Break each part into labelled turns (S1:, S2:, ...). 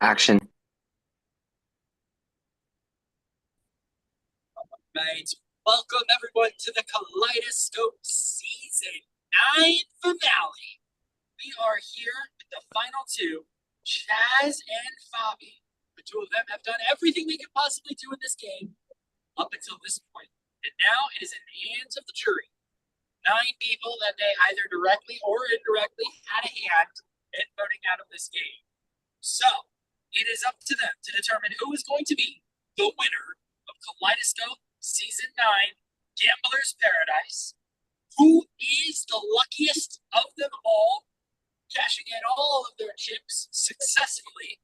S1: Action.
S2: Right. Welcome everyone to the Kaleidoscope Season 9 finale. We are here with the final two, Chaz and Fabi. The two of them have done everything they could possibly do in this game up until this point. And now it is in the hands of the jury. 9 people that they either directly or indirectly had a hand in voting out of this game. So it is up to them to determine who is going to be the winner of Kaleidoscope Season 9 Gambler's Paradise. Who is the luckiest of them all, cashing in all of their chips successfully,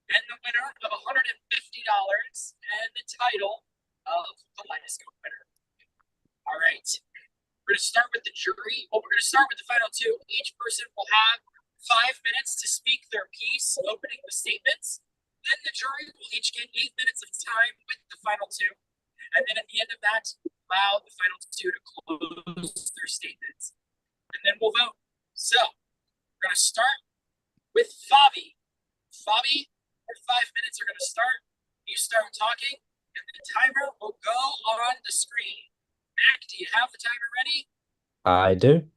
S2: and the winner of $150 and the title of Kaleidoscope winner. All right. We're going to start with the jury. Well, we're going to start with the final two. Each person will have 5 minutes to speak their piece, opening the statements. Then the jury will each get 8 minutes of time with the final two. And then at the end of that, allow the final two to close their statements. And then we'll vote. So we're going to start with Fabi. Fabi, your 5 minutes are going to start. You start talking, and the timer will go on the screen. Mac, do you have the timer ready?
S3: I do.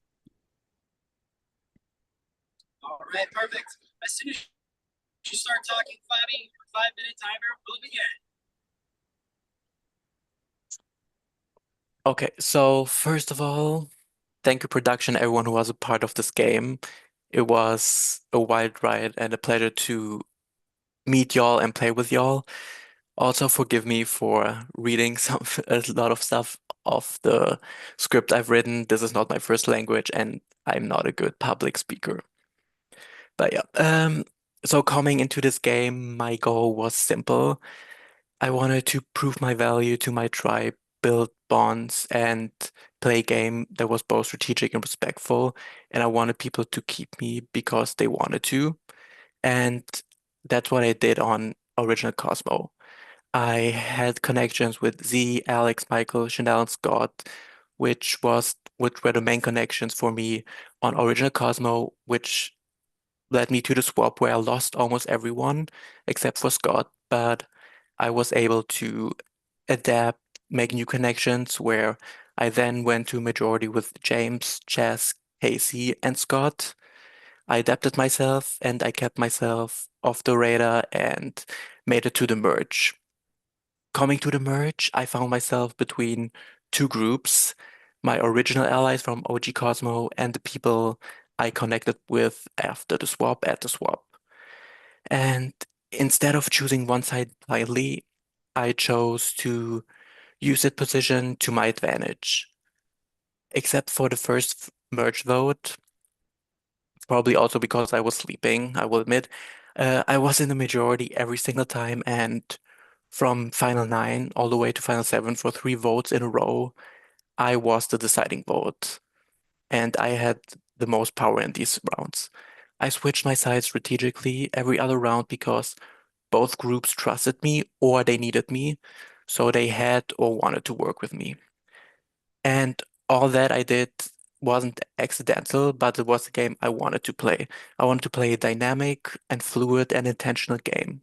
S2: All right, perfect. As soon as you start talking, Fabi, your 5 minute timer will begin.
S4: Okay, so first of all, thank you, production, everyone who was a part of this game. It was a wild ride and a pleasure to meet y'all and play with y'all. Also, forgive me for reading a lot of stuff off the script I've written. This is not my first language, and I'm not a good public speaker. But yeah, so coming into this game, my goal was simple. I wanted to prove my value to my tribe, build bonds, and play a game that was both strategic and respectful. And I wanted people to keep me because they wanted to. And that's what I did on Original Cosmo. I had connections with Z, Alex, Michael, Chanel, and Scott, which were the main connections for me on Original Cosmo, which led me to the swap where I lost almost everyone except for Scott, but I was able to adapt, make new connections where I then went to majority with James, Chess, Casey, and Scott. I adapted myself and I kept myself off the radar and made it to the merge. Coming to the merge, I found myself between two groups, my original allies from OG Cosmo and the people I connected with after the swap at the swap. And instead of choosing one side blindly, I chose to use that position to my advantage. Except for the first merge vote, probably also because I was sleeping, I will admit. I was in the majority every single time, and from Final 9 all the way to Final 7 for 3 votes in a row, I was the deciding vote, and I had the most power in these rounds. I switched my side strategically every other round because both groups trusted me or they needed me, so they had or wanted to work with me. And all that I did wasn't accidental, but it was a game I wanted to play. I wanted to play a dynamic and fluid and intentional game.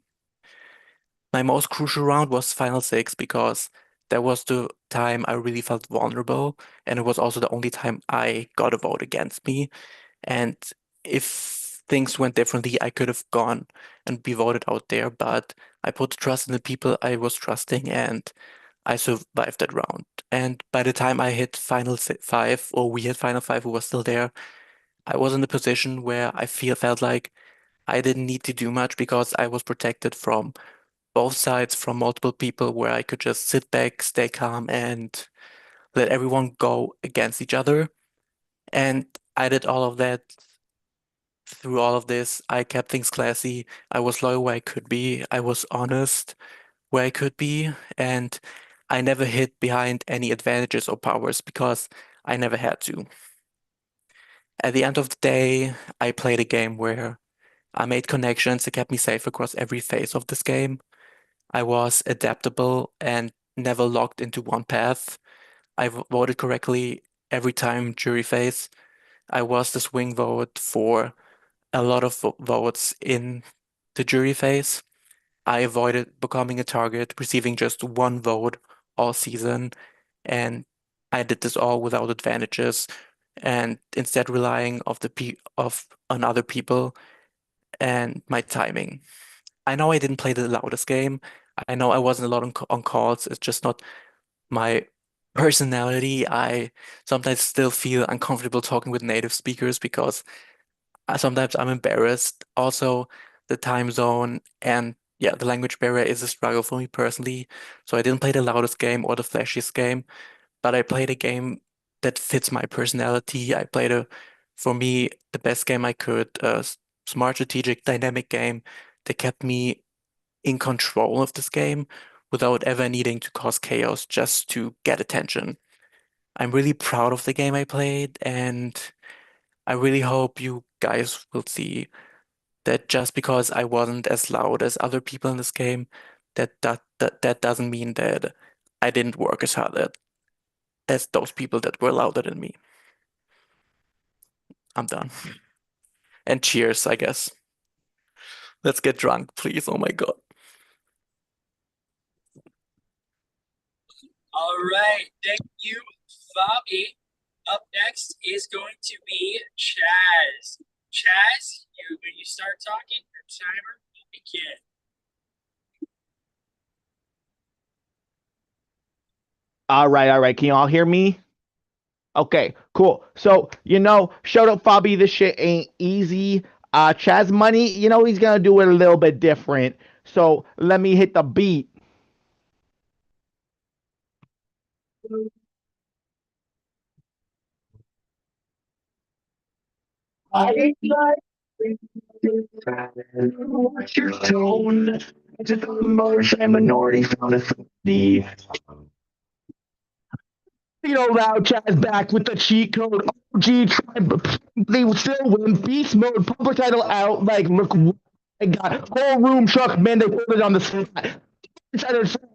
S4: My most crucial round was Final 6 because that was the time I really felt vulnerable, and it was also the only time I got a vote against me. And if things went differently, I could have gone and be voted out there, but I put trust in the people I was trusting, and I survived that round. And by the time I hit Final 5, or we hit Final 5, who was still there, I was in a position where I felt like I didn't need to do much because I was protected from both sides, from multiple people, where I could just sit back, stay calm, and let everyone go against each other. And I did all of that. Through all of this, I kept things classy. I was loyal where I could be. I was honest where I could be. And I never hid behind any advantages or powers because I never had to. At the end of the day, I played a game where I made connections that kept me safe across every phase of this game. I was adaptable and never locked into one path. I voted correctly every time jury phase. I was the swing vote for a lot of votes in the jury phase. I avoided becoming a target, receiving just one vote all season, and I did this all without advantages, and instead relying on other people and my timing. I know I didn't play the loudest game. I know I wasn't a lot on calls. It's just not my personality. I sometimes still feel uncomfortable talking with native speakers because sometimes I'm embarrassed. Also, the time zone and yeah, the language barrier is a struggle for me personally. So I didn't play the loudest game or the flashiest game, but I played a game that fits my personality. I played for me, the best game I could, smart, strategic, dynamic game that kept me in control of this game without ever needing to cause chaos just to get attention. I'm really proud of the game I played, and I really hope you guys will see that just because I wasn't as loud as other people in this game, that doesn't mean that I didn't work as hard as those people that were louder than me. I'm done. And cheers, I guess. Let's get drunk, please. Oh my God.
S2: All right, thank you, Fabi. Up next is going to be Chaz. Chaz, when you start talking, your timer will begin.
S1: All right. Can you all hear me? Okay, cool. So, shout out Fabi, this shit ain't easy. Chaz Money, he's gonna do it a little bit different. So let me hit the beat. I what's your tone? Is it the motion minority found the loud Chaz back with the cheat code. OG tribe, they would still win. Beast mode, public title out. Like, look, I got whole room shook. Man, they put it on the spot.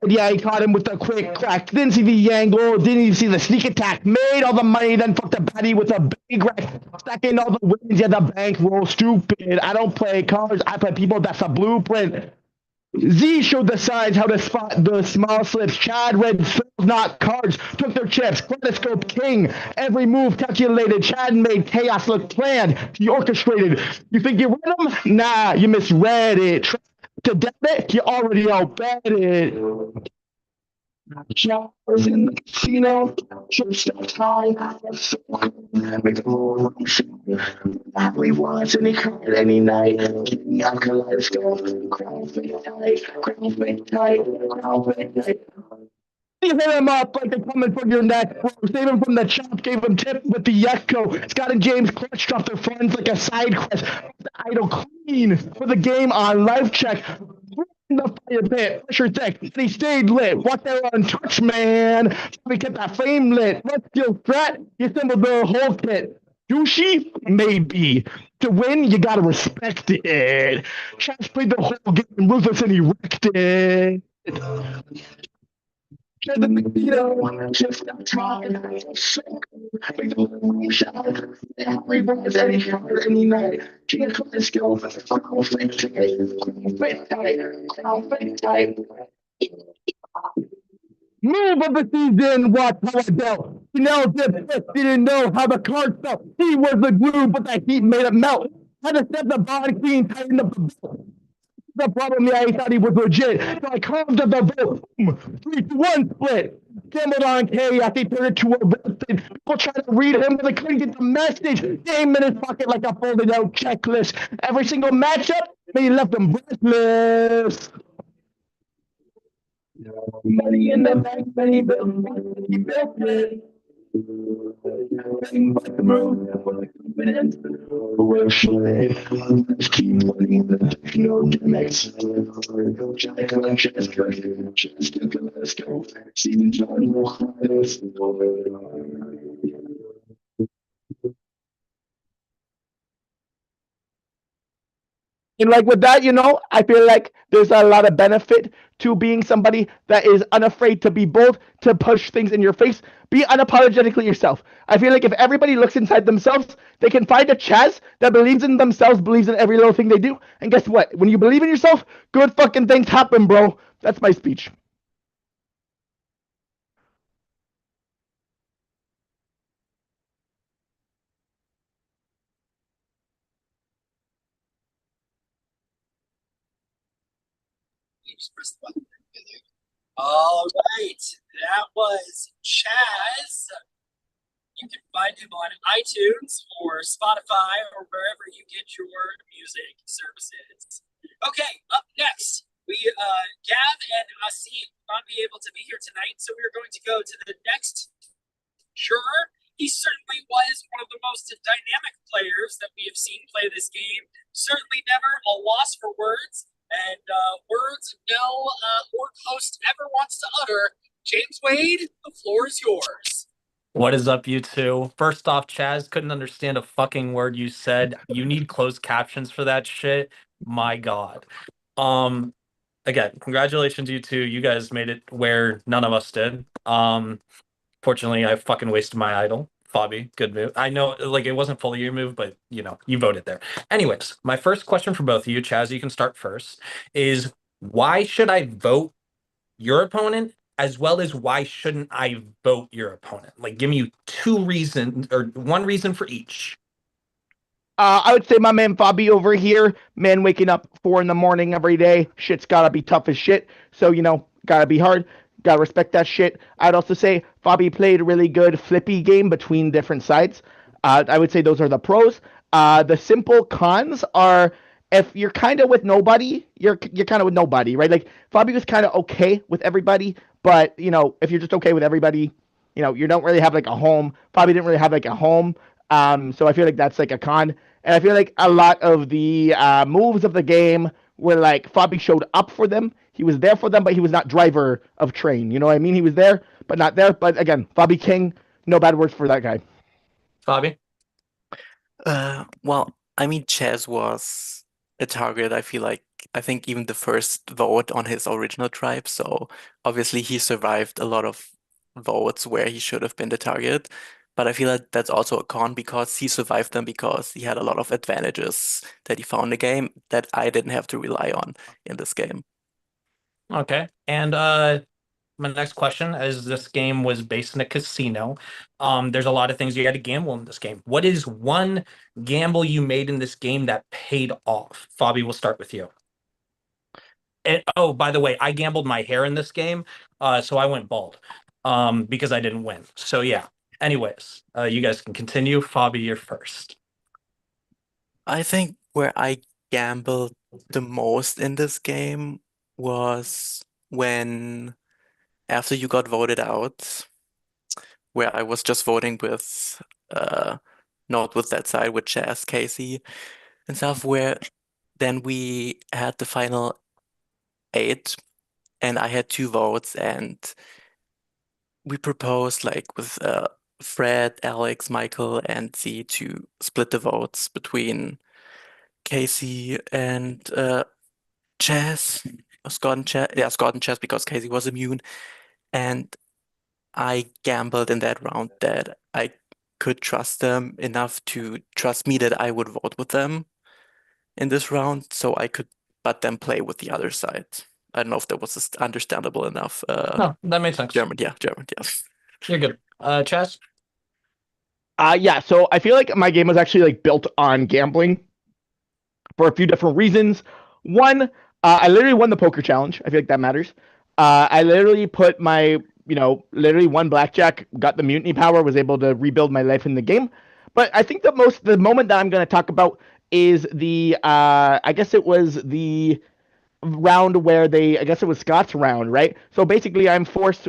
S1: Yeah, he caught him with a quick crack. Didn't see the angle. Didn't even see the sneak attack. Made all the money. Then fucked the baddie with a big rack. Stacking all the wins. Yeah, the bankroll. Stupid. I don't play cards. I play people. That's a blueprint. Z showed the signs how to spot the small slips. Chad read films, not cards. Took their chips. Kaleidoscope king. Every move calculated. Chad made chaos look planned. He orchestrated. You think you read them? Nah, you misread it. To debit, you already outbet it. Showers in the casino, just a time. We watch any card any night. Keeping up kaleidoscope, crown fit tight, crown fit tight, crown fit tight. You hit him up like they're coming from your neck. Save him from the chop, gave him tip with the Echo. Scott and James clutched off their friends like a side quest. The idol clean for the game on life check. In the fire pit, pressure thick. They stayed lit. Walked there untouched, man. We kept that flame lit. Let's go frat. You assembled the whole kit. Douchey? Maybe. To win, you gotta respect it. Chaz played the whole game, ruthless and erected. Just trying any night. Let's go. Move of the season, watch how I dealt. Chanel didn't know how the card felt. He was the glue, but that heat made it melt. Had to step the bond clean, tighten up the belt. The problem, yeah, he thought he was legit. So I calmed up the vote. 3-1 split. Gambled on K. I think turned it to a vested. People try to read him, but they couldn't get the message. Game in his pocket like a folded out checklist. Every single matchup, he left them breathless. Money in the bank, money built, he built it. Nothing but the room for the confidence. Keep playing the no gimmicks. Let's go. Season And like with that, I feel like there's a lot of benefit to being somebody that is unafraid to be bold, to push things in your face. Be unapologetically yourself. I feel like if everybody looks inside themselves, they can find a Chaz that believes in themselves, believes in every little thing they do. And guess what? When you believe in yourself, good fucking things happen, bro. That's my speech.
S2: You just press the button. All right, that was Chaz. You can find him on iTunes or Spotify or wherever you get your music services. Okay, up next, Gav and Asi will not be able to be here tonight, so we are going to go to the next juror. He certainly was one of the most dynamic players that we have seen play this game. Certainly never a loss for words, and words no orc host ever wants to utter. James Wade, the floor is yours.
S3: What is up, you two? First off, Chaz, couldn't understand a fucking word you said. You need closed captions for that shit. My God. Again, congratulations, you two. You guys made it where none of us did. Fortunately, I fucking wasted my idol. Fabi, good move. I know, like, it wasn't fully your move, but, you voted there. Anyways, my first question for both of you, Chaz, you can start first, is why should I vote your opponent, as well as why shouldn't I vote your opponent? Like, give me two reasons, or one reason for each.
S1: I would say my man Fabi over here, man, waking up 4 a.m. every day. Shit's gotta be tough as shit. So, gotta be hard. Gotta respect that shit. I'd also say Fabi played a really good flippy game between different sides. I would say those are the pros. The simple cons are if you're kind of with nobody, you're kind of with nobody, right? Like Fabi was kind of okay with everybody, but if you're just okay with everybody, you don't really have like a home. Fabi didn't really have like a home. So I feel like that's like a con. And I feel like a lot of the moves of the game were like Fabi showed up for them. He was there for them, but he was not driver of train. You know what I mean? He was there, but not there. But again, Fabi King, no bad words for that guy.
S3: Fabi?
S4: Well, I mean, Chaz was a target. I think even the first vote on his original tribe. So obviously he survived a lot of votes where he should have been the target. But I feel like that's also a con because he survived them because he had a lot of advantages that he found in the game that I didn't have to rely on in this game.
S3: Okay. And my next question, as this game was based in a casino, there's a lot of things you had to gamble in this game. What is one gamble you made in this game that paid off? Fabi, we'll start with you. And, oh, by the way, I gambled my hair in this game, so I went bald because I didn't win. So yeah. Anyways, you guys can continue. Fabi, you're first.
S4: I think where I gambled the most in this game was when after you got voted out, where I was just voting with not with that side, with Chaz, Casey, and stuff, where then we had the final 8 and I had 2 votes and we proposed like with Fred, Alex, Michael, and Z to split the votes between Casey and Chaz, Scott and Chaz, yeah, Scott and Chaz because Casey was immune, and I gambled in that round that I could trust them enough to trust me that I would vote with them in this round, so I could let them play with the other side. I don't know if that was just understandable enough.
S3: No, that makes sense.
S4: German, yeah.
S3: You're good. Chaz?
S1: Yeah, so I feel like my game was actually like built on gambling for a few different reasons. One, I literally won the poker challenge. I feel like that matters. I literally put my, literally won blackjack, got the mutiny power, was able to rebuild my life in the game. But I think the moment that I'm going to talk about is the, I guess it was the round where I guess it was Scott's round, right? So basically I'm forced,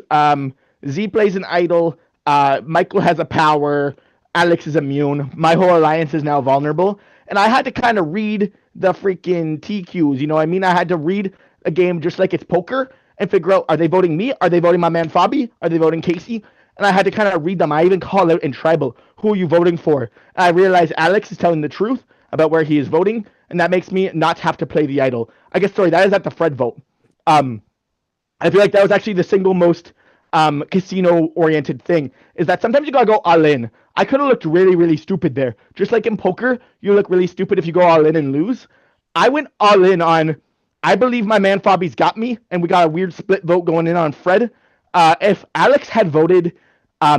S1: Z plays an idol, Michael has a power, Alex is immune, my whole alliance is now vulnerable, and I had to kind of read the freaking TQs, you know what I mean? I had to read a game just like it's poker and figure out, are they voting me? Are they voting my man Fabi? Are they voting Casey? And I had to kind of read them. I even call out in tribal, who are you voting for? And I realized Alex is telling the truth about where he is voting, and that makes me not have to play the idol. I guess sorry, that is at the Fred vote. I feel like that was actually the single most casino oriented thing, is that sometimes you gotta go all in. I could have looked really, really stupid there. Just like in poker, you look really stupid if you go all in and lose. I went all in on I believe my man Fabi's got me, and we got a weird split vote going in on Fred. If Alex had voted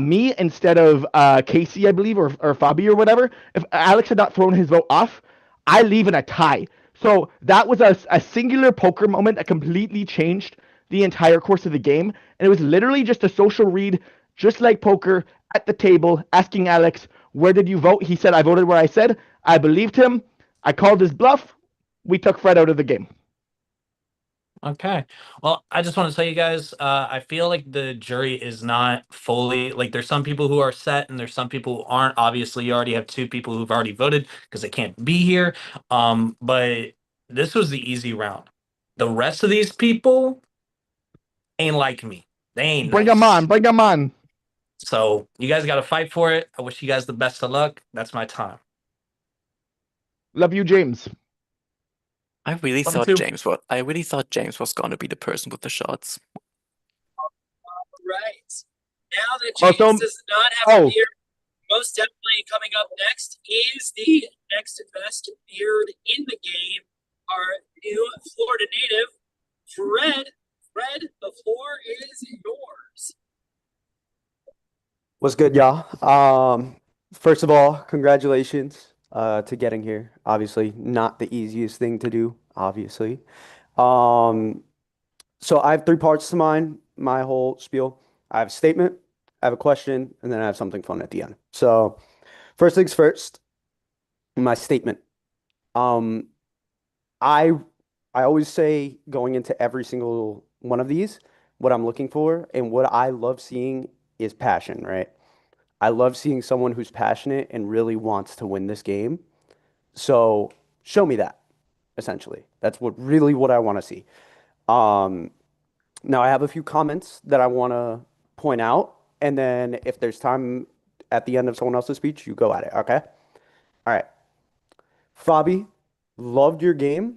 S1: me instead of Casey, I believe, or Fabi or whatever, if Alex had not thrown his vote off, I leave in a tie. So that was a singular poker moment that completely changed the entire course of the game. And it was literally just a social read, just like poker, at the table, asking Alex, where did you vote? He said, I voted where I said. I believed him. I called his bluff. We took Fred out of the game.
S3: Okay. Well, I just want to tell you guys, I feel like the jury is not fully like there's some people who are set and there's some people who aren't. Obviously, you already have 2 people who've already voted because they can't be here. But this was the easy round. The rest of these people ain't like me. They ain't
S1: Bring
S3: nice.
S1: them on. Bring them on.
S3: So you guys got to fight for it. I wish you guys the best of luck. That's my time.
S1: Love you, James.
S4: I really
S3: Love you
S4: thought
S3: too.
S4: James was going to be the person with the shots.
S2: Right. Now that
S1: Oh,
S2: James
S1: so-
S2: does not have
S1: oh.
S2: a beard, most definitely coming up next is the next best beard in the game, our new Florida native, Fred. Fred, the floor is yours.
S5: What's good, y'all? First of all, congratulations to getting here. Obviously, not the easiest thing to do, obviously. So I have 3 parts to my whole spiel. I have a statement, I have a question, and then I have something fun at the end. So first things first, my statement. I always say going into every single one of these, what I'm looking for and what I love seeing is passion, right? I love seeing someone who's passionate and really wants to win this game. So show me that, essentially. That's what I want to see. Now I have a few comments that I want to point out, and then if there's time at the end of someone else's speech, you go at it, okay? All right. Fabi, loved your game.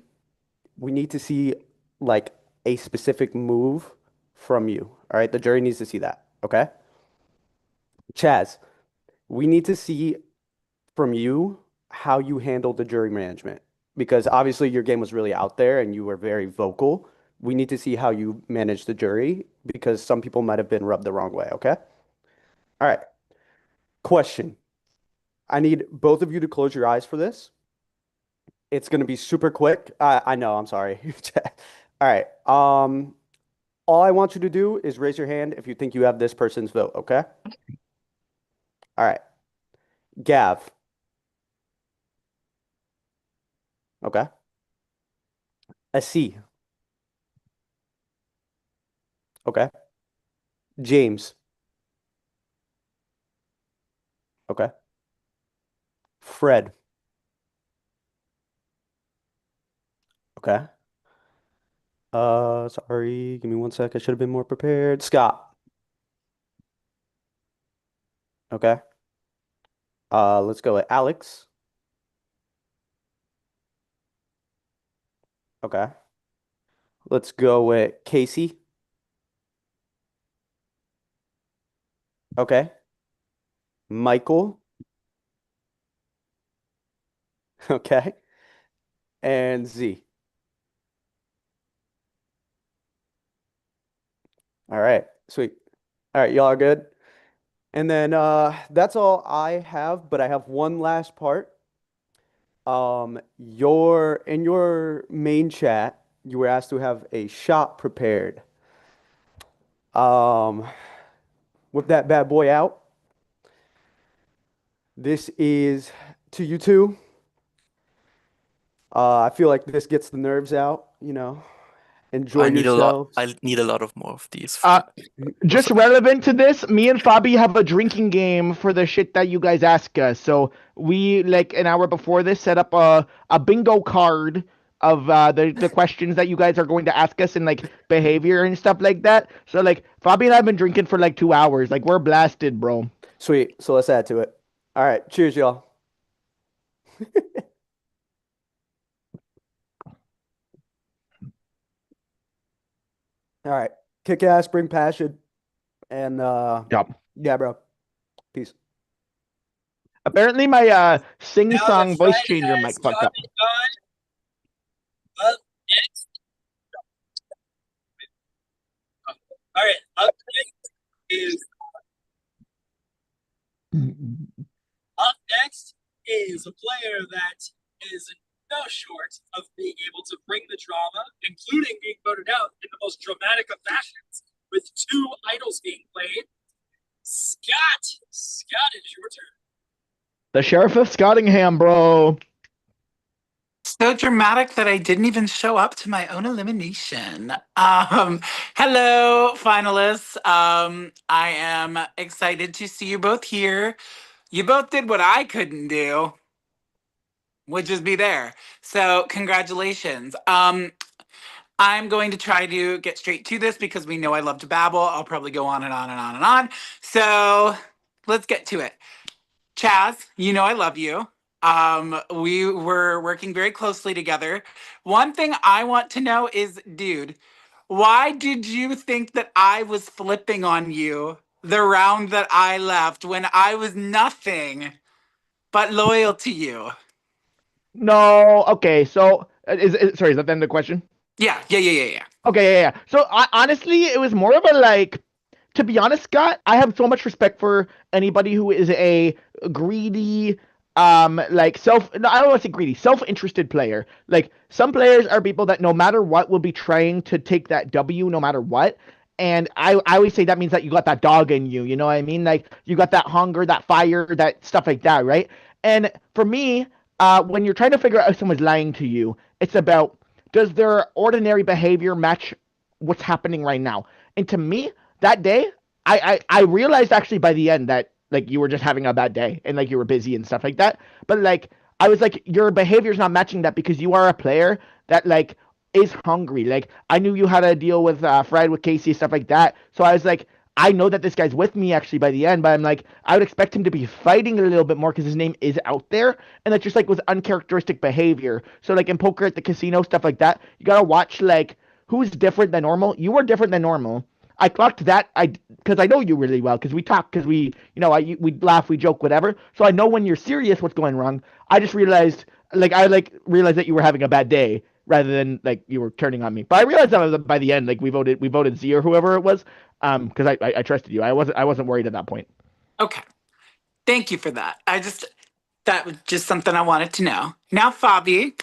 S5: We need to see like a specific move from you. All right, the jury needs to see that, okay? Chaz, we need to see from you how you handled the jury management, because obviously your game was really out there and you were very vocal. We need to see how you managed the jury because some people might have been rubbed the wrong way, okay? All right. Question. I need both of you to close your eyes for this. It's going to be super quick. I know, I'm sorry. All right. All I want you to do is raise your hand if you think you have this person's vote, okay? All right. Gav. Okay. A C. Okay. James. Okay. Fred. Okay. Sorry, give me 1 sec. I should have been more prepared. Scott. Okay. Let's go with Alex. Okay. Let's go with Casey. Okay. Michael. Okay. And Z. All right. Sweet. All right, y'all are good. And then that's all I have, but I have one last part. In your main chat, you were asked to have a shot prepared. Whip that bad boy out. This is to you two. I feel like this gets the nerves out, you know. Enjoy
S4: I need a lot.
S5: yourselves.
S4: I need a lot of more of these.
S1: Just relevant to this, me and Fabi have a drinking game for the shit that you guys ask us. So we, like an hour before this, set up a bingo card of the questions that you guys are going to ask us and like behavior and stuff like that. So like Fabi and I have been drinking for like 2 hours. Like we're blasted, bro.
S5: Sweet. So let's add to it. All right. Cheers, y'all. All right. Kick ass, bring passion. And
S1: Yep.
S5: yeah, bro. Peace.
S1: Apparently, my
S2: Now
S1: sing-song
S2: that
S1: voice
S2: Fred
S1: changer
S2: has
S1: mic fucked
S2: come
S1: up.
S2: and gone, up next. All right, up next is a player that is no short of being able to bring the drama, including being voted out in the most dramatic of fashions, with 2 idols being played. Scott, it is your turn.
S1: The Sheriff of Scottingham, bro.
S6: So dramatic that I didn't even show up to my own elimination. Hello, finalists. I am excited to see you both here. You both did what I couldn't do, which is be there. So congratulations. I'm going to try to get straight to this because we know I love to babble. I'll probably go on and on and on and on. So let's get to it. Chaz, you know I love you. We were working very closely together. One thing I want to know is, dude, why did you think that I was flipping on you the round that I left when I was nothing but loyal to you?
S1: No, okay, so sorry, is that the end of the question?
S6: Yeah.
S1: Okay, yeah. So honestly, it was more of a like, to be honest, Scott, I have so much respect for anybody who is a greedy, like no, I don't want to say greedy, self-interested player. Like some players are people that no matter what will be trying to take that W no matter what. And I always say that means that you got that dog in you, you know what I mean? Like you got that hunger, that fire, that stuff like that, right? And for me, when you're trying to figure out if someone's lying to you, it's about does their ordinary behavior match what's happening right now? And to me, that day, I realized actually by the end that like you were just having a bad day and like you were busy and stuff like that. But like I was like, your behavior's not matching that because you are a player that like is hungry. Like I knew you had a deal with Fred, with Casey, stuff like that. So I was like, I know that this guy's with me actually by the end, but I'm like, I would expect him to be fighting a little bit more because his name is out there, and that just like was uncharacteristic behavior. So like in poker at the casino, stuff like that, you gotta watch like who's different than normal. You were different than normal. I clocked that because I know you really well because we talk because we laugh, we joke, whatever. So I know when you're serious what's going wrong. I just realized I realized that you were having a bad day rather than like you were turning on me. But I realized that by the end, like we voted Z or whoever it was, because I trusted you. I wasn't worried at that point.
S6: Okay. Thank you for that. That was just something I wanted to know. Now, Fabi,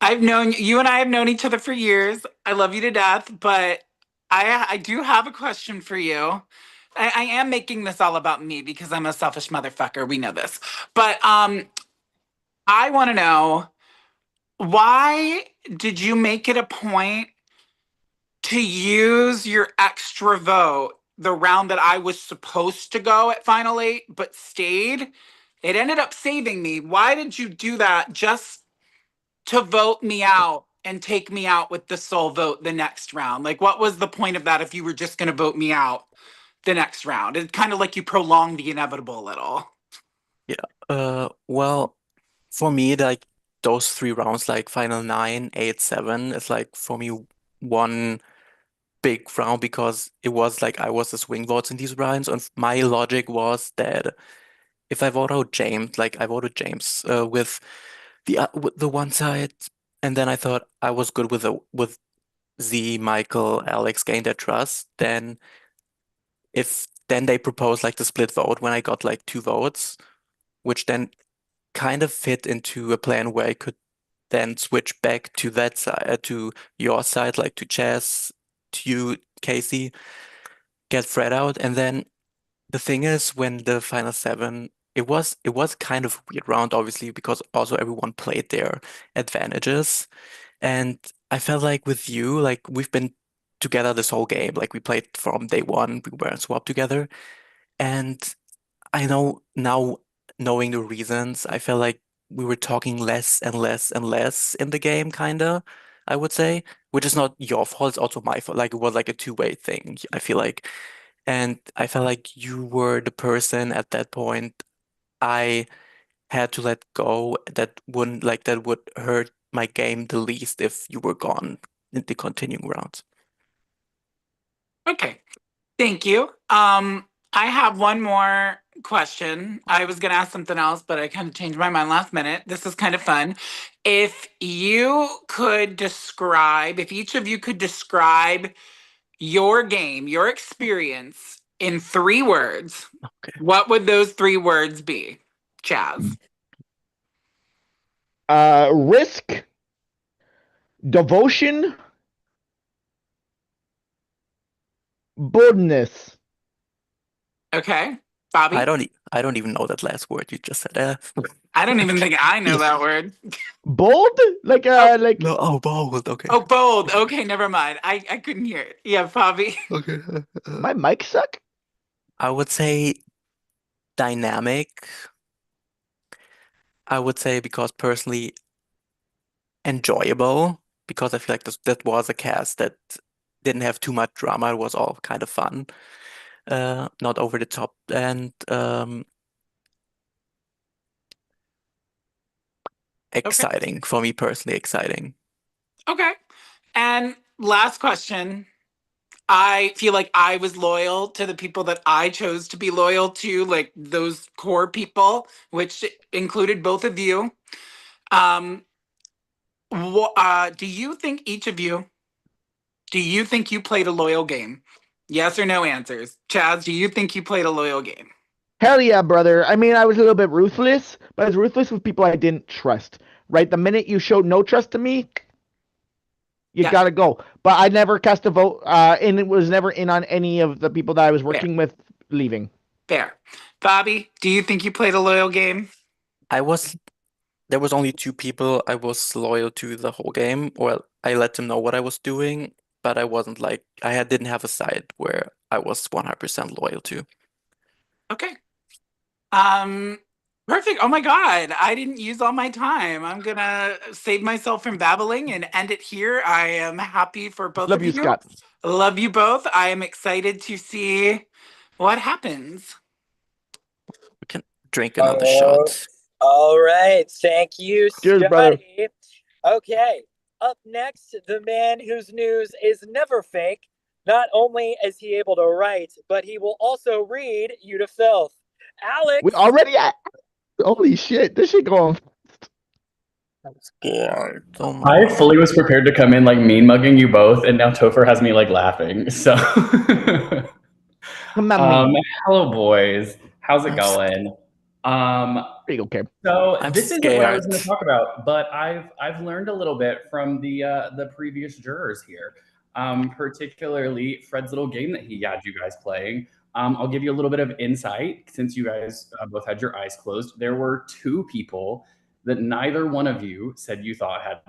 S6: I've known you and I have known each other for years. I love you to death, but I do have a question for you. I am making this all about me because I'm a selfish motherfucker. We know this. But I want to know, why did you make it a point to use your extra vote the round that I was supposed to go at Final 8 but stayed? It ended up saving me. Why did you do that just to vote me out and take me out with the sole vote the next round? Like, what was the point of that if you were just going to vote me out the next round? It's kind of like you prolonged the inevitable a little.
S4: Well, for me, like those 3 rounds, like final 9, 8, 7, is like for me one big round because it was like I was the swing votes in these rounds, and my logic was that if I vote out James, like I voted James with the one side, and then I thought I was good with Z, Michael, Alex gained their trust, then they proposed like the split vote when I got like 2 votes, which then kind of fit into a plan where I could then switch back to that side, to your side, like to Chess, to you, Casey, get Fred out, and then the thing is, when the final 7, it was kind of a weird round, obviously, because also everyone played their advantages, and I felt like with you, like we've been together this whole game, like we played from day one, we were in swap together, and I know now, knowing the reasons, I felt like we were talking less and less and less in the game, kinda, I would say, which is not your fault, it's also my fault. Like it was like a two-way thing, I feel like. And I felt like you were the person at that point I had to let go that would hurt my game the least if you were gone in the continuing rounds.
S6: Okay. Thank you. I have one more question. I was going to ask something else, but I kind of changed my mind last minute. This is kind of fun. If you could describe, if each of you could describe your game, your experience in 3 words,
S4: Okay.
S6: what would those 3 words be? Chaz.
S1: Risk, devotion, boldness.
S6: Okay. Bobby?
S4: I don't even know that last word you just said.
S6: I don't even think I know that word.
S1: Bold? Like
S4: No, oh, bold. Okay.
S6: Oh, bold. Okay, never mind. I couldn't hear it. Yeah, Bobby.
S4: Okay.
S1: my mic suck?
S4: I would say dynamic. I would say because personally enjoyable, because I feel like that was a cast that didn't have too much drama. It was all kind of fun, not over the top, and exciting for me personally. Exciting.
S6: Okay. And last question. I feel like I was loyal to the people that I chose to be loyal to, like those core people, which included both of you. Do you think each of you, do you think you played a loyal game? Yes or no answers. Chaz, do you think you played a loyal game?
S1: Hell yeah, brother. I mean, I was a little bit ruthless, but I was ruthless with people I didn't trust. Right? The minute you showed no trust to me, you
S6: Yeah.
S1: gotta go. But I never cast a vote, and it was never in on any of the people that I was working with leaving.
S6: Fair. Bobby, do you think you played a loyal game?
S4: There was only 2 people I was loyal to the whole game. Well, I let them know what I was doing, but I wasn't like didn't have a side where I was 100% loyal to.
S6: Okay. Perfect. Oh my God. I didn't use all my time. I'm gonna save myself from babbling and end it here. I am happy for both
S1: Love
S6: of
S1: you, Scott.
S6: Love you both. I am excited to see what happens.
S4: We can drink another shot.
S2: All right. Thank you,
S1: Cheers, brother.
S2: Scotty. Okay. Up next, the man whose news is never fake. Not only is he able to write, but he will also read you to filth. Alex.
S1: We already at. Holy shit! This shit going.
S4: I'm scared. Oh my
S7: I
S4: God.
S7: fully was prepared to come in like mean mugging you both, and now Topher has me like laughing. So,
S1: Come on, me.
S7: hello boys, how's it
S4: I'm
S7: going?
S1: Pretty okay.
S7: So
S4: I'm
S7: this isn't what I was
S4: scared.
S7: going to talk about, but I've learned a little bit from the previous jurors here, particularly Fred's little game that he had you guys playing. I'll give you a little bit of insight since you guys both had your eyes closed. There were 2 people that neither one of you said you thought had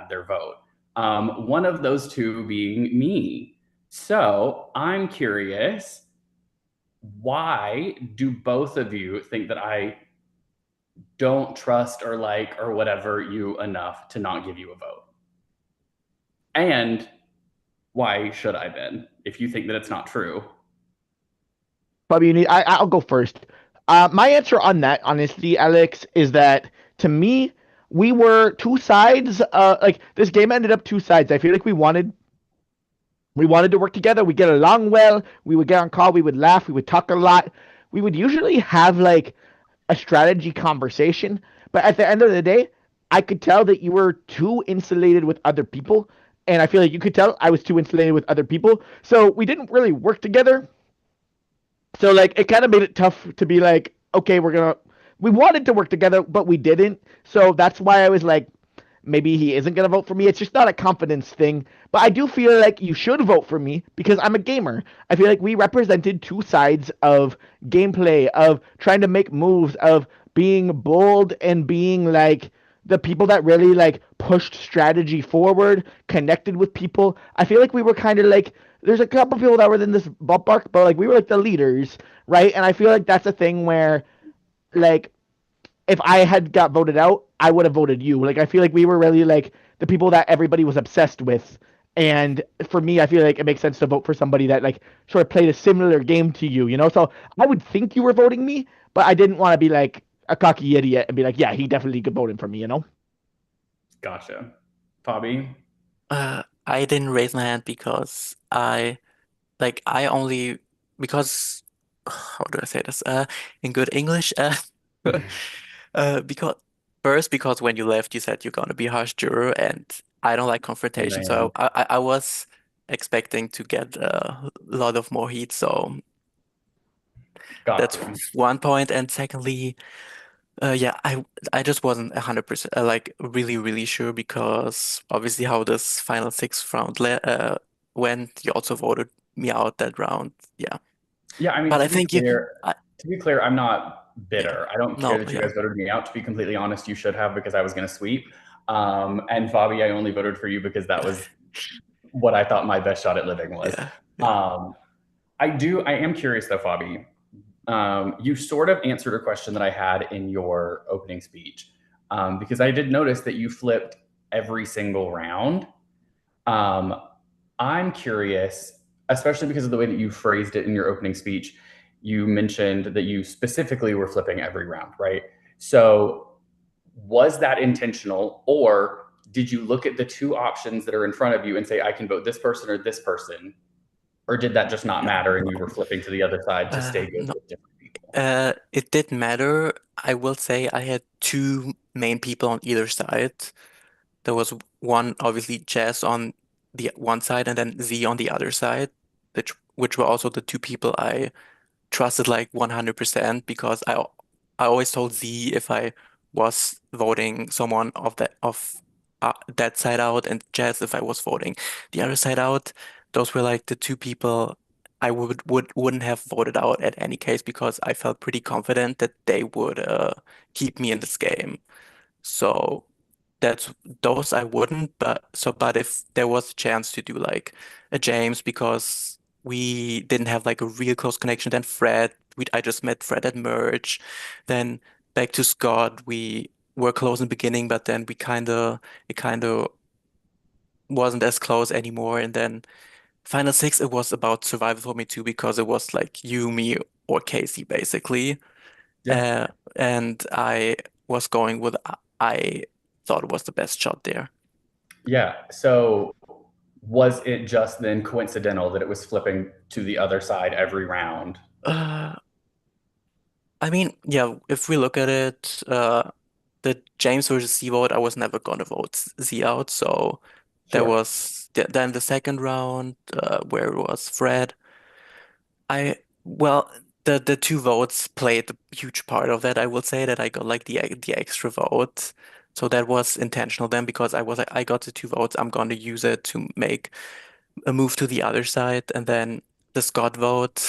S7: their vote. One of those 2 being me. So I'm curious, why do both of you think that I don't trust or like or whatever you enough to not give you a vote? And why should I then, if you think that it's not true?
S1: Bobby, you need. I'll go first. My answer on that, honestly, Alex, is that to me, we were 2 sides. Like this game ended up 2 sides. I feel like we wanted to work together. We get along well. We would get on call. We would laugh. We would talk a lot. We would usually have like a strategy conversation. But at the end of the day, I could tell that you were too insulated with other people. And I feel like you could tell I was too insulated with other people. So we didn't really work together. So like it kind of made it tough to be like, okay, we wanted to work together, but we didn't. So that's why I was like, maybe he isn't gonna vote for me. It's just not a confidence thing. But I do feel like you should vote for me because I'm a gamer. I feel like we represented 2 sides of gameplay, of trying to make moves, of being bold and being like the people that really like pushed strategy forward, connected with people. I feel like we were kind of like there's a couple people that were in this ballpark, but like we were like the leaders, right? And I feel like that's a thing where like if I had got voted out, I would have voted you. Like I feel like we were really like the people that everybody was obsessed with. And for me, I feel like it makes sense to vote for somebody that like sort of played a similar game to you, you know? So I would think you were voting me, but I didn't want to be like a cocky idiot and be like, yeah, he definitely could vote in for me, you know?
S7: Gotcha. Bobby?
S4: I didn't raise my hand because I like I only because how do I say this? In good English, because when you left, you said you're gonna be a harsh juror, and I don't like confrontation, so I was expecting to get a lot of more heat. So that's
S7: Got you.
S4: one point, and secondly, yeah, I just wasn't 100% like really sure because obviously how this final six round went, you also voted me out that round. Yeah.
S7: Yeah, I mean,
S4: But I think
S7: to be clear, I'm not bitter. I don't care
S4: no,
S7: that you
S4: yeah.
S7: guys voted me out. To be completely honest, you should have because I was going to sweep. And Fabi, I only voted for you because that was what I thought my best shot at living was.
S4: Yeah.
S7: I am curious though, Fabi. You sort of answered a question that I had in your opening speech because I did notice that you flipped every single round. I'm curious, especially because of the way that you phrased it in your opening speech. You mentioned that you specifically were flipping every round, right? So was that intentional, or did you look at the two options that are in front of you and say, I can vote this person or this person? Or did that just not matter and you were flipping to the other side to stay good
S4: No.
S7: with different people?
S4: It did matter. I will say I had two main people on either side. There was one, obviously, Jazz on the one side and then Z on the other side, which were also the two people I trusted like 100% because I always told Z if I was voting someone of that side out and Jazz if I was voting the other side out. Those were like the two people I wouldn't have voted out at any case because I felt pretty confident that they would keep me in this game. So that's those I wouldn't, but if there was a chance to do like a James because we didn't have like a real close connection, then I just met Fred at Merge, then back to Scott, we were close in the beginning, but then it kind of wasn't as close anymore, and then Final Six it was about survival for me too because it was like you, me, or Casey basically.
S7: Yeah.
S4: And I was going with I thought it was the best shot there.
S7: Yeah. So was it just then coincidental that it was flipping to the other side every round?
S4: I mean, yeah, if we look at it, the James versus Z vote, I was never gonna vote Z out. So there
S7: Sure.
S4: was then the second round, where it was Fred. Well, the two votes played a huge part of that. I will say that I got like the extra vote. So that was intentional then because I was like, I got the two votes. I'm going to use it to make a move to the other side. And then the Scott vote,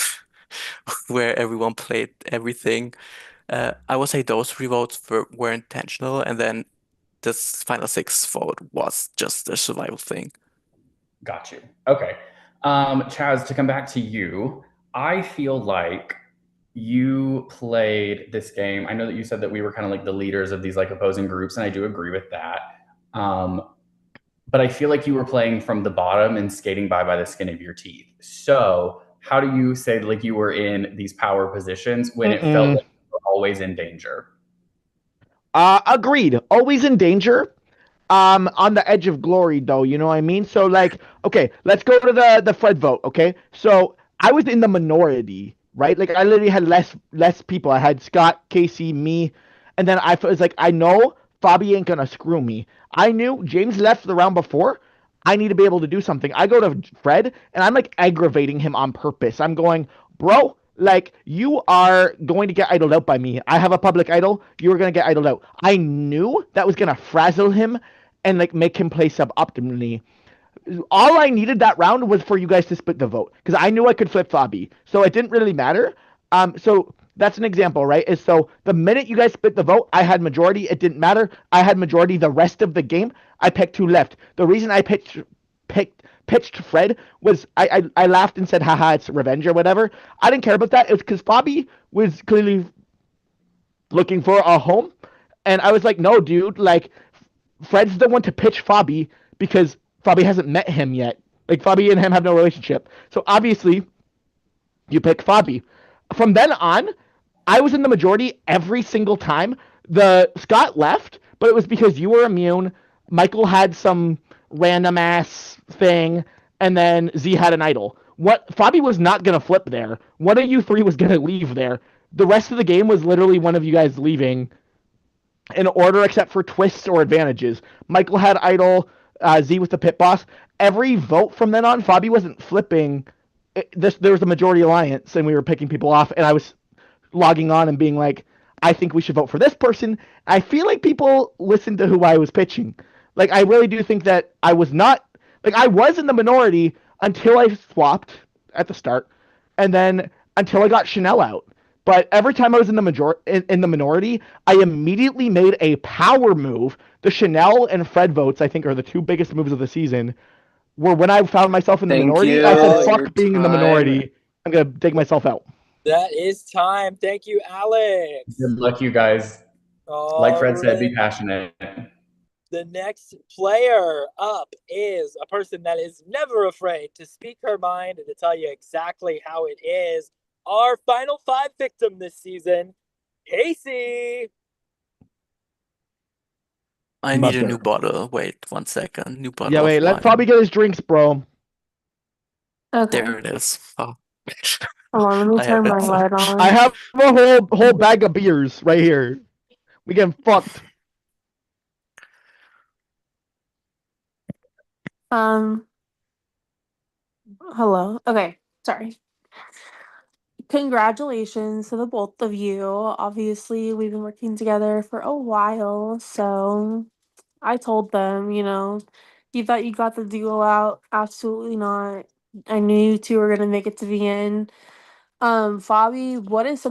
S4: where everyone played everything. I would say those three votes were intentional. And then this final six vote was just a survival thing.
S7: Got you. Okay. Chaz, to come back to you, I feel like you played this game. I know that you said that we were kind of like the leaders of these like opposing groups, and I do agree with that. But I feel like you were playing from the bottom and skating by the skin of your teeth. So how do you say like you were in these power positions when it felt like you were always in danger?
S1: Agreed. Always in danger. On the edge of glory, though. You know what I mean? So, like, okay, let's go to the Fred vote. Okay, so I was in the minority, right? Like, I literally had less people. I had Scott, Casey, me, and then I was like, I know Fabi ain't gonna screw me. I knew James left the round before. I need to be able to do something. I go to Fred, and I'm like aggravating him on purpose. I'm going, bro. Like, you are going to get idled out by me. I have a public idol. You're going to get idled out. I knew that was going to frazzle him and like make him play suboptimally. All I needed that round was for you guys to split the vote because I knew I could flip Fabi, so it didn't really matter. So that's an example, right? Is so the minute you guys split the vote, I had majority. It didn't matter. I had majority the rest of the game. I picked who left. The reason I pitched Fred was I laughed and said, haha, it's revenge or whatever. I didn't care about that. It was because Fabi was clearly looking for a home. And I was like, no, dude, like, Fred's the one to pitch Fabi because Fabi hasn't met him yet. Like, Fabi and him have no relationship. So obviously, you pick Fabi. From then on, I was in the majority every single time. The Scott left, but it was because you were immune. Michael had some random ass thing, and then Z had an idol. Fabi was not gonna flip there. One of you three was gonna leave there. The rest of the game was literally one of you guys leaving in order except for twists or advantages. Michael had idol, Z with the pit boss. Every vote from then on, Fabi wasn't flipping. There was a majority alliance, and we were picking people off, and I was logging on and being like, I think we should vote for this person. I feel like people listened to who I was pitching. Like, I really do think that I was not, like, I was in the minority until I swapped at the start, and then until I got Chanel out. But every time I was in the minority, I immediately made a power move. The Chanel and Fred votes, I think, are the two biggest moves of the season. Where when I found myself in the
S8: Thank
S1: minority, I
S8: you.
S1: said,
S8: Your
S1: "Fuck being in the
S8: time.
S1: minority. I'm gonna dig myself out."
S2: That is time. Thank you, Alex.
S7: Good luck, you guys. Like Fred said, be
S2: Alright.
S7: passionate.
S2: The next player up is a person that is never afraid to speak her mind and to tell you exactly how it is. Our final 5 victim this season, Casey.
S4: I need a
S1: Mother.
S4: new bottle. Wait 1 second. New bottle.
S1: Yeah,
S4: of
S1: wait. Let
S4: wine.
S1: Fabi get his drinks, bro.
S9: Okay.
S4: There it is. Oh.
S9: Hold on, let me
S4: I
S9: turn
S4: have
S9: my
S4: it.
S9: light on.
S1: I have a whole bag of beers right here. We getting fucked.
S9: Hello. Okay, sorry. Congratulations to the both of you. Obviously, we've been working together for a while, so I told them, you thought you got the duo out. Absolutely not. I knew you two were gonna make it to the end. Fabi, what is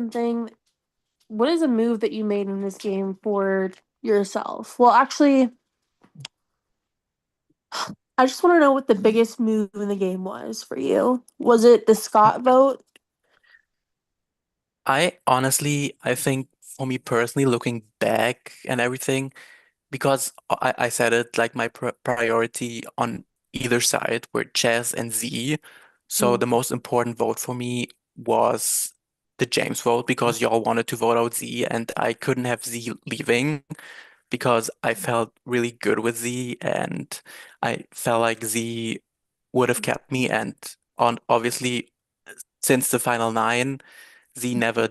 S9: a move that you made in this game for yourself? Well, actually, I just want to know what the biggest move in the game was for you. Was it the Scott vote?
S4: I think for me personally, looking back and everything, because I said it, like my priority on either side were Chess and Z. So the most important vote for me was the James vote because y'all wanted to vote out Z and I couldn't have Z leaving because I felt really good with Z and I felt like Z would have kept me and obviously since the final 9, Z never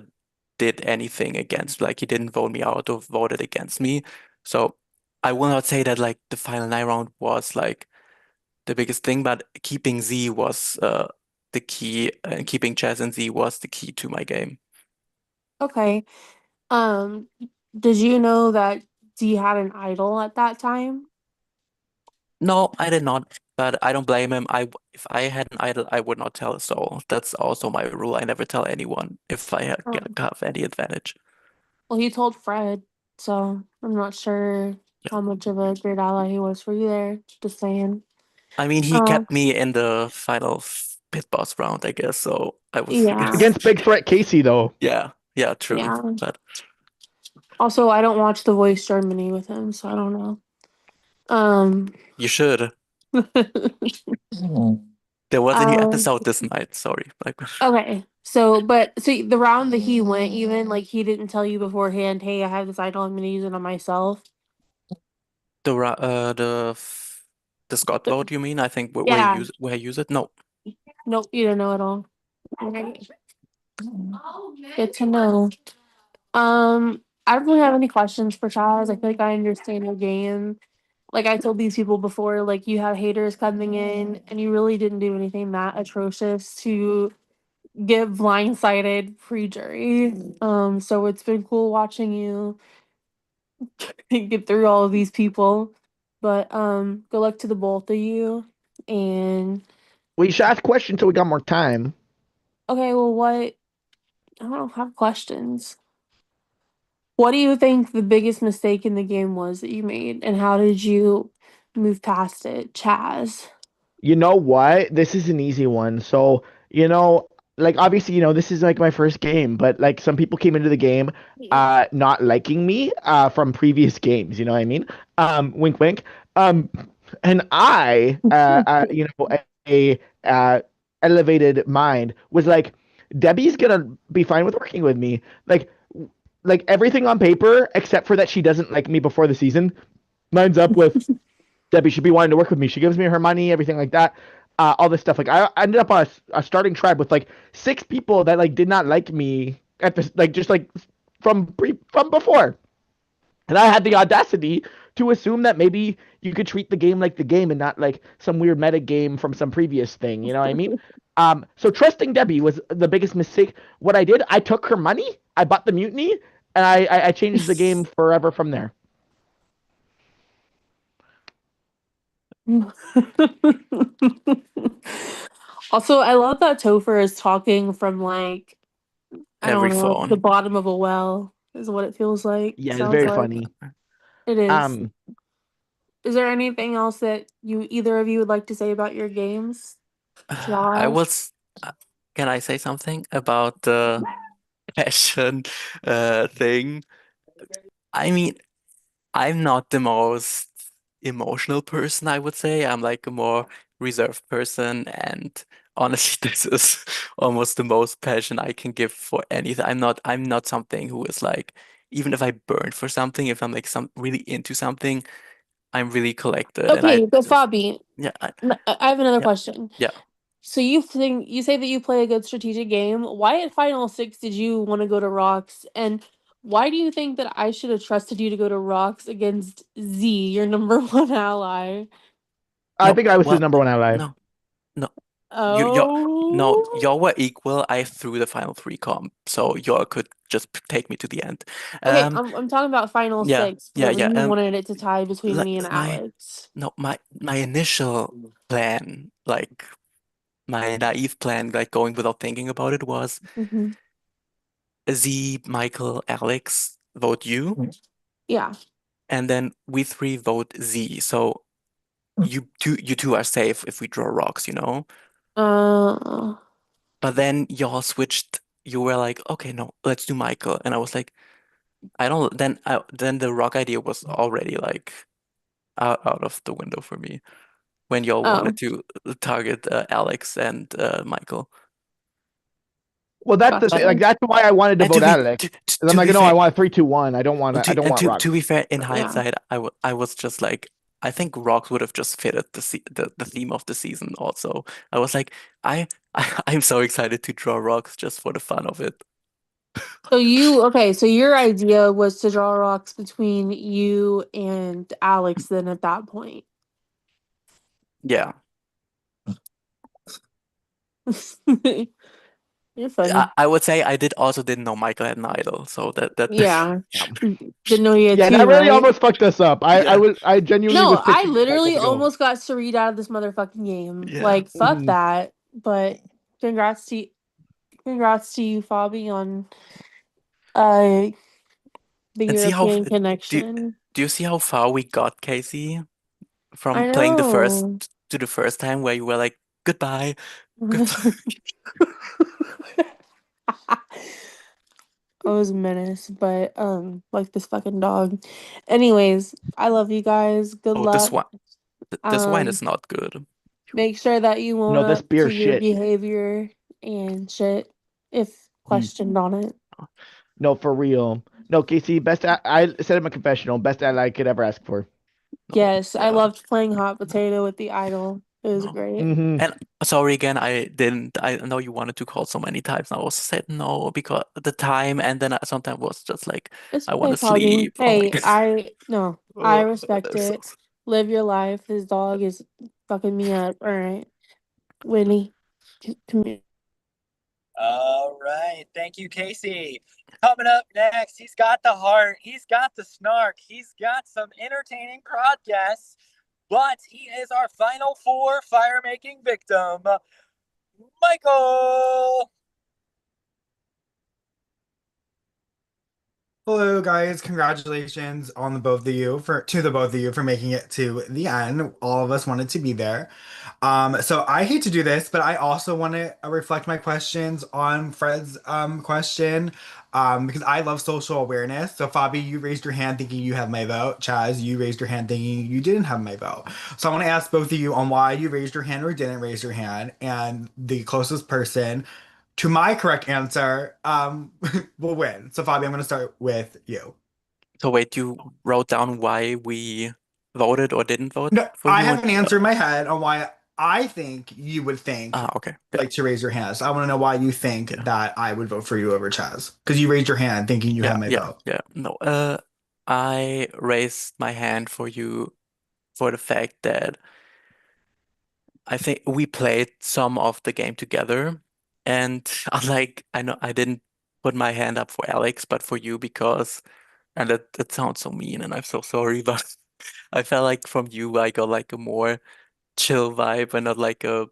S4: did anything against, like he didn't vote me out or voted against me. So I will not say that like the final 9 round was like the biggest thing, but keeping Z was the key, and keeping Chess and Z was the key to my game.
S9: Okay. Did you know that Z had an idol at that time?
S4: No, I did not, but I don't blame him. If I had an idol, I would not tell a soul. That's also my rule. I never tell anyone if I
S9: Oh.
S4: have any advantage.
S9: Well, he told Fred, so I'm not sure how much of a great ally he was for you there. Just saying.
S4: I mean, he kept me in the final pit boss round, I guess. So I was
S9: Yeah.
S1: Against Big Threat Casey, though.
S4: yeah, true.
S9: Yeah.
S4: But
S9: Also, I don't watch The Voice Germany with him, so I don't know.
S4: you should. There was a new episode this night. Sorry. Like
S9: Okay. So the round that he went, even like he didn't tell you beforehand, hey, I have this idol, I'm gonna use it on myself.
S4: the Scott vote, you mean? I think where
S9: Yeah.
S4: I use it? No.
S9: Nope, you don't know at all. Okay. Good to know. I don't really have any questions for Chaz. I feel like I understand your game. Like I told these people before, like you have haters coming in and you really didn't do anything that atrocious to get blindsided pre-jury. So it's been cool watching you get through all of these people. But good luck to the both of you. And
S1: We should ask questions until we got more time.
S9: okay, well I don't have questions. What do you think the biggest mistake in the game was that you made, and how did you move past it, Chaz?
S1: You know what? This is an easy one. So, like obviously, this is like my first game, but like some people came into the game not liking me from previous games, you know what I mean? Wink wink. And I a elevated mind was like Debbie's gonna be fine with working with me. Like everything on paper except for that she doesn't like me before the season lines up with Debbie should be wanting to work with me. She gives me her money, everything like that. all this stuff. Like I ended up on a starting tribe with like 6 people that like did not like me at this, like just like from before. And I had the audacity to assume that maybe you could treat the game like the game and not like some weird meta game from some previous thing. You know what I mean? So trusting Debbie was the biggest mistake. What I did, I took her money, I bought the mutiny, and I changed the game forever from there.
S9: Also, I love that Topher is talking from like I
S4: Every
S9: don't know,
S4: phone.
S9: the bottom of a well is what it feels like.
S1: Yeah, it's
S9: Sounds
S1: very
S9: like.
S1: funny.
S9: It is.
S1: Um,
S9: Is there anything else that either of you would like to say about your games?
S4: I
S9: Josh?
S4: was. Can I say something about the passion thing? I mean, I'm not the most emotional person, I would say. I'm like a more reserved person, and honestly, this is almost the most passion I can give for anything. I'm not something who is like, even if I burn for something, if I'm like really into something, I'm really collected, and
S9: Okay, but Fabi,
S4: yeah,
S9: I have another
S4: yeah,
S9: question.
S4: yeah.
S9: So you say that you play a good strategic game. Why at Final Six did you want to go to Rocks? And why do you think that I should have trusted you to go to Rocks against Z, your number one ally?
S1: I
S4: No,
S1: think I was his
S4: well,
S1: number 1 ally.
S4: no, no. No,
S9: Oh.
S4: y'all were equal. I threw the final 3 comp, so y'all could just take me to the end.
S9: Okay,
S4: Um,
S9: I'm talking about Final
S4: yeah,
S9: Six.
S4: yeah,
S9: Whenever
S4: yeah.
S9: you wanted it to tie between
S4: Like
S9: me and
S4: my
S9: Alex.
S4: no, my initial plan, like my naive plan, like going without thinking about it, was
S9: Mhm.
S4: Z, Michael, Alex vote you,
S9: Yeah.
S4: and then we 3 vote Z. So you two are safe if we draw rocks, you know.
S9: Uh.
S4: But then y'all switched. You were like, okay, no, let's do Michael, and I was like, I don't. Then the rock idea was already like out of the window for me when y'all wanted
S9: Oh.
S4: to target Alex and Michael.
S1: Well, that's the thing.
S9: Gotcha.
S1: Like that's why I wanted to
S4: And
S1: vote Alex. And I'm like,
S4: be
S1: no, I
S4: fair,
S1: want 3-2-1. I don't want
S4: and
S1: I don't want
S4: to
S1: rocks.
S4: be fair, in
S9: Yeah.
S4: hindsight, I was just like, I think rocks would have just fitted the theme of the season. Also, I was like, I'm so excited to draw rocks just for the fun of it.
S9: So so your idea was to draw rocks between you and Alex then at that point.
S4: Yeah.
S9: You're funny.
S4: I would say I didn't know Michael had an idol, so that
S9: Yeah. Didn't know you had
S1: Yeah,
S9: two,
S1: that really
S9: right?
S1: almost fucked us up.
S4: Yeah.
S1: I genuinely
S9: No,
S1: was
S9: I
S1: picking
S9: literally
S1: Michael to go.
S9: almost got Sareed out of this motherfucking game.
S4: Yeah.
S9: Like, fuck
S1: Mhm.
S9: that. But congrats to you, Fabi, on the
S4: And see how
S9: European
S4: do
S9: connection.
S4: do you see how far we got, Casey, from
S9: I
S4: playing
S9: know.
S4: the first time where you were like goodbye, goodbye.
S9: I was a menace, but like this fucking dog. Anyways, I love you guys. Good
S4: Oh,
S9: luck.
S4: this wine
S9: Um,
S4: is not good.
S9: make sure that you own
S1: No, this
S9: up
S1: beer
S9: to your
S1: shit.
S9: behavior and shit if questioned on it.
S1: No, for real. No, Casey, I said in my confessional, best ally I could ever ask for.
S9: Yes, I
S4: Yeah.
S9: loved playing hot potato with the idol. It was
S4: No.
S9: great.
S1: Mhm.
S4: And sorry again, I didn't. I know you wanted to call so many times. And I also said no because the time, and then I sometimes was just like,
S9: It's
S4: I
S9: okay,
S4: want to
S9: Fabi.
S4: sleep. Oh my
S9: Hey,
S4: God.
S9: I respect
S4: I'm so
S9: it. Live your life. This dog is fucking me up. All right, Whitney, come here.
S2: All right. Thank you, Casey. Coming up next, he's got the heart, he's got the snark, he's got some entertaining podcasts, but he is our final 4 fire making victim, Michael.
S8: Hello guys, congratulations on the both of you for making it to the end. All of us wanted to be there. So I hate to do this, but I also want to reflect my questions on Fred's question. Because I love social awareness. So Fabi, you raised your hand thinking you have my vote. Chaz, you raised your hand thinking you didn't have my vote. So I want to ask both of you on why you raised your hand or didn't raise your hand, and the closest person to my correct answer will win. So Fabi, I'm going to start with you.
S4: So wait, you wrote down why we voted or didn't vote
S8: No,
S4: for
S8: I
S4: you?
S8: have an answer in my head on why I think you would think
S4: Okay. Yeah.
S8: like to raise your hand. So I want to know why you think
S4: Yeah.
S8: that I would vote for you over Chaz. Because you raised your hand thinking you had my vote.
S4: Yeah. No, I raised my hand for you for the fact that I think we played some of the game together, and unlike I know I didn't put my hand up for Alex, but for you because, and that sounds so mean, and I'm so sorry, but I felt like from you I got like a more chill vibe and not like a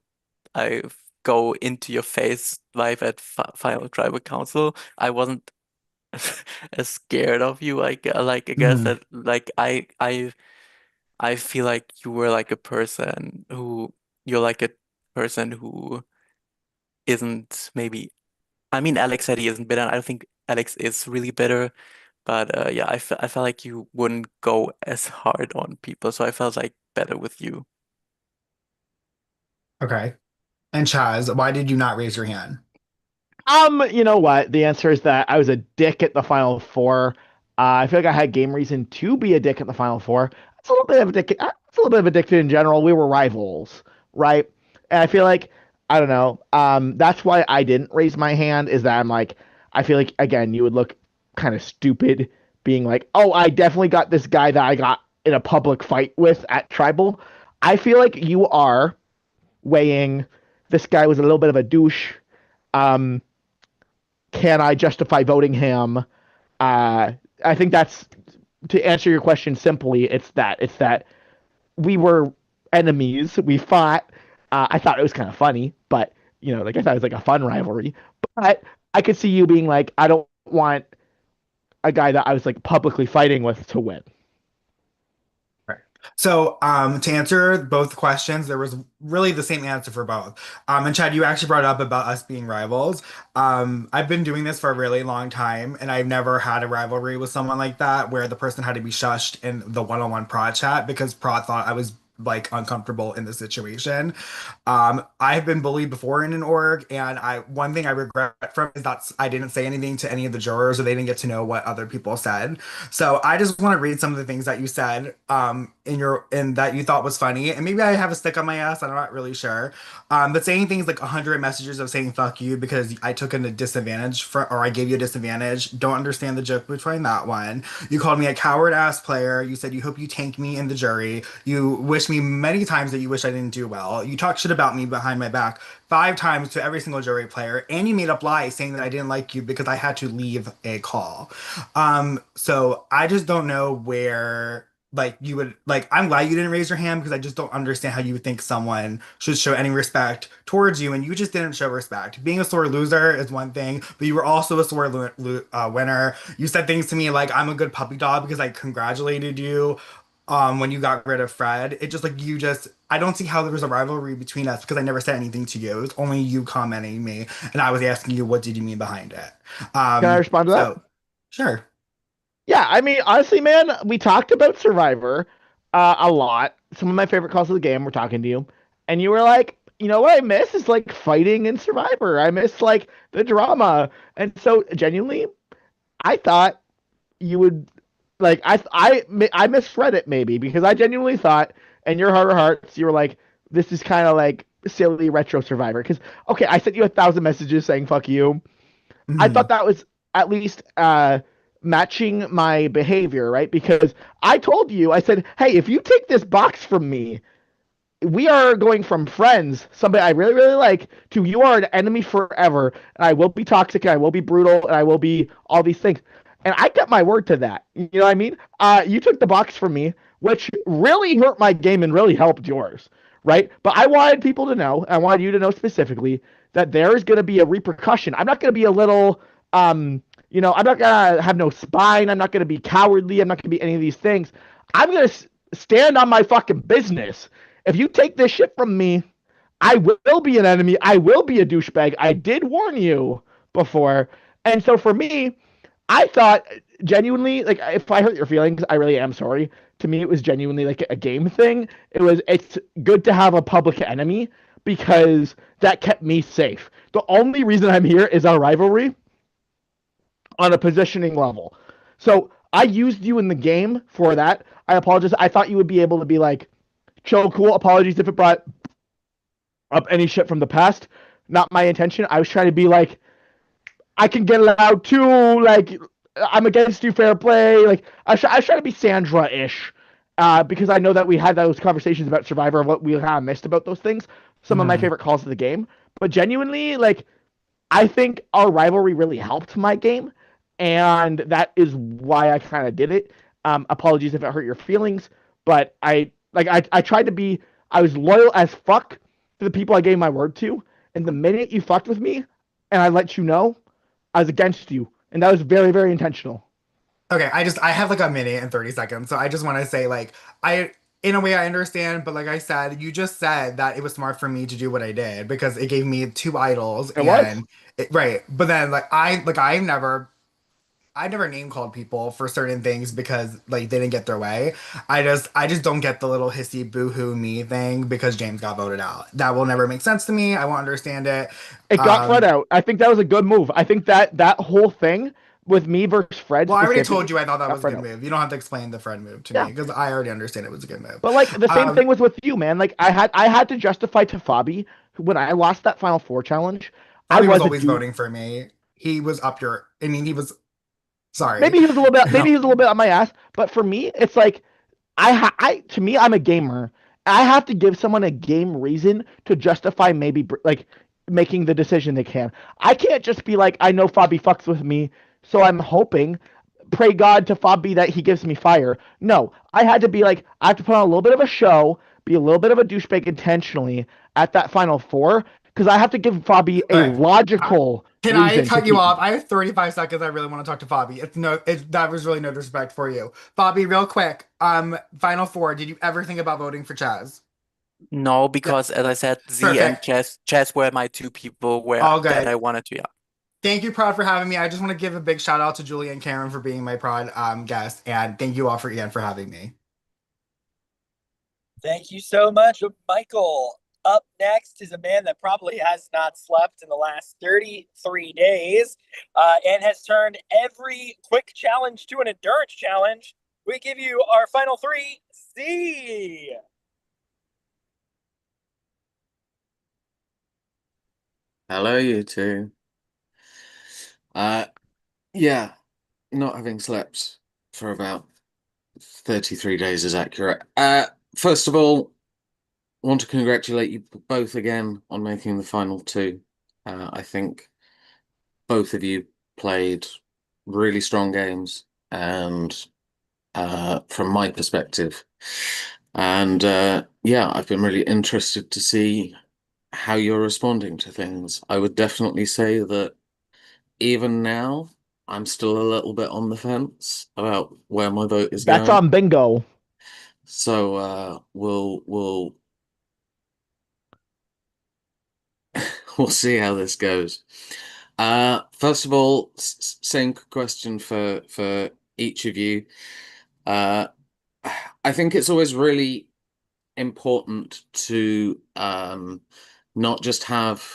S4: I go into your face vibe at Final Tribal Council. I wasn't as scared of you. I guess that like I feel like you were like a person who you're like a person who isn't maybe. I mean, Alex said he isn't bitter. And I don't think Alex is really bitter, but yeah, I felt like you wouldn't go as hard on people, so I felt like better with you.
S8: Okay. And Chaz, why did you not raise your hand?
S1: You know what? The answer is that I was a dick at the Final Four. I feel like I had game reason to be a dick at the Final Four. It's a little bit of a dick. It's a little bit of a dick in general. We were rivals, right? And I feel like I don't know. That's why I didn't raise my hand. Is that I'm like, I feel like again, you would look kind of stupid being like, oh, I definitely got this guy that I got in a public fight with at Tribal. I feel like you are weighing this guy was a little bit of a douche. Um, can I justify voting him? I think that's to answer your question simply. It's that we were enemies. We fought. I thought it was kind of funny, but like I thought it was like a fun rivalry. But I could see you being like, I don't want a guy that I was like publicly fighting with to win.
S8: Right. So, to answer both questions, there was really the same answer for both. And Chad, you actually brought up about us being rivals. I've been doing this for a really long time, and I've never had a rivalry with someone like that where the person had to be shushed in the one-on-one prod chat because prod thought I was like uncomfortable in the situation. I've been bullied before in an org, and one thing I regret from is that I didn't say anything to any of the jurors, or they didn't get to know what other people said. So I just want to read some of the things that you said in that you thought was funny, and maybe I have a stick on my ass. I'm not really sure. But saying things like 100 messages of saying "fuck you" because I took a disadvantage or I gave you a disadvantage. Don't understand the joke between that one. You called me a coward ass player. You said you hope you tank me in the jury. You wished me many times that you wish I didn't do well. You talked shit about me behind my back 5 times to every single jury player, and you made up lies saying that I didn't like you because I had to leave a call. So I just don't know where like you would like I'm glad you didn't raise your hand because I just don't understand how you would think someone should show any respect towards you, and you just didn't show respect. Being a sore loser is one thing, but you were also a sore winner. You said things to me like I'm a good puppy dog because I congratulated you when you got rid of Fred. It just like I don't see how there was a rivalry between us because I never said anything to you. It was only you commenting me, and I was asking you what did you mean behind it.
S1: Can I respond to that?
S8: So, sure.
S1: Yeah, I mean, honestly, man, we talked about Survivor a lot. Some of my favorite calls of the game were talking to you, and you were like, you know what I miss is like fighting in Survivor. I miss like the drama, and so genuinely, I thought you would like I misread it maybe because I genuinely thought in your heart of hearts you were like, this is kind of like silly retro Survivor because okay, I sent you 1,000 messages saying fuck you. I thought that was at least matching my behavior, right? Because I told you, I said, hey, if you take this box from me, we are going from friends, somebody I really, really like, to you are an enemy forever, and I will be toxic, and I will be brutal, and I will be all these things. And I kept my word to that. You know what I mean? You took the box from me, which really hurt my game and really helped yours, right? But I wanted people to know, I wanted you to know specifically that there is going to be a repercussion. I'm not going to be a little, I'm not going to have no spine. I'm not going to be cowardly. I'm not going to be any of these things. I'm going to stand on my fucking business. If you take this shit from me, I will be an enemy. I will be a douchebag. I did warn you before. And so for me, I thought genuinely, like, if I hurt your feelings, I really am sorry. To me, it was genuinely like a game thing. It's good to have a public enemy because that kept me safe. The only reason I'm here is our rivalry on a positioning level. So I used you in the game for that. I apologize. I thought you would be able to be like, chill, cool. Apologies if it brought up any shit from the past. Not my intention. I was trying to be like, I can get it out too. Like, I'm against you, fair play. Like, I was trying to be Sandra-ish, because I know that we had those conversations about Survivor, what we kind of missed about those things. Some of my favorite calls of the game, but genuinely, like, I think our rivalry really helped my game, and that is why I kind of did it. Apologies if it hurt your feelings, but I tried to be. I was loyal as fuck to the people I gave my word to, and the minute you fucked with me, and I let you know, I was against you, and that was very, very intentional.
S8: Okay, I have like a minute and 30 seconds, so I just want to say like in a way I understand, but like I said, you just said that it was smart for me to do what I did because it gave me two idols
S1: It was.
S8: and right. But then I never name called people for certain things because like they didn't get their way. I just don't get the little hissy boo-hoo me thing because James got voted out. That will never make sense to me. I won't understand it.
S1: It got Fred out. I think that was a good move. I think that whole thing with me versus Fred.
S8: Well, I already
S1: specifically
S8: told you I thought that
S1: got
S8: was a
S1: Fred
S8: good
S1: out.
S8: move. You don't have to explain the Fred move to
S1: Yeah.
S8: me because I already understand it was a good move.
S1: But like the same thing was with you, man. Like I had to justify to Fabi when I lost that Final Four challenge. I
S8: Bobby was
S1: was a
S8: always
S1: dude.
S8: voting for me. He was up your. I mean, he was. Sorry.
S1: Maybe he was a little bit. Maybe he was a little bit on my ass. But for me, it's like to me, I'm a gamer. I have to give someone a game reason to justify maybe like making the decision they can. I can't just be like, I know Fabi fucks with me, so I'm hoping, pray God to Fabi that he gives me fire. No, I had to be like, I have to put on a little bit of a show, be a little bit of a douchebag intentionally at that Final Four, because I have to give Fabi a
S8: Okay.
S1: logical
S8: Can I
S1: reason to
S8: cut you
S1: keep
S8: off?
S1: me.
S8: I have 35 seconds. I really want to talk to Fabi. That was really no disrespect for you. Fabi, real quick. Final four. Did you ever think about voting for Chaz?
S4: No, because as I said, Z and
S8: Perfect.
S4: Chess were my two people
S8: All
S4: that
S8: good.
S4: I wanted to, yeah.
S8: Thank you, Prod, for having me. I just want to give a big shout out to Julie and Karen for being my Prod guest, and thank you all for having me.
S2: Thank you so much, Michael. Up next is a man that probably has not slept in the last 33 days and has turned every quick challenge to an endurance challenge. We give you our final three, Z.
S10: Hello, you two. Yeah, not having slept for about 33 days is accurate. First of all, want to congratulate you both again on making the final two. I think both of you played really strong games, and from my perspective, and yeah, I've been really interested to see how you're responding to things. I would definitely say that even now, I'm still a little bit on the fence about where my vote is
S1: That's
S10: going.
S1: on bingo.
S10: So we'll we'll see how this goes. First of all, same question for each of you. I think it's always really important to not just have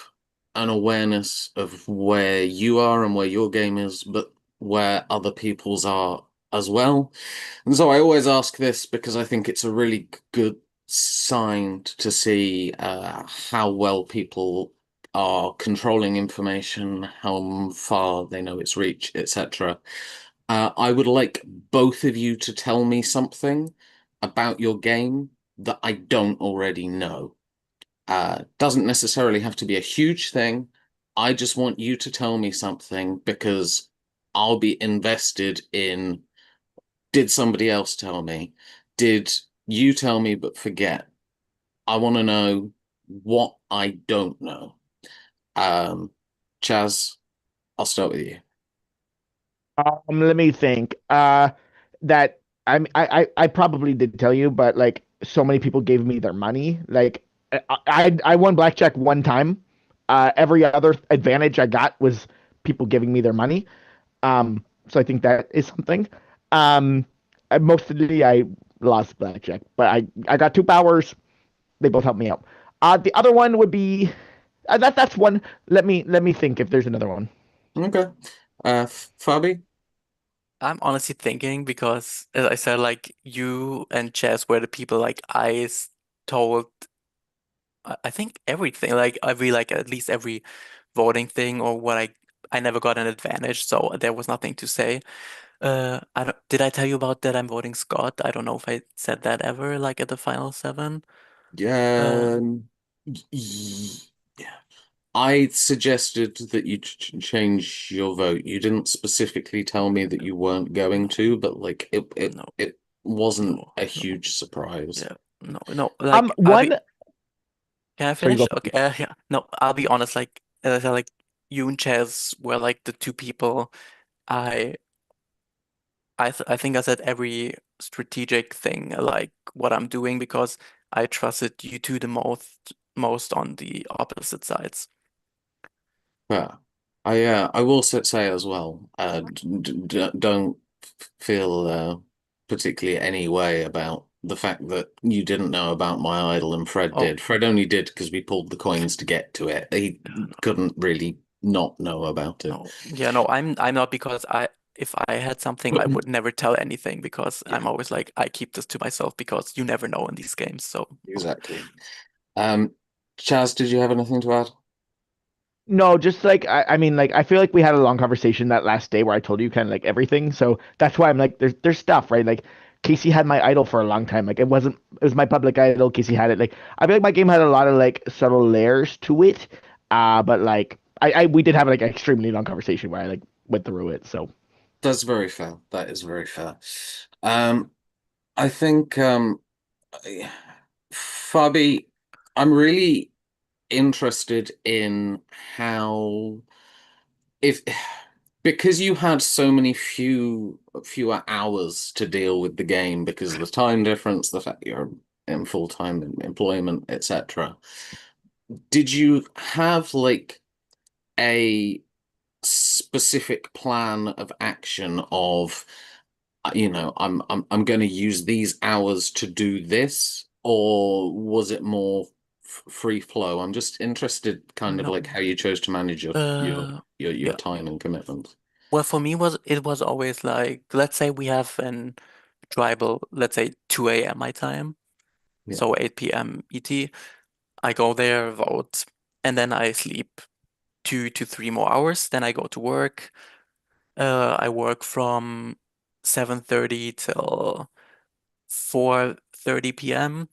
S10: an awareness of where you are and where your game is, but where other people's are as well. And so I always ask this because I think it's a really good sign to see how well people are controlling information, how far they know its reach, etc. I would like both of you to tell me something about your game that I don't already know. Doesn't necessarily have to be a huge thing. I just want you to tell me something because I'll be invested in, did somebody else tell me? Did you tell me but forget? I want to know what I don't know. Chaz, I'll start with you.
S1: Let me think. That I probably did tell you, but like so many people gave me their money. Like I won blackjack one time. Every other advantage I got was people giving me their money. So I think that is something. Mostly I lost blackjack, but I got two powers. They both helped me out. The other one would be that's one. Let me think if there's another one.
S10: Okay. Fabi?
S4: I'm honestly thinking because, as I said, like you and Chess were the people like told I think everything, like at least every voting thing or what I never got an advantage, so there was nothing to say. Did I tell you about that I'm voting Scott? I don't know if I said that ever, like at the final 7.
S10: Yeah. Yeah. I suggested that you change your vote. You didn't specifically tell me that you weren't going to, but like
S4: No,
S10: it wasn't
S4: no,
S10: a
S4: no.
S10: huge surprise.
S4: Yeah, no. Like
S1: One.
S4: can I
S1: Sorry,
S4: finish?
S1: go.
S4: Okay, yeah. No, I'll be honest. Like as I said, like you and Chaz were like the two people I I think I said every strategic thing, like what I'm doing, because I trusted you two the most on the opposite sides.
S10: Yeah. I will say as well, don't feel particularly any way about the fact that you didn't know about my idol and Fred
S4: Oh,
S10: did. Fred only did because we pulled the coins to get to it. He couldn't really not know about it.
S4: no. Yeah, no, I'm not, because if I had something, I would never tell anything, because I'm always like, I keep this to myself because you never know in these games. So
S10: Exactly. Chaz, did you have anything to add?
S1: No, just like I mean, like I feel like we had a long conversation that last day where I told you kind of like everything. So that's why I'm like, there's stuff, right? Like Casey had my idol for a long time. Like it was my public idol. Casey had it. Like I feel like my game had a lot of like subtle layers to it. But like we did have like an extremely long conversation where I like went through it. So
S10: That's very fair. That is very fair. I think Fabi, I'm really interested in how if because you had so many fewer hours to deal with the game because of the time difference, the fact you're in full-time employment, etc. Did you have like a specific plan of action of I'm going to use these hours to do this, or was it more free flow? I'm just interested, kind of
S4: no.
S10: like how you chose to manage your
S4: Yeah.
S10: time and commitment.
S4: Well, for me it was always like, let's say we have an tribal, let's say 2 a.m. my time,
S10: Yeah.
S4: so 8 p.m. ET. I go there, vote, and then I sleep 2 to 3 more hours. Then I go to work. I work from 7:30 till 4:30 p.m.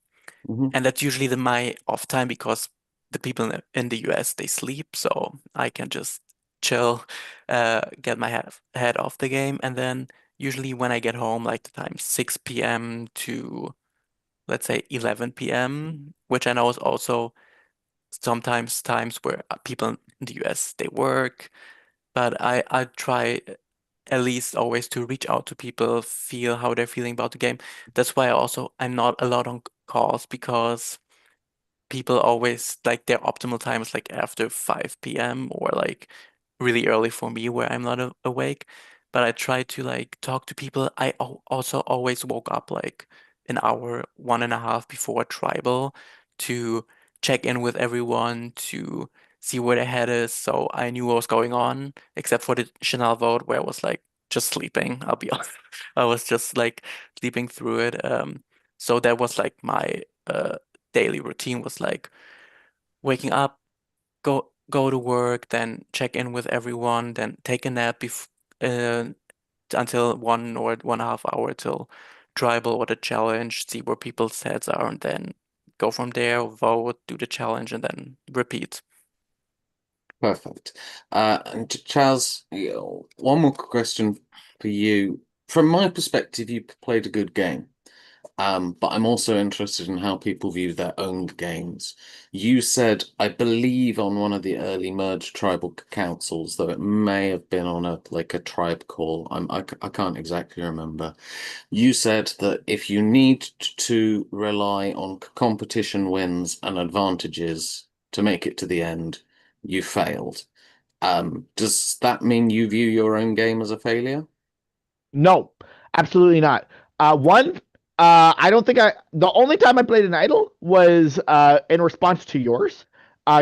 S10: Mhm.
S4: And that's usually my off time, because the people in the US, they sleep, so I can just chill, get my head off the game. And then usually when I get home, like the time 6 p.m. to, let's say, 11 p.m., which I know is also sometimes times where people in the US, they work. But I try at least always to reach out to people, feel how they're feeling about the game. That's why I'm not a lot on calls, because people always like their optimal time is like after 5 p.m. or like really early for me where I'm not awake. But I try to like talk to people. I also always woke up like an hour, 1.5 before tribal, to check in with everyone, to see where their head is. So I knew what was going on, except for the Chanel vote where I was like just sleeping. I'll be honest. I was just like sleeping through it. So that was like my daily routine, was like waking up, go to work, then check in with everyone, then take a nap uh, until 1 or 1.5 hour till tribal or the challenge, see where people's heads are, and then go from there, vote, do the challenge, and then repeat.
S10: Perfect. And Charles, one more question for you. From my perspective, you played a good game. But I'm also interested in how people view their own games. You said, I believe, on one of the early merged tribal councils, though it may have been on a tribe call. I can't exactly remember. You said that if you need to rely on competition wins and advantages to make it to the end, you failed. Does that mean you view your own game as a failure?
S1: no, absolutely not. One, I don't think the only time I played an idol was in response to yours.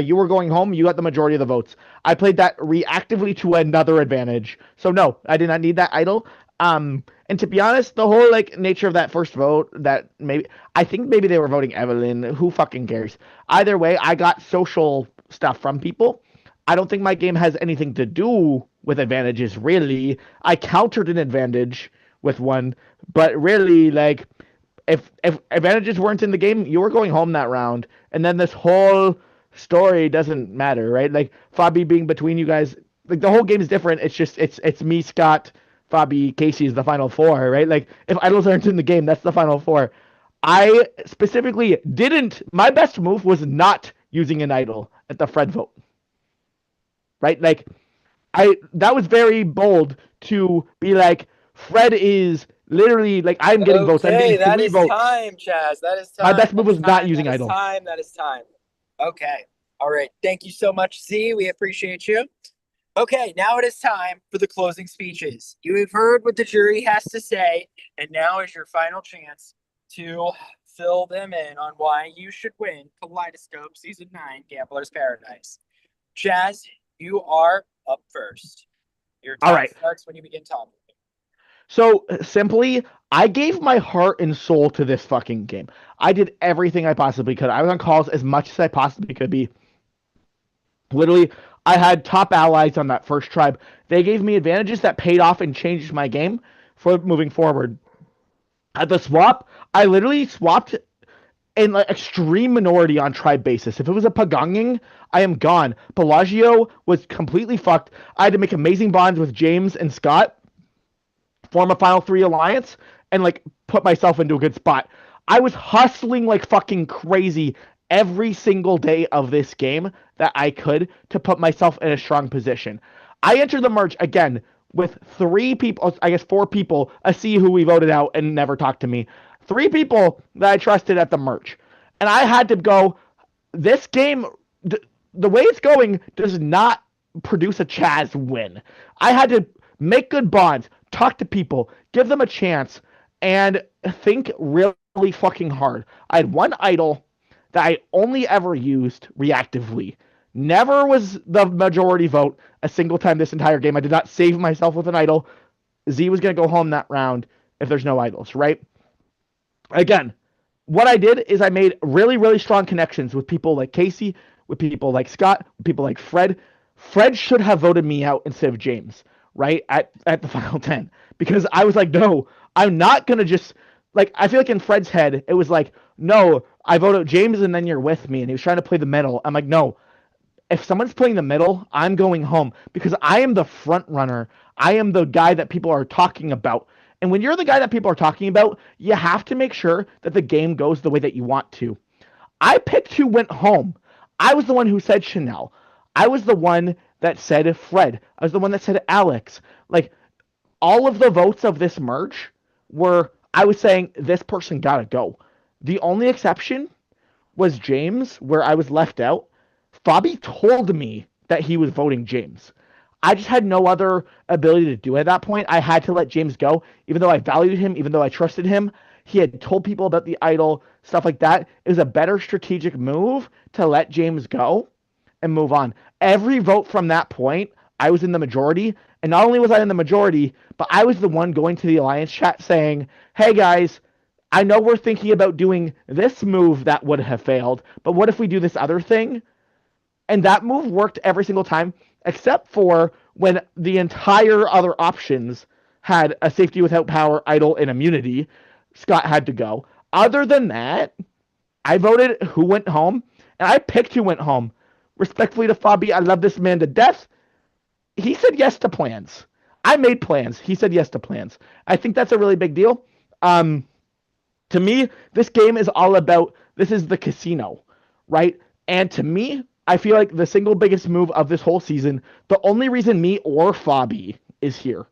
S1: You were going home, you got the majority of the votes. I played that reactively to another advantage. So no, I did not need that idol. And to be honest, the whole like nature of that first vote, that I think maybe they were voting Evelyn. Who fucking cares? Either way, I got social stuff from people. I don't think my game has anything to do with advantages, really. I countered an advantage with one, but really, like, if advantages weren't in the game, you were going home that round, and then this whole story doesn't matter, right? Like Fabi being between you guys, like the whole game is different. It's just it's me, Scott, Fabi, Casey is the final four, right? Like if idols aren't in the game, that's the final four. I specifically didn't. My best move was not using an idol at the Fred vote, right? Like that was very bold to be like Fred is literally like I'm getting votes. I'm
S2: Okay,
S1: getting
S2: that
S1: 3
S2: is
S1: votes.
S2: time, Chaz. That is time.
S1: My best move
S2: That is
S1: was not
S2: time.
S1: using
S2: That is
S1: idol.
S2: time. That is time. Okay. All right. Thank you so much, Z. We appreciate you. Okay, now it is time for the closing speeches. You have heard what the jury has to say, and now is your final chance to fill them in on why you should win Kaleidoscope Season 9 Gambler's Paradise. Chaz, you are up first. Your time
S1: All right.
S2: starts when you begin talking.
S1: So simply, I gave my heart and soul to this fucking game. I did everything I possibly could. I was on calls as much as I possibly could be. Literally, I had top allies on that first tribe. They gave me advantages that paid off and changed my game for moving forward. At the swap, I literally swapped in like extreme minority on tribe basis. If it was a Pagonging, I am gone. Pelagio was completely fucked. I had to make amazing bonds with James and Scott, form a final 3 alliance, and like put myself into a good spot. I was hustling like fucking crazy every single day of this game that I could to put myself in a strong position. I entered the merge again with 3 people, I guess 4 people, a C who we voted out and never talked to me. 3 people that I trusted at the merge. And I had to go, this game, the way it's going does not produce a Chaz win. I had to make good bonds, talk to people, give them a chance, and think really fucking hard. I had one idol that I only ever used reactively. Never was the majority vote a single time this entire game. I did not save myself with an idol. Z was going to go home that round if there's no idols, right? Again, what I did is I made really, really strong connections with people like Casey, with people like Scott, with people like Fred. Fred should have voted me out instead of James, right? At the final 10. Because I was like, no, I'm not going to just, like, I feel like in Fred's head, it was like, no, I vote out James and then you're with me. And he was trying to play the middle. I'm like, no, if someone's playing the middle, I'm going home because I am the front runner. I am the guy that people are talking about. And when you're the guy that people are talking about, you have to make sure that the game goes the way that you want to. I picked who went home. I was the one who said Chanel. I was the one that said Fred. I was the one that said Alex. Like, all of the votes of this merge were, I was saying, this person gotta go. The only exception was James, where I was left out. Fabi told me that he was voting James. I just had no other ability to do it at that point. I had to let James go, even though I valued him, even though I trusted him. He had told people about the idol, stuff like that. It was a better strategic move to let James go and move on. Every vote from that point, I was in the majority. And not only was I in the majority, but I was the one going to the Alliance chat saying, hey guys, I know we're thinking about doing this move that would have failed, but what if we do this other thing? And that move worked every single time, except for when the entire other options had a safety without power, idol, and immunity. Scott had to go. Other than that, I voted who went home, and I picked who went home. Respectfully to Fabi, I love this man to death. He said yes to plans. I made plans. He said yes to plans. I think that's a really big deal. To me, this game is all about, this is the casino, right? And to me, I feel like the single biggest move of this whole season, the only reason me or Fabi is here,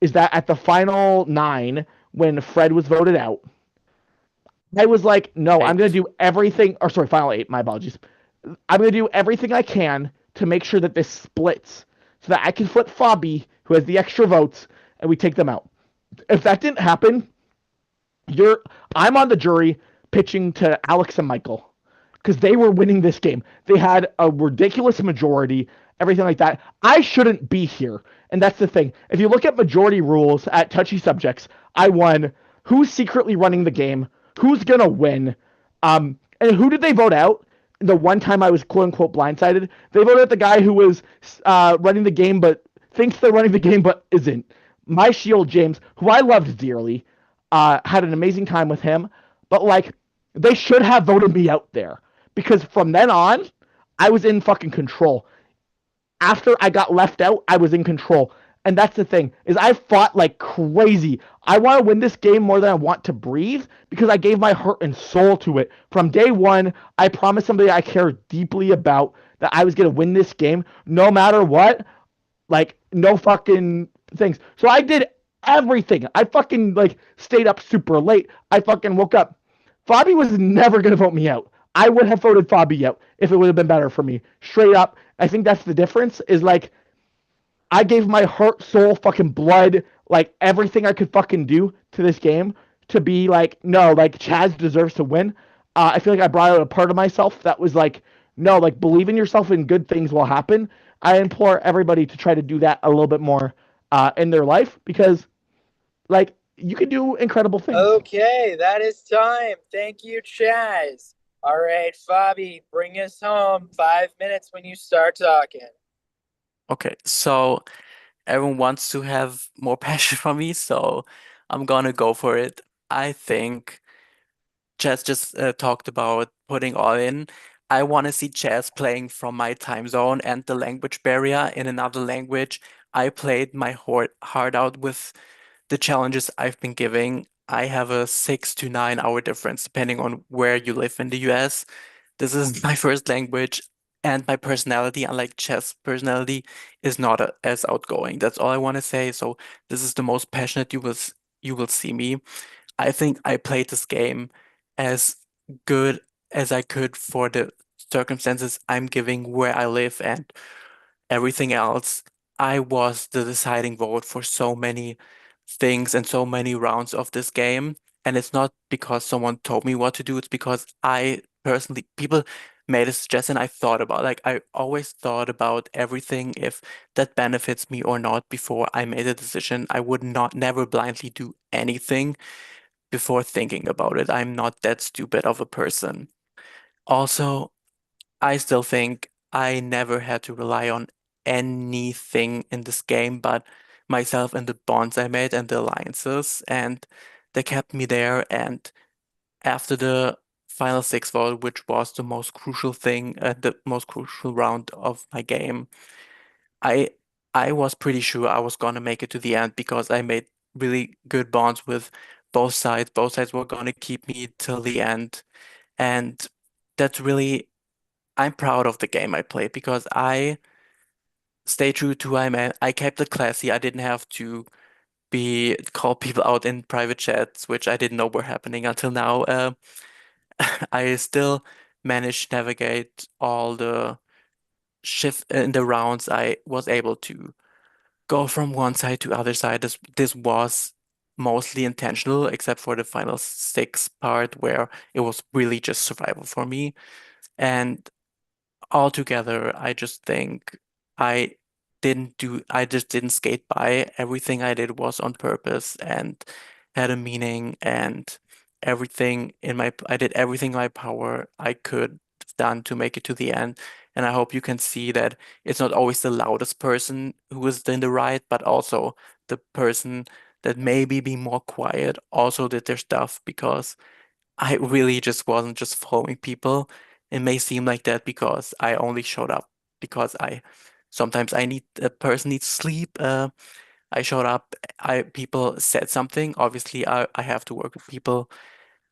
S1: is that at the final 9, when Fred was voted out, I was like, no, I'm going to do everything, or sorry, final 8, my apologies. I'm going to do everything I can to make sure that this splits, so that I can flip Fabi, who has the extra votes, and we take them out. If that didn't happen, I'm on the jury pitching to Alex and Michael. because they were winning this game. They had a ridiculous majority, everything like that. I shouldn't be here. And that's the thing. If you look at majority rules at touchy subjects, I won. Who's secretly running the game? Who's gonna win? And who did they vote out? The one time I was quote unquote blindsided, they voted out the guy who was running the game but thinks they're running the game but isn't. My shield, James, who I loved dearly, had an amazing time with him, but like they should have voted me out there because from then on, I was in fucking control. After I got left out, I was in control. And that's the thing, is I fought like crazy. I want to win this game more than I want to breathe because I gave my heart and soul to it. From day one, I promised somebody I care deeply about that I was going to win this game no matter what. Like, no fucking things. So I did everything. I fucking, like, stayed up super late. I fucking woke up. Fabi was never going to vote me out. I would have voted Fabi out if it would have been better for me. Straight up. I think that's the difference, is like, I gave my heart, soul, fucking blood, like everything I could fucking do to this game to be like, no, like Chaz deserves to win. I feel like I brought out a part of myself that was like, no, like believe in yourself and good things will happen. I implore everybody to try to do that a little bit more in their life because, like, you can do incredible things.
S2: Okay, that is time. Thank you, Chaz. All right, Fabi, bring us home. 5 minutes when you start talking.
S4: Okay, so everyone wants to have more passion from me, so I'm gonna go for it. I think Chess just talked about putting all in. I want to see Chess playing from my time zone and the language barrier in another language. I played my heart out with the challenges I've been giving. I have a 6 to 9 hour difference depending on where you live in the US. This is my first language, and my personality, unlike Chess personality, is not as outgoing. That's all I want to say. So this is the most passionate you will see me. I think I played this game as good as I could for the circumstances I'm giving where I live and everything else. I was the deciding vote for so many things and so many rounds of this game. And it's not because someone told me what to do, it's because I personally, people made a suggestion I thought about. Like, I always thought about everything, if that benefits me or not, before I made a decision. I would never blindly do anything before thinking about it. I'm not that stupid of a person. Also, I still think I never had to rely on anything in this game but myself and the bonds I made and the alliances, and they kept me there. And after the final six vote, which was the most crucial thing, the most crucial round of my game, I I was pretty sure I was gonna make it to the end because I made really good bonds with both sides. Both sides were gonna keep me till the end, and that's really, I'm proud of the game I played because I stayed true to who I'm at. I kept it classy. I didn't have to be call people out in private chats, which I didn't know were happening until now. I still managed to navigate all the shift in the rounds. I was able to go from one side to other side. This was mostly intentional, except for the final six part where it was really just survival for me. And altogether, I just think I just didn't skate by. Everything I did was on purpose and had a meaning, and I did everything in my power I could have done to make it to the end. And I hope you can see that it's not always the loudest person who is in the right, but also the person that maybe be more quiet also did their stuff, because I really just wasn't just following people. It may seem like that because I only showed up because sometimes a person needs sleep. I showed up, people said something. Obviously, I have to work with people.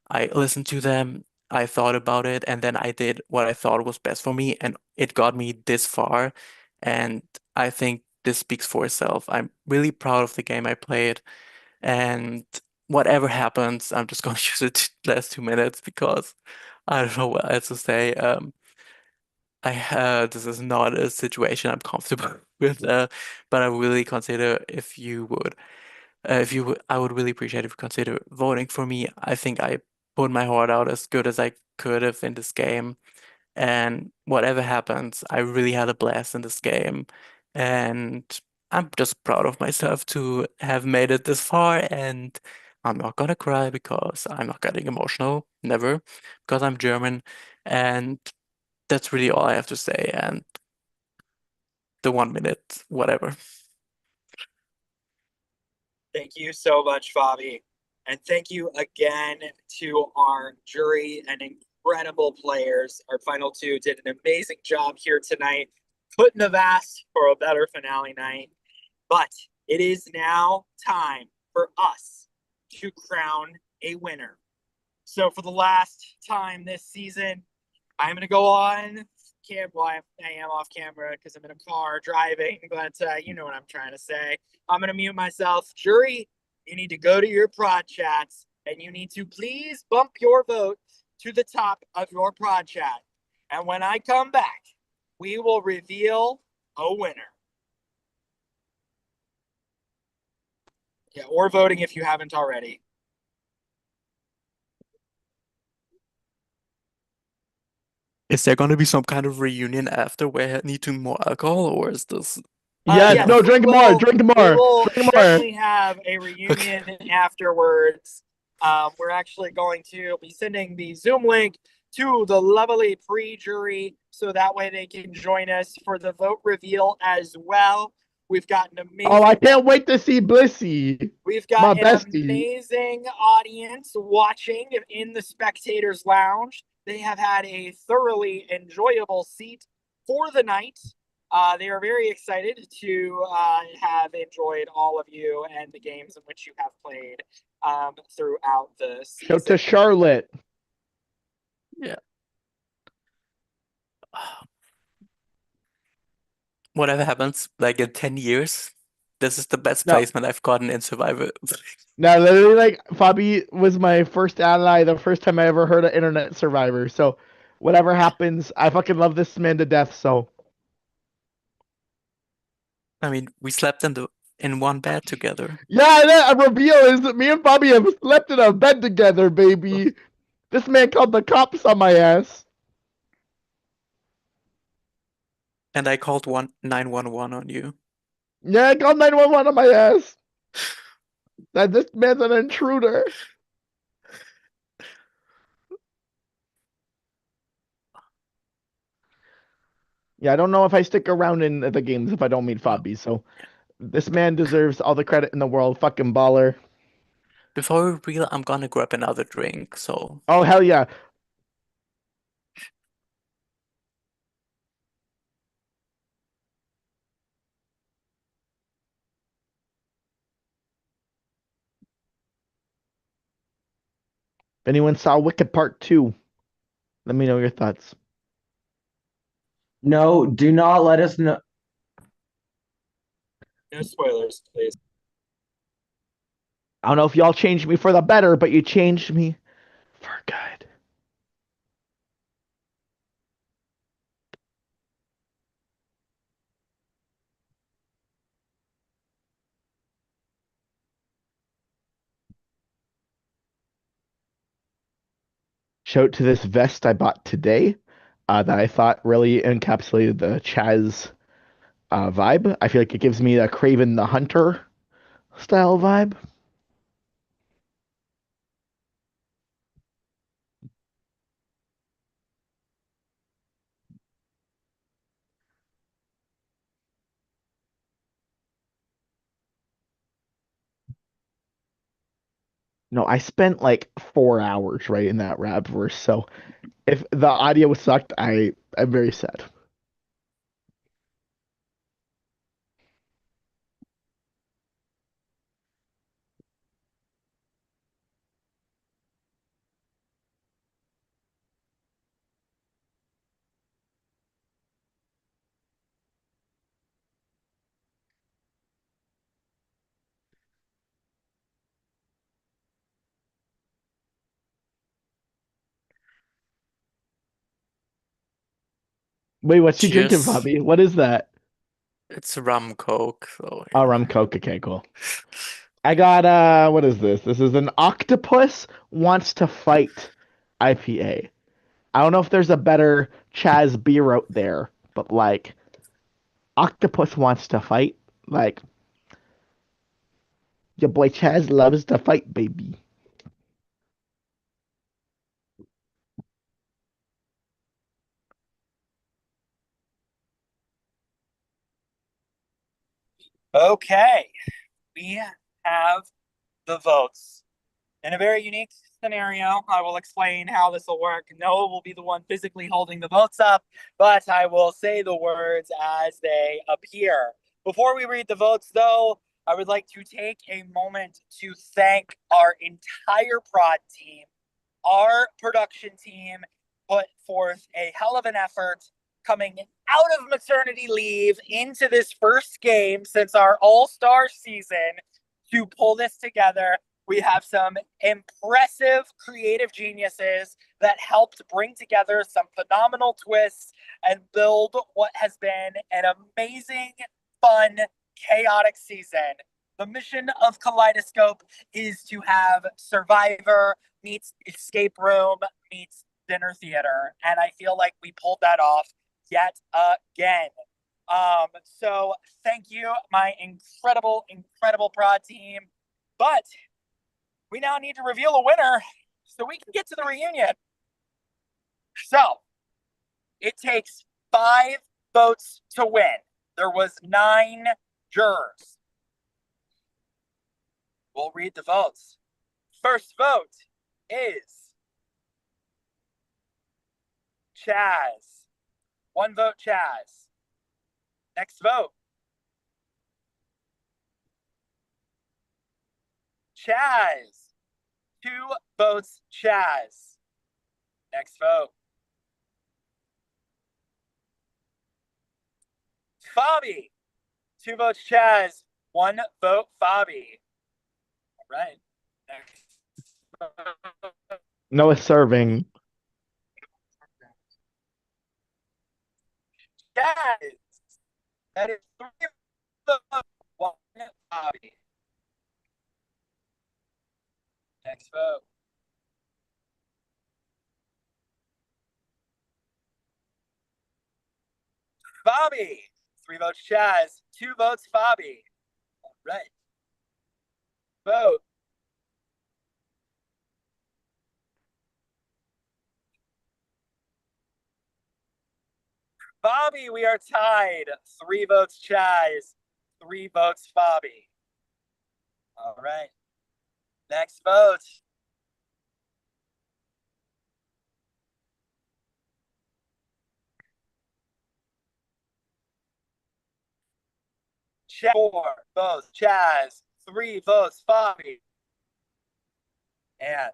S4: I listened to them, I thought about it, and then I did what I thought was best for me, and it got me this far. And I think this speaks for itself. I'm really proud of the game I played, and whatever happens, I'm just going to use it last 2 minutes because I don't know what else to say. This is not a situation I'm comfortable with, but I really consider I would really appreciate if you consider voting for me. I think I put my heart out as good as I could have in this game, And whatever happens, I really had a blast in this game. And I'm just proud of myself to have made it this far. And I'm not gonna cry because I'm not getting emotional, never, because I'm German. And that's really all I have to say. And the 1 minute, whatever.
S2: Thank you so much, Fabi. And thank you again to our jury and incredible players. Our final two did an amazing job here tonight. Couldn't have asked for a better finale night. But it is now time for us to crown a winner. So for the last time this season, I'm going to go on well, I am off camera because I'm in a car driving, but you know what I'm trying to say. I'm going to mute myself. Jury, you need to go to your prod chats and you need to please bump your vote to the top of your prod chat. And when I come back, we will reveal a winner. Yeah, or voting if you haven't already.
S4: Is there gonna be some kind of reunion after where I need to more alcohol, or is this?
S1: Yes,
S2: Yes,
S1: no,
S2: we
S1: drink
S2: will-
S1: more, drink
S2: We
S1: more,
S2: will
S1: drink more.
S2: certainly have a reunion afterwards. We're actually going to be sending the Zoom link to the lovely pre-jury so that way they can join us for the vote reveal as well. We've got an amazing.
S1: Oh, I can't wait to see Blissy.
S2: We've
S1: My
S2: got an
S1: bestie.
S2: amazing audience watching in the spectators lounge. They have had a thoroughly enjoyable seat for the night. They are very excited to have enjoyed all of you and the games in which you have played throughout the season.
S1: Shout to Charlotte.
S4: Yeah. Whatever happens, like in 10 years, this is the best
S1: No.
S4: placement I've gotten in Survivor.
S1: No, literally, like, Fabi was my first ally the first time I ever heard of Internet Survivor. So, whatever happens, I fucking love this man to death. So,
S4: I mean, we slept in one bed together.
S1: yeah, that a reveal is that me and Fabi have slept in a bed together, baby. This man called the cops on my ass.
S4: And I called 911 on you.
S1: Yeah, I called 911 on my ass. That this man's an intruder. Yeah, I don't know if I stick around in the games if I don't meet Fabi. So, this man deserves all the credit in the world. Fucking baller.
S4: Before we reveal, I'm gonna grab another drink, so
S1: Oh, hell yeah. If anyone saw Wicked Part 2, let me know your thoughts.
S11: No, do not let us know.
S2: No spoilers, please.
S1: I don't know if y'all changed me for the better, but you changed me for good. Shout out to this vest I bought today that I thought really encapsulated the Chaz vibe. I feel like it gives me a Craven the Hunter style vibe. No, I spent like 4 hours writing that rap verse, so if the audio sucked, I'm very sad. Wait, what's you drinking,
S4: cheers.
S1: Bobby? What is that?
S4: It's rum coke, so
S1: Oh, rum coke. Okay, cool. I got what is this? This is an Octopus Wants to Fight IPA. I don't know if there's a better Chaz beer out there, but like Octopus wants to fight. Like your boy Chaz loves to fight, baby.
S2: Okay, we have the votes. In a very unique scenario, I will explain how this will work. Noah will be the one physically holding the votes up, but I will say the words as they appear. Before we read the votes, though, I would like to take a moment to thank our entire prod team. Our production team put forth a hell of an effort coming out of maternity leave into this first game since our all-star season to pull this together. We have some impressive creative geniuses that helped bring together some phenomenal twists and build what has been an amazing, fun, chaotic season. The mission of Kaleidoscope is to have Survivor meets Escape Room meets Dinner Theater, and I feel like we pulled that off yet again. So thank you, my incredible prod team. But we now need to reveal a winner so we can get to the reunion. So it takes 5 votes to win. There was 9 jurors. We'll read the votes. First vote is Chaz. 1 vote, Chaz. Next vote. Chaz. 2 votes, Chaz. Next vote. Fabi. 2 votes, Chaz. 1 vote, Fabi. All right. Next.
S1: Noah serving.
S2: Chaz. That is 3 votes, 1 Fabi. Next vote. Fabi. 3 votes, Chaz. 2 votes, Fabi. All right. Vote. Fabi, we are tied. 3 votes, Chaz. 3 votes, Fabi. All right. Next vote. Chaz. 4 votes, Chaz. 3 votes, Fabi. And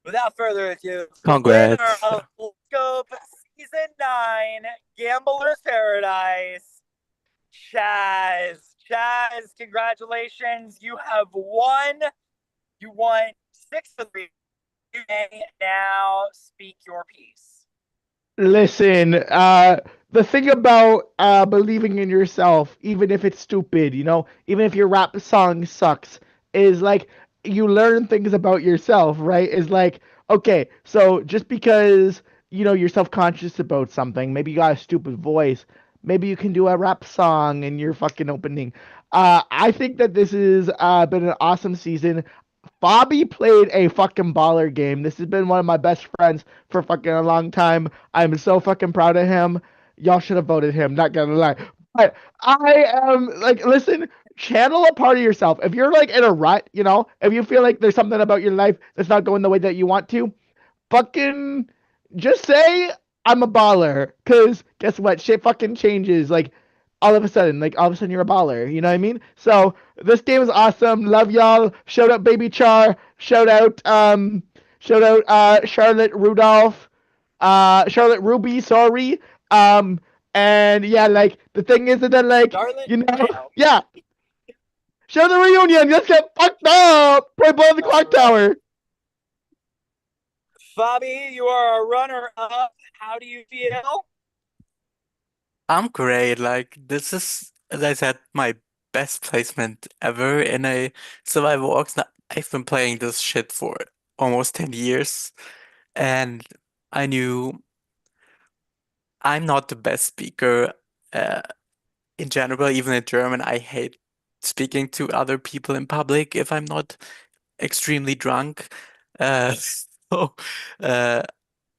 S2: without further ado,
S4: Congrats.
S2: the winner of Scope Season 9, Gambler's Paradise, Chaz. Chaz, congratulations. You have won. You won 6 of 3. You may now speak your piece.
S1: Listen, the thing about believing in yourself, even if it's stupid, you know, even if your rap song sucks, is like you learn things about yourself, right? Is like, okay, so just because you know you're self-conscious about something, maybe you got a stupid voice, maybe you can do a rap song in your fucking opening. I think that this has been an awesome season. Bobby played a fucking baller game. This has been one of my best friends for fucking a long time. I'm so fucking proud of him. Y'all should have voted him, not gonna lie. But I am like, listen, channel a part of yourself. If you're like in a rut, you know, if you feel like there's something about your life that's not going the way that you want to, fucking just say I'm a baller. Cause guess what? Shit fucking changes. Like all of a sudden you're a baller. You know what I mean? So this game is awesome. Love y'all. Shout out Baby Char. Shout out Charlotte Rudolph. Charlotte Ruby, sorry. And yeah, like the thing is that like
S2: Charlotte,
S1: you know,
S2: wow.
S1: yeah. Show the reunion. Let's get fucked up. Play ball in the clock tower.
S2: Fabi, you are a runner-up. How do you feel?
S4: I'm great. Like, this is, as I said, my best placement ever in a Survivor Orcs. Now, I've been playing this shit for almost 10 years, and I knew I'm not the best speaker in general. Even in German, I hate speaking to other people in public if I'm not extremely drunk. So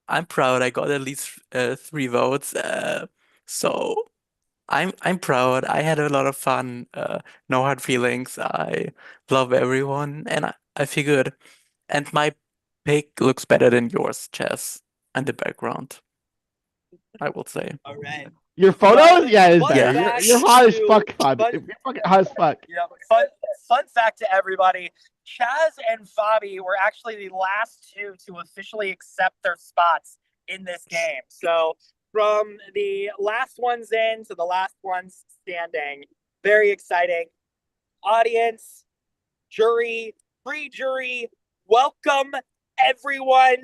S4: I'm proud I got at least 3 votes. So I'm proud. I had a lot of fun. No hard feelings. I love everyone, and I feel good. And my pick looks better than yours, Chess, and the background, I will say.
S2: All right.
S1: Your photos?
S2: Fun-
S1: Yeah, it's
S2: fun
S1: better.
S2: fact
S1: You're hot as
S2: to-
S1: fuck, Fabi.
S2: fun-
S1: You're fucking hot as fuck.
S2: Yeah, fun fact to everybody. Chaz and Fabi were actually the last two to officially accept their spots in this game. So from the last ones in to the last ones standing, very exciting. Audience, jury, pre-jury, welcome everyone.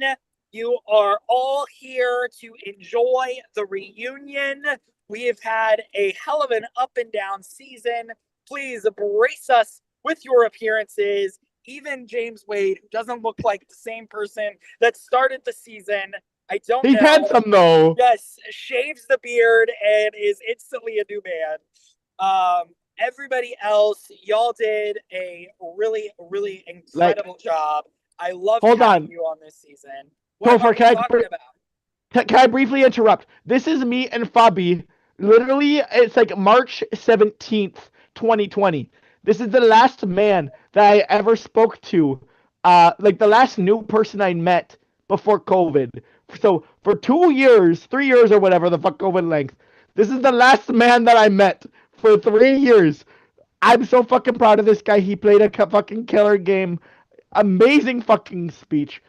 S2: You are all here to enjoy the reunion. We have had a hell of an up and down season. Please brace us with your appearances. Even James Wade, who doesn't look like the same person that started the season. I don't
S1: He's
S2: know.
S1: handsome though.
S2: Yes, shaves the beard and is instantly a new man. Everybody else, y'all did a really, really incredible job. I love
S1: Hold
S2: having
S1: on.
S2: you on this season. What
S1: Topher,
S2: are we
S1: can I
S2: talking
S1: br-
S2: about?
S1: Can I briefly interrupt? This is me and Fabi. Literally, it's like March 17th, 2020. This is the last man that I ever spoke to. Like the last new person I met before COVID. So for 2 years, 3 years or whatever the fuck COVID length, this is the last man that I met for 3 years. I'm so fucking proud of this guy. He played a fucking killer game. Amazing fucking speech.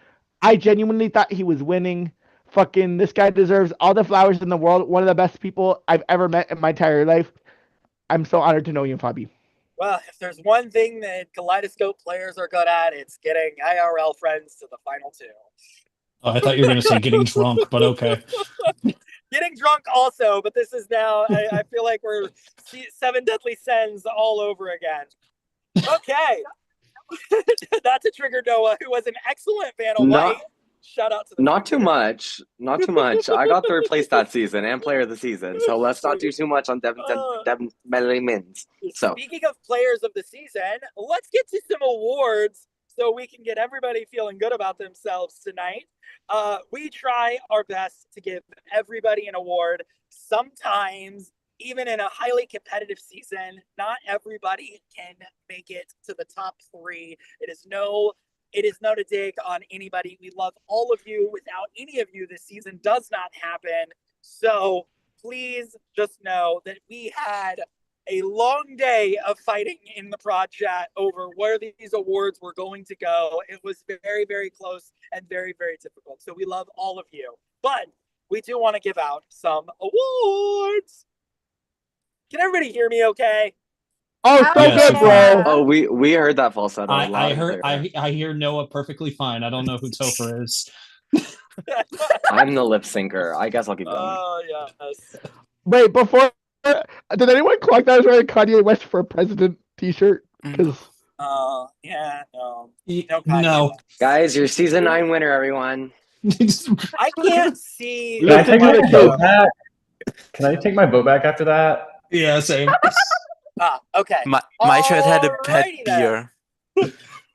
S1: I genuinely thought he was winning. Fucking, this guy deserves all the flowers in the world. One of the best people I've ever met in my entire life. I'm so honored to know you, Fabi.
S2: Well, if there's one thing that Kaleidoscope players are good at, it's getting IRL friends to the final two.
S12: Oh, I thought you were going to say getting drunk, but okay.
S2: Getting drunk also, but this is now, I feel like we're 7 Deadly Sins all over again. Okay. Not to trigger Noah, who was an excellent Vanna White. Shout out to the
S13: Not too much. Not too much. I got third place that season and player of the season. So let's not do too much on Devin Mins. So
S2: Speaking of players of the season, let's get to some awards so we can get everybody feeling good about themselves tonight. We try our best to give everybody an award. Sometimes, even in a highly competitive season, not everybody can make it to the top 3. It is not a dig on anybody. We love all of you. Without any of you, this season does not happen. So please just know that we had a long day of fighting in the prod chat over where these awards were going to go. It was very, very close and very, very difficult. So we love all of you. But we do want to give out some awards. Can everybody hear me okay?
S1: Oh, so
S12: Yes,
S1: good, bro.
S13: oh, we heard that falsetto. loud
S12: I
S13: and
S12: heard
S13: clear.
S12: I hear Noah perfectly fine. I don't know who Topher is.
S13: I'm the lip syncer. I guess I'll keep going.
S2: Oh, yes.
S1: Wait, before, did anyone clock that I was wearing Kanye West for president t-shirt? Because
S2: Yeah, no.
S12: No.
S13: Guys, your season 9 winner, everyone.
S2: I can't see.
S14: Can I take my
S1: Listen to the
S14: vote
S1: kids.
S14: back? Can I take my vote back after that?
S12: Yeah, same.
S2: Okay.
S4: My shirt had a pet
S2: Alrighty then.
S4: beer.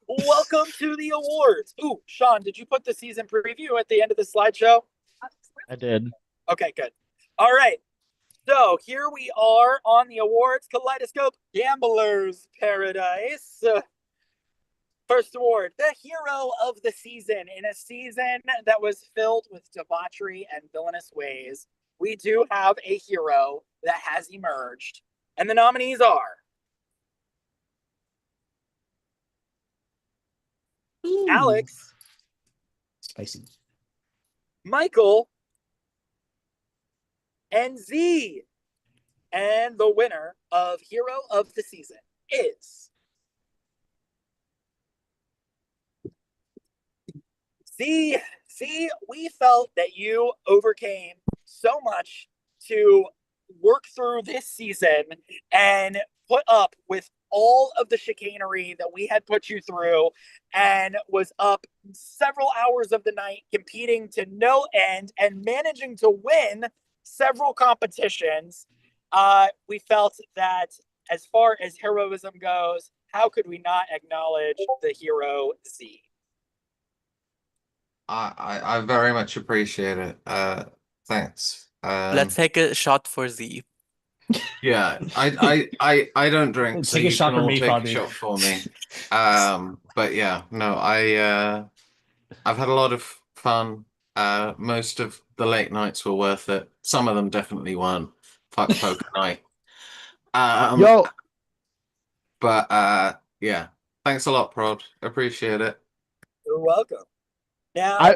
S2: Welcome to the awards. Ooh, Sean, did you put the season preview at the end of the slideshow?
S1: I did.
S2: Okay, good. All right. So here we are on the awards. Kaleidoscope Gambler's Paradise. First award, the hero of the season. In a season that was filled with debauchery and villainous ways, we do have a hero that has emerged. And the nominees are Alex,
S12: Spicy.
S2: Michael, and Z. And the winner of Hero of the Season is Z. Z, we felt that you overcame so much to work through this season and put up with all of the chicanery that we had put you through, and was up several hours of the night competing to no end and managing to win several competitions. We felt that as far as heroism goes, how could we not acknowledge the hero Z?
S10: I very much appreciate it. Thanks.
S4: Let's take a shot for Z.
S10: Yeah, I don't drink, so
S12: Take a
S10: you
S12: shot
S10: can
S12: for
S10: all
S12: me,
S10: take a
S12: Fabi.
S10: shot for me. But yeah, no, I've had a lot of fun. Most of the late nights were worth it. Some of them definitely weren't. Fuck poker night.
S1: Yo,
S10: But yeah, thanks a lot, Prod. Appreciate it.
S2: You're welcome. Now,
S1: I-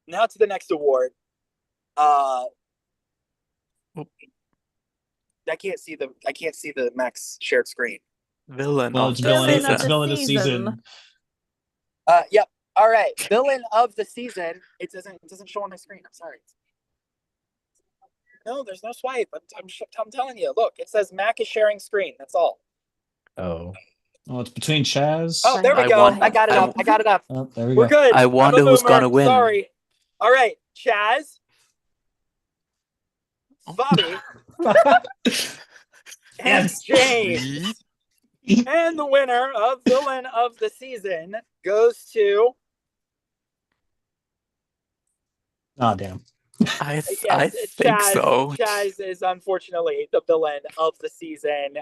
S2: now to the next award. I can't see the Max shared screen.
S4: Villain
S12: Well,
S4: of
S12: it's
S4: the
S12: villain.
S4: season.
S12: It's villain of the season.
S2: Yep. All right. Villain of the season. It doesn't show on my screen. I'm sorry. No, there's no swipe. I'm telling you. Look, it says Mac is sharing screen. That's all.
S12: Oh. Well, it's between Chaz.
S2: Oh, there we
S4: I
S2: go.
S4: want-
S2: I got it up. I got it up.
S12: Oh, there we
S2: We're
S12: go.
S2: good.
S4: I
S2: I'm a
S4: wonder who's
S2: boomer.
S4: gonna win.
S2: Sorry. All right, Chaz, Bobby, and James. And the winner of Villain of the Season goes to
S12: Oh, damn.
S4: I
S2: yes,
S4: think
S2: Chaz.
S4: so.
S2: Chaz is unfortunately the villain of the season.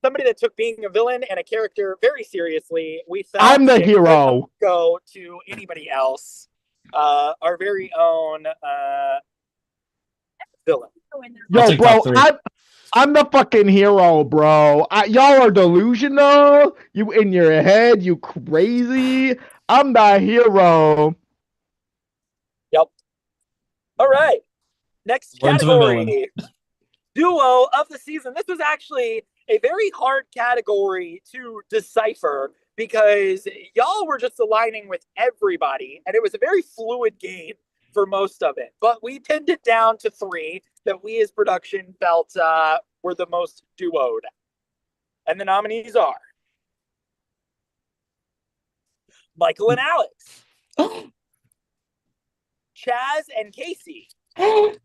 S2: Somebody that took being a villain and a character very seriously. We felt
S1: I'm the
S2: it couldn't
S1: hero.
S2: go to anybody else. Our very own villain.
S1: Yo,
S12: take
S1: bro,
S12: top three.
S1: I'm the fucking hero, bro. Y'all are delusional. You in your head, you crazy. I'm the hero.
S2: Yep. All right. Next
S12: Words of a villain.
S2: category. Duo of the season. This was actually a very hard category to decipher because y'all were just aligning with everybody, and it was a very fluid game for most of it. But we pinned it down to 3 that we as production felt were the most duoed. And the nominees are Michael and Alex, Chaz and Casey, Fred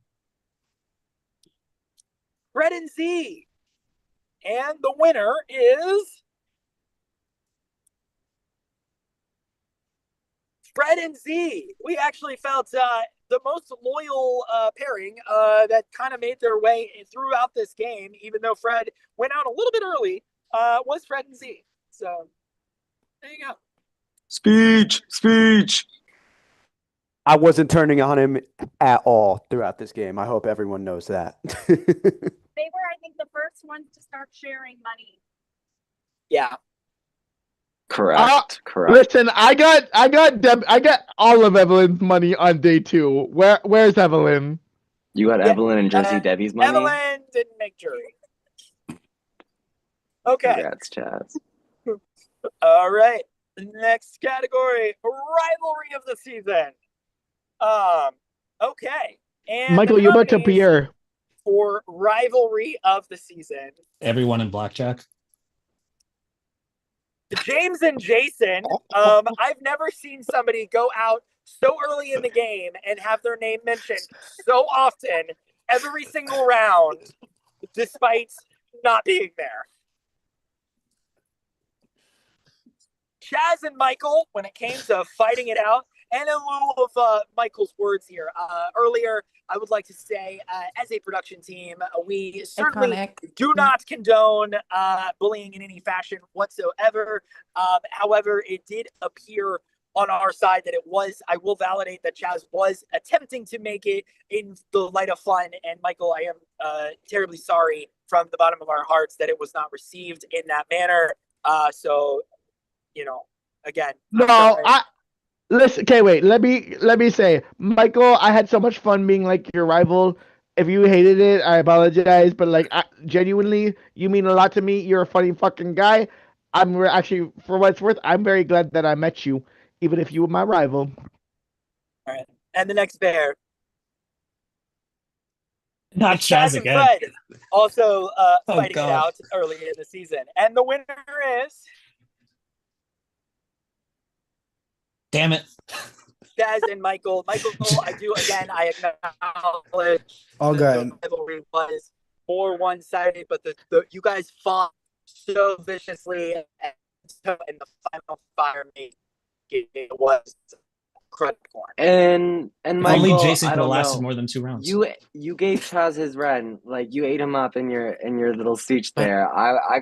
S2: and Z. And the winner is Fred and Z. We actually felt the most loyal pairing that kind of made their way throughout this game, even though Fred went out a little bit early, was Fred and Z. So there you go.
S10: Speech.
S5: I wasn't turning on him at all throughout this game. I hope everyone knows that.
S15: They were, I think, the first ones to start sharing money.
S2: Yeah.
S13: Correct. Correct.
S1: Listen, I got all of Evelyn's money on day 2. Where's Evelyn?
S13: You got
S2: Yeah,
S13: Evelyn and Jersey Debbie's money.
S2: Evelyn didn't make jury. Okay.
S13: Congrats, Chaz.
S2: All right. Next category, rivalry of the season. Okay. And
S1: Michael,
S2: the
S1: you're about to
S2: nominees
S1: appear.
S2: for rivalry of the season,
S12: Everyone in blackjack.
S2: James and Jason. I've never seen somebody go out so early in the game and have their name mentioned so often every single round, despite not being there. Chaz and Michael, when it came to fighting it out, and in lieu of Michael's words here earlier, I would like to say, as a production team, we certainly do not condone bullying in any fashion whatsoever. However, it did appear on our side that it was, I will validate that Chaz was attempting to make it in the light of fun. And Michael, I am terribly sorry from the bottom of our hearts that it was not received in that manner. So, you know, again.
S1: No, listen. Okay, wait. Let me say, Michael, I had so much fun being like your rival. If you hated it, I apologize. But like, genuinely, you mean a lot to me. You're a funny fucking guy. Actually, for what it's worth, I'm very glad that I met you, even if you were my rival.
S2: All right. And the next bear.
S12: Not
S2: Chaz
S12: Chaz
S2: and
S12: again.
S2: Fred also
S12: Oh,
S2: fighting it
S12: God.
S2: out early in the season. And the winner is
S12: Damn it.
S2: Chaz and Michael. Michael, I acknowledge
S8: All
S2: the
S8: good.
S2: rivalry was more one-sided, but the you guys fought so viciously, and the final fire made it was crud corn.
S13: And
S12: If
S13: Michael,
S12: only Jason
S13: I
S12: could have
S13: don't
S12: lasted
S13: know.
S12: more than 2 rounds.
S13: You gave Chaz his rent, like you ate him up in your little speech there. I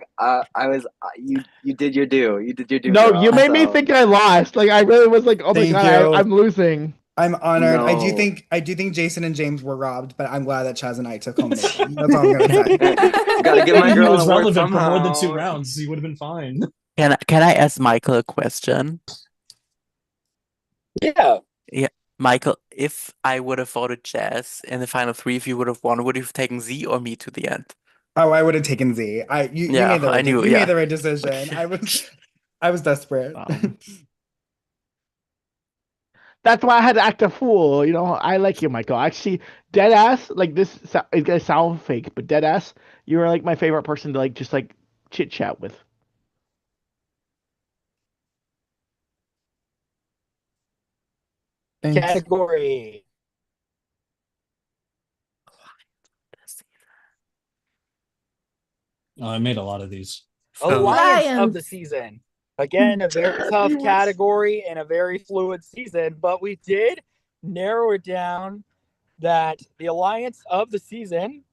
S13: was you did your due. You did your due.
S1: No,
S13: girl,
S1: you made me
S13: so-
S1: think I lost. Like I really was like, oh my
S8: Thank
S1: god,
S8: you.
S1: I'm losing.
S8: I'm honored. I do
S13: No.
S8: think Jason and James were robbed, but I'm glad that Chaz and I took home the win. That's all I'm gonna say.
S13: Gotta give my
S12: He
S13: girl
S12: was
S13: an award
S12: relevant for more than 2
S13: somehow.
S12: rounds. He would have been fine.
S4: Can I ask Michael a question?
S2: Yeah.
S4: Yeah, Michael, if I would have voted Jazz in the final 3, if you would have won, would you have taken Z or me to the end?
S8: Oh, I would have taken Z. You
S4: Yeah,
S8: made the right,
S4: I knew,
S8: you
S4: yeah.
S8: made the right decision. I was desperate.
S1: That's why I had to act a fool. You know, I like you, Michael. Actually, dead ass. Like this, it's gonna sound fake, but dead ass. You were like my favorite person to like just like chit chat with.
S8: Thanks.
S2: Category.
S12: Oh, I made a lot of these.
S2: Alliance of the season. Again, a very tough category and a very fluid season, but we did narrow it down that the alliance of the season,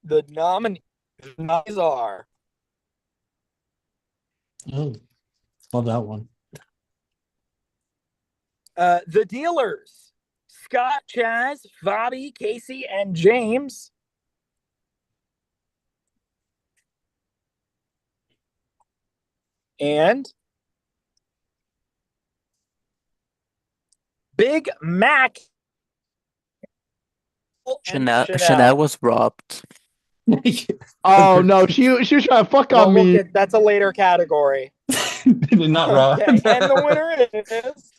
S2: the nominees are
S12: Oh, love that one.
S2: the Dealers, Scott, Chaz, Bobby, Casey, and James. And Big Mac.
S4: Chanel was robbed.
S1: Oh no, she was trying to fuck on me.
S2: That's a later category.
S12: Did not rob.
S2: Okay, and the winner is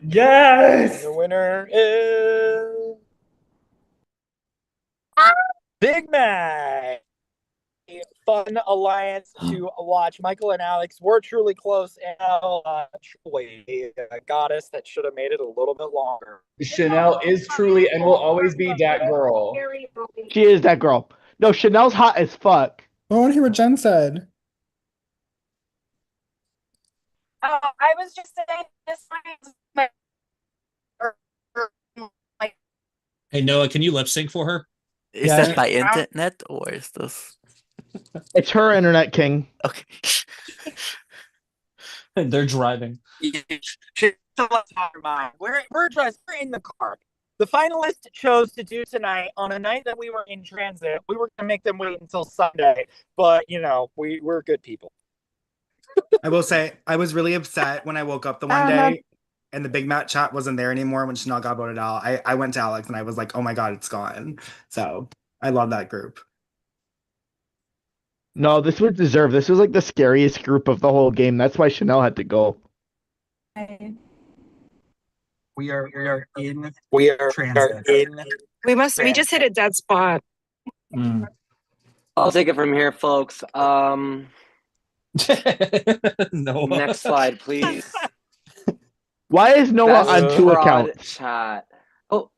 S14: Yes.
S2: the winner is Big Mac. A fun alliance to watch. Michael and Alex were truly close, and truly a goddess that should have made it a little bit longer.
S14: Chanel is truly and will always be that girl.
S1: She is that girl. No, Chanel's hot as fuck.
S8: I want to hear what Jen said.
S15: I was just saying this my
S12: Hey, Noah, can you lip sync for her?
S4: Is that by internet or is this?
S1: It's her internet, King.
S4: Okay.
S12: They're driving.
S2: We're in the car. The finalists chose to do tonight on a night that we were in transit. We were gonna make them wait until Sunday, but you know, we're good people.
S8: I will say I was really upset when I woke up the one day and the Big Mac chat wasn't there anymore when Chanel got voted out. I went to Alex and I was like, oh my god, it's gone. So I love that group.
S1: No, this was deserved. This was like the scariest group of the whole game. That's why Chanel had to go.
S2: We are in transit.
S15: We just hit a dead spot.
S13: I'll take it from here, folks.
S12: No.
S13: Next slide, please.
S1: Why is Noah
S13: Best
S1: on 2
S13: prod
S1: accounts?
S13: Chat. Oh,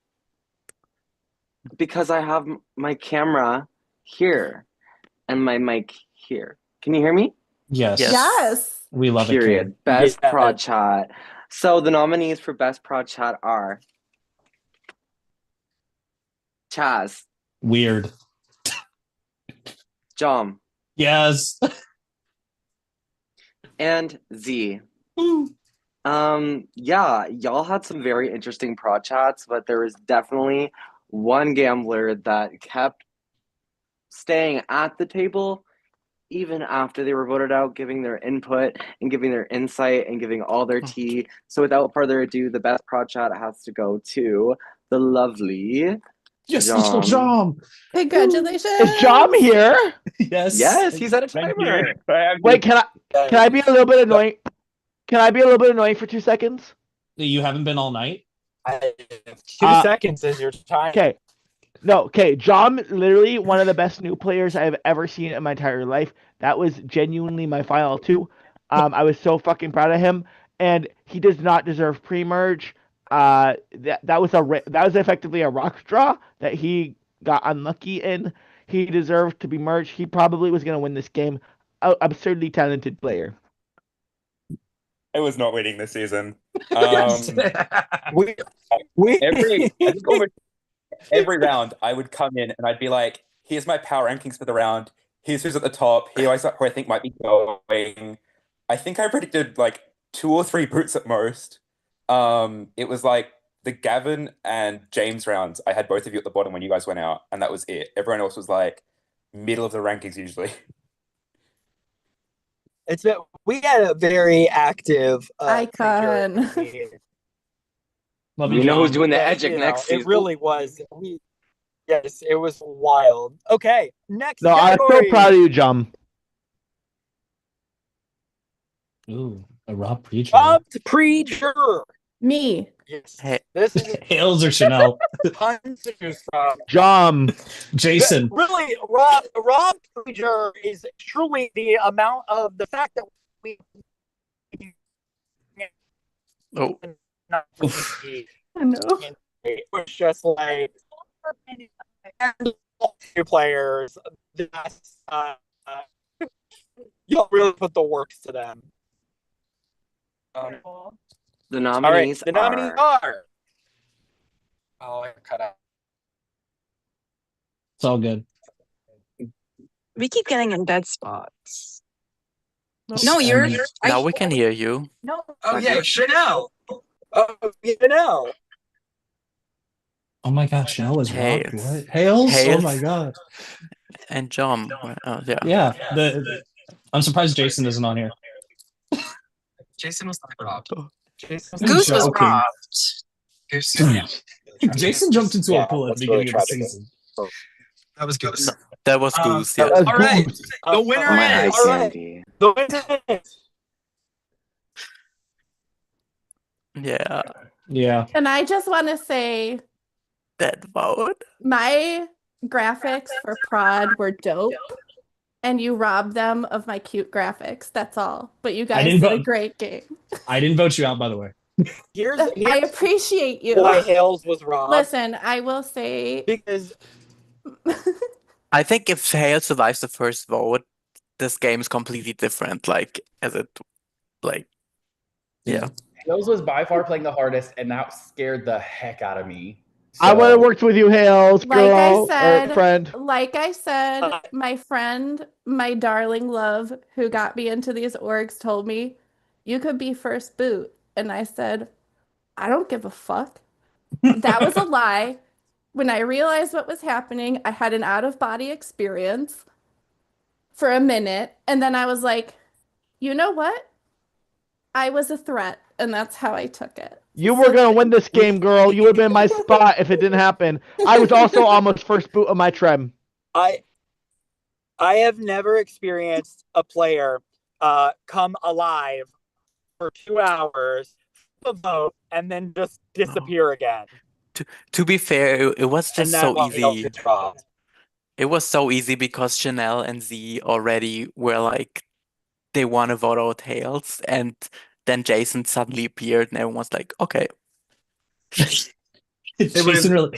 S13: because I have my camera here and my mic here. Can you hear me?
S12: Yes.
S16: Yes.
S12: We love it.
S13: Period.
S12: King.
S13: Best prod chat. So the nominees for best prod chat are Chaz,
S12: Weird.
S13: Jom,
S12: Yes.
S13: and Z. Yeah, y'all had some very interesting prod chats, but there was definitely one gambler that kept staying at the table even after they were voted out, giving their input and giving their insight and giving all their tea. So without further ado, the best prod chat has to go to the lovely
S12: Yes,
S13: Jom.
S12: little Jom.
S16: Congratulations.
S1: Is Jom here?
S12: Yes.
S13: Yes, he's at a
S14: Thank
S13: timer.
S14: you.
S1: Wait, can I be a little bit annoying? Can I be a little bit annoying for 2 seconds?
S12: You haven't been all night?
S17: 2 seconds is your time.
S1: Okay. No, okay. John, literally one of the best new players I've ever seen in my entire life. That was genuinely my final 2. I was so fucking proud of him, and he does not deserve pre-merge. That was effectively a rock draw that he got unlucky in. He deserved to be merged. He probably was going to win this game. Absurdly talented player.
S18: I was not winning this season.
S17: We
S18: I think almost every round I would come in and I'd be like, here's my power rankings for the round. Here's who's at the top. Here's who I think might be going. I think I predicted like 2 or 3 boots at most. It was like the Gavin and James rounds. I had both of you at the bottom when you guys went out, and that was it. Everyone else was like middle of the rankings usually.
S17: We had a very active
S16: Icon.
S12: Love
S13: You know who's
S12: John.
S13: doing the
S17: Yeah,
S13: Edgic
S17: you
S13: next
S17: know,
S13: season?
S17: it really was. Yes, it was wild. Okay, next
S1: No, I'm so
S17: category.
S1: proud of you, John.
S12: Ooh, a Rob Preacher.
S17: Robbed pre-juror.
S16: Me.
S17: Yes.
S4: Hey,
S17: This is
S12: Hales or Chanel?
S17: tons to choose from.
S1: John.
S12: Jason.
S17: Really, Rob pre-juror is truly the amount of the fact that we.
S4: Oh.
S16: I know.
S17: It was just like two players. That's, you don't really put the works to them.
S13: The
S17: All right,
S13: nominees
S17: the nominees are. Oh, I cut out.
S12: It's all good.
S19: We keep getting in dead spots. No, you're.
S4: Now we can hear you.
S19: No.
S6: Oh yeah, Chanel.
S17: Oh, you know.
S12: Oh my god, Chanel was robbed.
S4: Hales.
S12: What? Hales? Oh
S4: Hales.
S12: my god.
S4: And John. Yeah.
S12: Yeah. I'm surprised Jason isn't on here.
S6: Jason was not robbed. Jason
S19: Goose was
S12: joking.
S19: robbed.
S6: Goose.
S12: Jason jumped into a pool at the beginning of the
S17: tragic.
S12: season.
S6: That was Goose.
S4: That was Goose. Yeah.
S1: That's
S6: All right.
S1: good.
S6: The winner
S13: My
S6: is.
S13: eye candy.
S17: The winner is.
S4: Yeah.
S12: Yeah.
S16: And I just want to say
S4: That vote.
S16: my graphics for Prod were dope. And you robbed them of my cute graphics. That's all. But you guys
S12: didn't
S16: did a
S12: vote-
S16: great game.
S12: I didn't vote you out, by the way.
S16: I appreciate you.
S17: Why Hales was robbed.
S16: Listen, I will say
S17: Because
S4: I think if Hale survives the first vote, this game is completely different. Yeah.
S7: Hales was by far playing the hardest, and that scared the heck out of me.
S1: I would have worked with you, Hales,
S16: like I
S1: girl, or
S16: said,
S1: friend.
S16: my friend, my darling love, who got me into these orgs, told me you could be first boot, and I said, I don't give a fuck. That was a lie. When I realized what was happening, I had an out-of-body experience for a minute, and then I was like, you know what? I was a threat, and that's how I took it.
S1: You were gonna win this game, girl. You would have been in my spot if it didn't happen. I was also almost first boot of my trem.
S17: I have never experienced a player come alive for 2 hours, vote, and then just disappear again.
S4: To be fair, it was
S17: And
S4: just
S17: that
S4: so
S17: one Hales
S4: easy.
S17: gets robbed.
S4: It was so easy because Chanel and Z already were like, they want to vote out Hales, and then Jason suddenly appeared, and everyone was like, okay.
S8: It was,
S12: Jason really.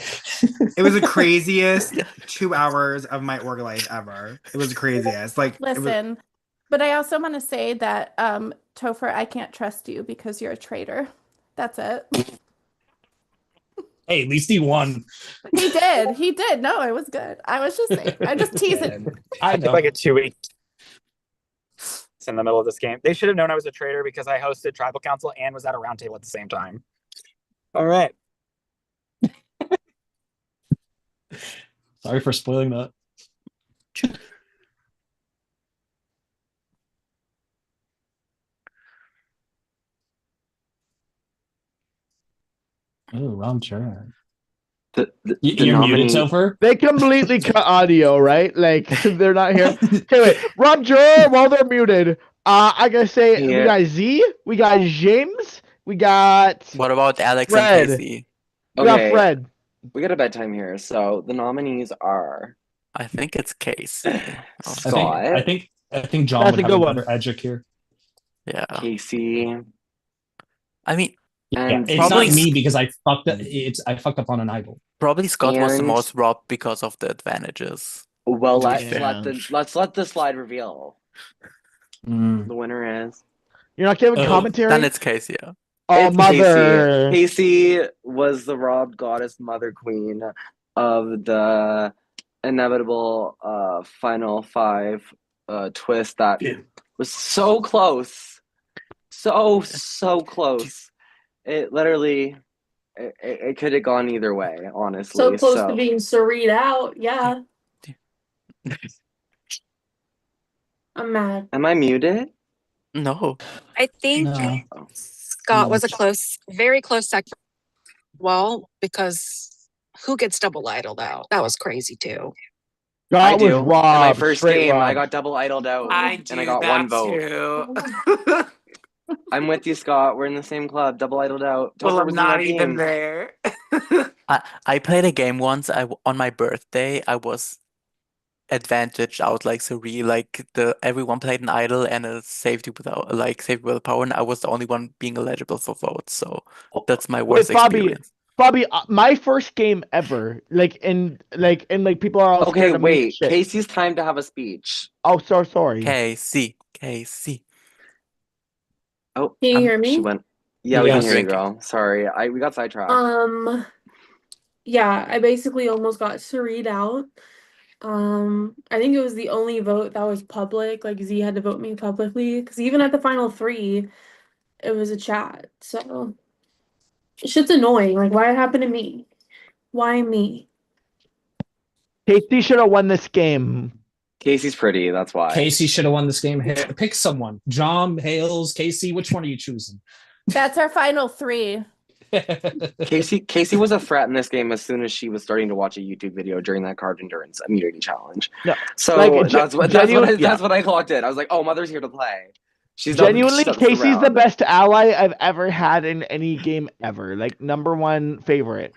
S8: it was the craziest 2 hours of my org life ever. It was the craziest. Like, it was-
S16: Listen, but I also want to say that, Topher, I can't trust you because you're a traitor. That's it.
S12: Hey, at least he won.
S16: He did. He did. No, it was good. I was just saying. I'm just teasing.
S12: I know.
S17: Like a 2 week in the middle of this game. They should have known I was a traitor because I hosted tribal council and was at a round table at the same time. All right.
S12: Sorry for spoiling that. Oh, wrong turn. You're muted, Topher?
S1: They completely cut audio, right? Like they're not here. Okay, wait. Rob Juror, while they're muted, I gotta say we
S13: Yeah.
S1: got Z, we got James, We got
S4: What about Alex
S1: Fred.
S4: and Casey?
S1: We got
S13: Okay,
S1: Fred.
S13: we got a bedtime here. So the nominees are
S4: I think it's Casey. Oh,
S13: Scott,
S12: I think John
S1: That's
S12: would
S1: a
S12: have
S1: good
S12: a
S1: one.
S12: better edge here.
S4: yeah.
S13: Casey,
S4: I mean,
S12: Yeah,
S13: and
S12: it's
S4: probably
S12: not me because I fucked up. I fucked up on an idol.
S4: probably Scott was the
S13: And-
S4: most robbed because of the advantages.
S13: well,
S4: To be
S13: let's
S4: fair.
S13: let the slide reveal.
S12: Mm.
S13: The winner is
S1: You're not giving
S12: Oh,
S1: commentary?
S4: Then it's Casey. Yeah.
S1: Oh,
S13: it's
S1: mother.
S13: Casey was the robbed goddess mother queen of the inevitable final five twist that was so close. So close. It literally it could have gone either way, honestly.
S9: So close to being Sareed out. Yeah. I'm mad.
S13: Am I muted?
S4: No.
S19: I think
S12: No.
S19: Scott was a very close second. Well, because who gets double idled out? That was crazy too.
S13: I
S1: Scott
S13: do.
S1: was
S13: In my
S1: robbed.
S13: first
S1: Straight
S13: game, I
S1: robbed.
S13: got double idled out,
S6: I
S13: and I got one vote.
S6: too.
S13: I'm with you, Scott. We're in the same club. Double idled out.
S6: Well,
S13: Topher
S6: I'm
S13: was in that
S6: not even
S13: game.
S6: there.
S4: I played a game once. On my birthday, I was advantaged out like Suri. Like everyone played an idol and a safety without power, and I was the only one being eligible for votes. So that's my worst experience.
S1: Bobby, my first game ever. And people are all
S13: Okay,
S1: scared of me and
S13: wait.
S1: shit.
S13: Casey's time to have a speech.
S1: Oh, so sorry.
S4: Casey.
S13: Oh,
S9: Can you hear me?
S13: she went. Yeah, we can
S12: Yes.
S13: hear you, girl. Sorry, we got sidetracked.
S9: Yeah, I basically almost got Sareed out. I think it was the only vote that was public. Like Z had to vote me publicly because even at the final three, it was a chat. So shit's annoying. Like, why it happened to me? Why me?
S1: Casey should have won this game.
S13: Casey's pretty. That's why.
S12: Casey should have won this game. Pick someone. John, Hales, Casey. Which one are you choosing?
S16: That's our final three.
S13: Casey was a threat in this game as soon as she was starting to watch a YouTube video during that card endurance immunity challenge.
S1: No,
S13: so
S1: like,
S13: that's what I clocked in. I was like, oh, Mother's here to play. She's
S1: Genuinely,
S13: not
S1: Casey's the
S13: around.
S1: best ally I've ever had in any game ever. Like, #1 favorite.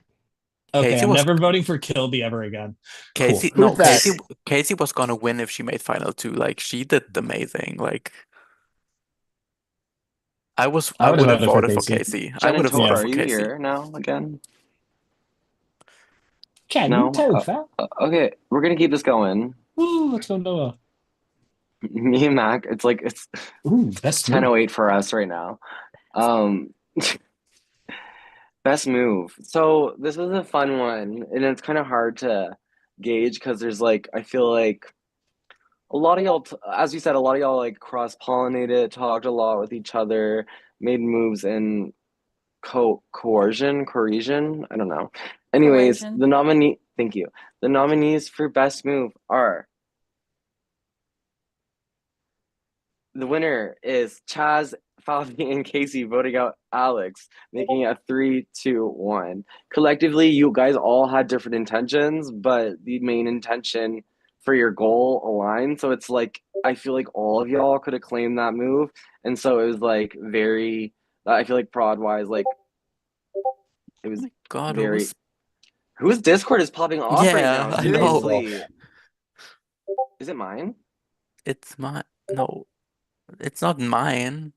S12: Okay,
S4: Casey
S12: I'm
S4: was-
S12: never voting for Kilby ever again.
S4: Casey,
S12: Cool.
S4: no,
S1: Who's that?
S4: Casey was gonna win if she made final two. Like she did amazing. Like I would have
S12: voted for
S4: voted for
S12: Casey.
S4: Casey. I would have
S13: Jen and
S4: voted
S13: Topher,
S4: for
S13: are you
S4: Casey.
S13: here now again?
S12: Jen,
S13: No?
S12: Topher.
S13: Okay, we're gonna keep this going.
S12: Ooh, let's go Noah.
S13: Me and Mac, it's
S12: Ooh, best
S13: 10:08 for us right now. Best move. So this was a fun one, and it's kind of hard to gauge because there's I feel like a lot of y'all, as you said, a lot of y'all cross-pollinated, talked a lot with each other, made moves in coercion. I don't know. Anyways,
S16: Coercion.
S13: Thank you. The nominees for best move are. The winner is Chaz, Fabi, and Casey voting out Alex, making it a 3-2-1. Collectively, you guys all had different intentions, but the main intention for your goal aligned. So it's I feel like all of y'all could have claimed that move. And so it was very, I feel like prod wise, it was
S4: God,
S13: very. Whose Discord is popping off right
S4: Yeah,
S13: now?
S4: I know.
S13: Seriously. Is it mine?
S4: It's mine. No, it's not mine.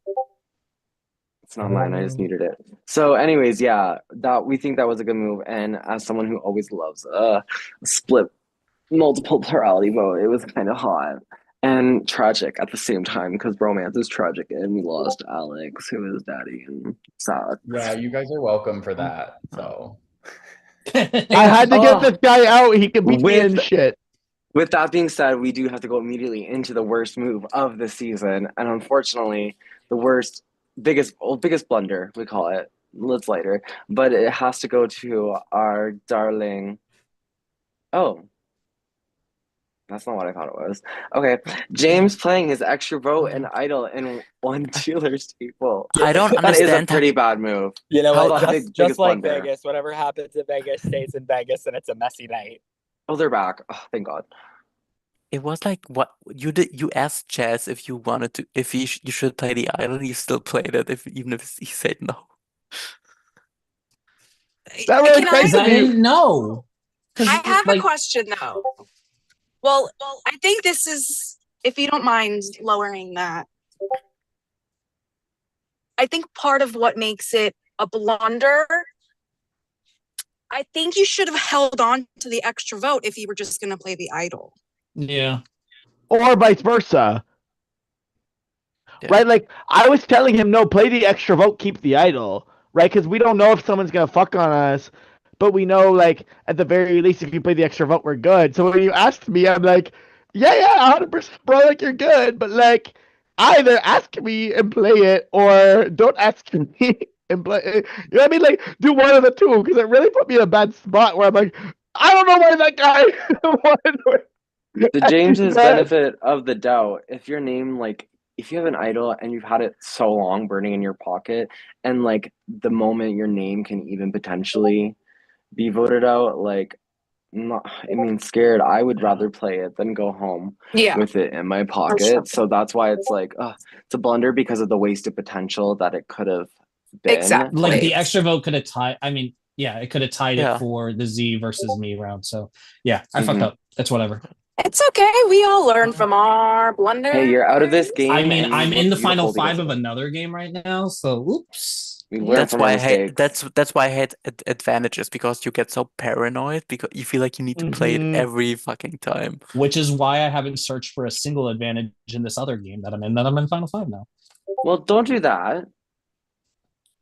S13: It's not mine. I just muted it. So, anyways, yeah, we think that was a good move. And as someone who always loves a split multiple plurality vote, it was kind of hot and tragic at the same time because bromance is tragic, and we lost Alex, who is daddy, and sad.
S7: Yeah, you guys are welcome for that. So
S1: I had to get this guy out. He could beat me in shit.
S13: With that being said, we do have to go immediately into the worst move of the season, and unfortunately, the biggest blunder, we call it. It's later, but it has to go to our darling. Oh, that's not what I thought it was. Okay, James playing his extra vote and idol in one dealer's table.
S4: I don't
S13: That is a
S4: understand.
S13: pretty bad move.
S17: You know what?
S13: Biggest
S17: Just like
S13: blunder.
S17: Vegas, whatever happens in Vegas stays in Vegas, and it's a messy night.
S13: Oh, they're back. Oh, thank God.
S4: It was like what you did. You asked Chaz if you wanted to, if you should play the idol. You still played it, even if he said no.
S1: That really
S19: Can I-
S1: crazy.
S12: I didn't know.
S19: I have
S12: like-
S19: a question though. Well, I think this is, if you don't mind lowering that. I think part of what makes it a blunder, I think you should have held on to the extra vote if you were just going to play the idol.
S12: Yeah.
S1: Or vice versa.
S4: Yeah.
S1: Right? Like, I was telling him, no, play the extra vote, keep the idol. Right? Because we don't know if someone's going to fuck on us. But we know, like, at the very least, if you play the extra vote, we're good. So when you asked me, I'm like, yeah, 100%, bro, like, you're good. But, like, either ask me and play it, or don't ask me and play it. You know what I mean? Like, do one of the two, because it really put me in a bad spot where I'm like, I don't know why that guy won.
S13: The James's benefit of the doubt, if your name, like, if you have an idol and you've had it so long burning in your pocket, and like the moment your name can even potentially be voted out, like, scared. I would rather play it than go home
S19: Yeah.
S13: with it in my
S19: sure.
S13: pocket. So that's why it's like, it's a blunder because of the wasted potential that it could have been.
S19: Exactly.
S12: Like the extra vote could have tied. I mean, yeah, it could have tied
S4: Yeah.
S12: it for the Z versus me round. So yeah, I fucked up. That's whatever.
S19: It's okay. We all learn from our blunders.
S13: Hey, you're out of this game.
S12: I mean,
S13: and
S12: I'm
S13: you
S12: in the
S13: look
S12: final
S13: beautiful because
S12: 5 of
S13: it.
S12: another game right now. So oops.
S13: We learn
S4: That's
S13: from
S4: why
S13: our
S4: I hate.
S13: mistakes.
S4: That's why I hate advantages, because you get so paranoid because you feel like you need to play it every fucking time.
S12: Which is why I haven't searched for a single advantage in this other game that I'm in. That I'm in final 5 now.
S13: Well, don't do that.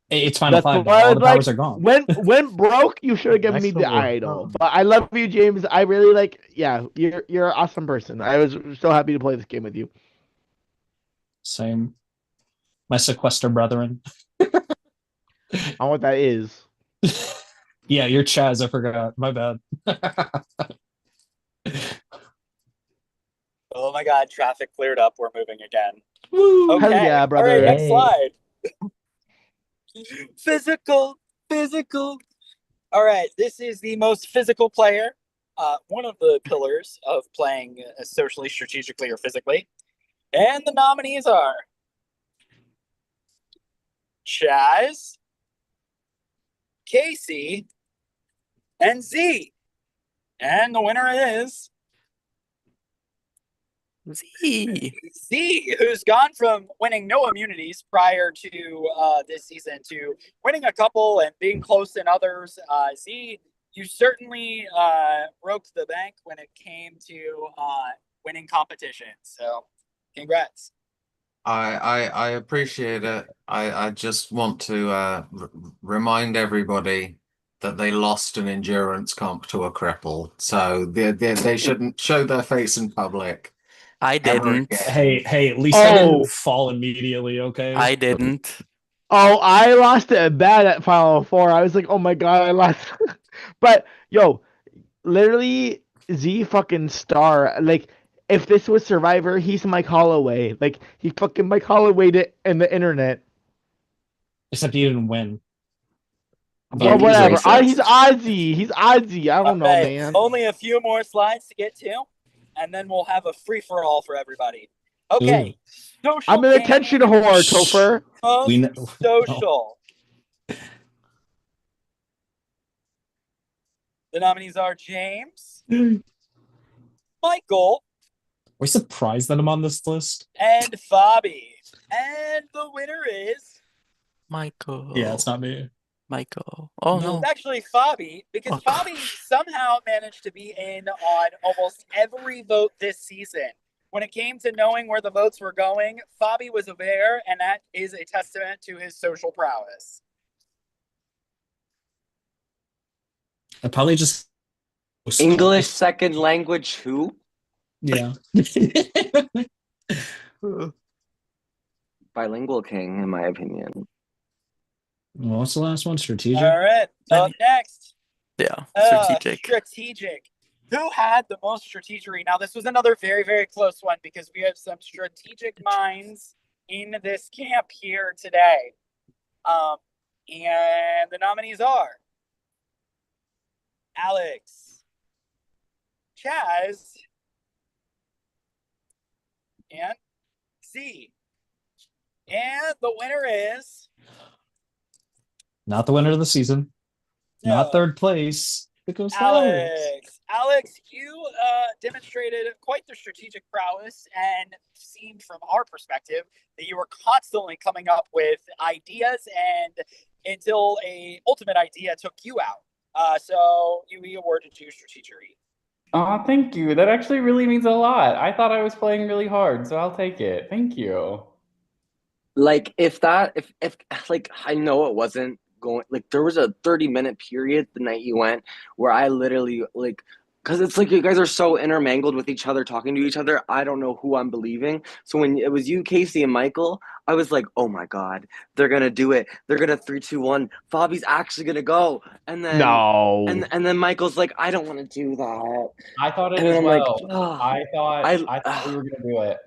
S12: It's final 5 now.
S1: why I
S12: All
S1: was
S12: the
S1: like,
S12: powers are gone.
S1: when broke, you should have given me
S11: Next
S1: the
S11: level.
S1: idol. But I love you, James. I really like. Yeah, you're an awesome person. I was so happy to play this game with you.
S12: Same. My sequester brethren.
S1: I don't know what that is.
S12: Yeah, you're Chaz. I forgot. My bad.
S17: Oh my God, traffic cleared up. We're moving again.
S1: Woo!
S17: Okay.
S1: Hell yeah, brother.
S17: All right, next
S11: Hey.
S17: slide. Physical. All right, this is the most physical player. One of the pillars of playing socially, strategically, or physically. And the nominees are Chaz, Casey, and Z. And the winner is Z, who's gone from winning no immunities prior to this season to winning a couple and being close in others. Z, you certainly broke the bank when it came to winning competitions. So, congrats.
S10: I appreciate it. I just want to remind everybody that they lost an endurance comp to a cripple, so they shouldn't show their face in public.
S4: I
S10: ever
S4: didn't.
S10: again.
S12: Hey, at least I didn't fall immediately, okay?
S4: I didn't.
S1: Oh, I lost it bad at Final Four. I was like, oh my god, I lost. But yo, literally Z fucking star. Like, if this was Survivor, he's Mike Holloway. Like, he fucking Mike Hollowayed it in the internet.
S12: Except he didn't win.
S1: Well, whatever. He's Ozzy. He's Ozzy. I don't know,
S17: Okay,
S1: man.
S17: only a few more slides to get to, and then we'll have a free for all for everybody. Okay. Social
S1: I'm an attention whore, Topher.
S17: Most social. The nominees are James, Michael,
S12: We're surprised that I'm on this list.
S17: and Fabi. And the winner is
S4: Michael.
S12: Yeah, it's not me.
S4: Michael. Oh no.
S17: It's actually Fabi, because Fabi somehow managed to be in on almost every vote this season. When it came to knowing where the votes were going, Fabi was aware, and that is a testament to his social prowess.
S12: I probably just
S13: English second language who?
S12: Yeah.
S13: Bilingual king, in my opinion.
S12: Well, what's the last one? Strategic.
S17: All right, up next.
S4: Yeah,
S17: Strategic. Who had the most strategery? Now, this was another very, very close one because we have some strategic minds in this camp here today. And the nominees are Alex, Chaz, and Z. And the winner is
S12: Not the winner of the season. Not third place. It goes to Alex.
S17: Alex, you demonstrated quite the strategic prowess and seemed from our perspective that you were constantly coming up with ideas and until a ultimate idea took you out. So we awarded you strategery.
S7: Oh, thank you. That actually really means a lot. I thought I was playing really hard, so I'll take it. Thank you.
S13: Like if like I know it wasn't going, like there was a 30-minute period the night you went where I literally like, because it's like you guys are so intermingled with each other, talking to each other, I don't know who I'm believing. So when it was you, Casey, and Michael, I was like, oh my god, they're gonna do it, they're gonna 3, 2, 1, Fabi's actually gonna go. And then
S1: No.
S13: and then Michael's like, I don't want to do that.
S7: I thought it
S13: And
S7: as
S13: I'm
S7: well.
S13: like, "Ugh."
S7: I thought we were gonna do it.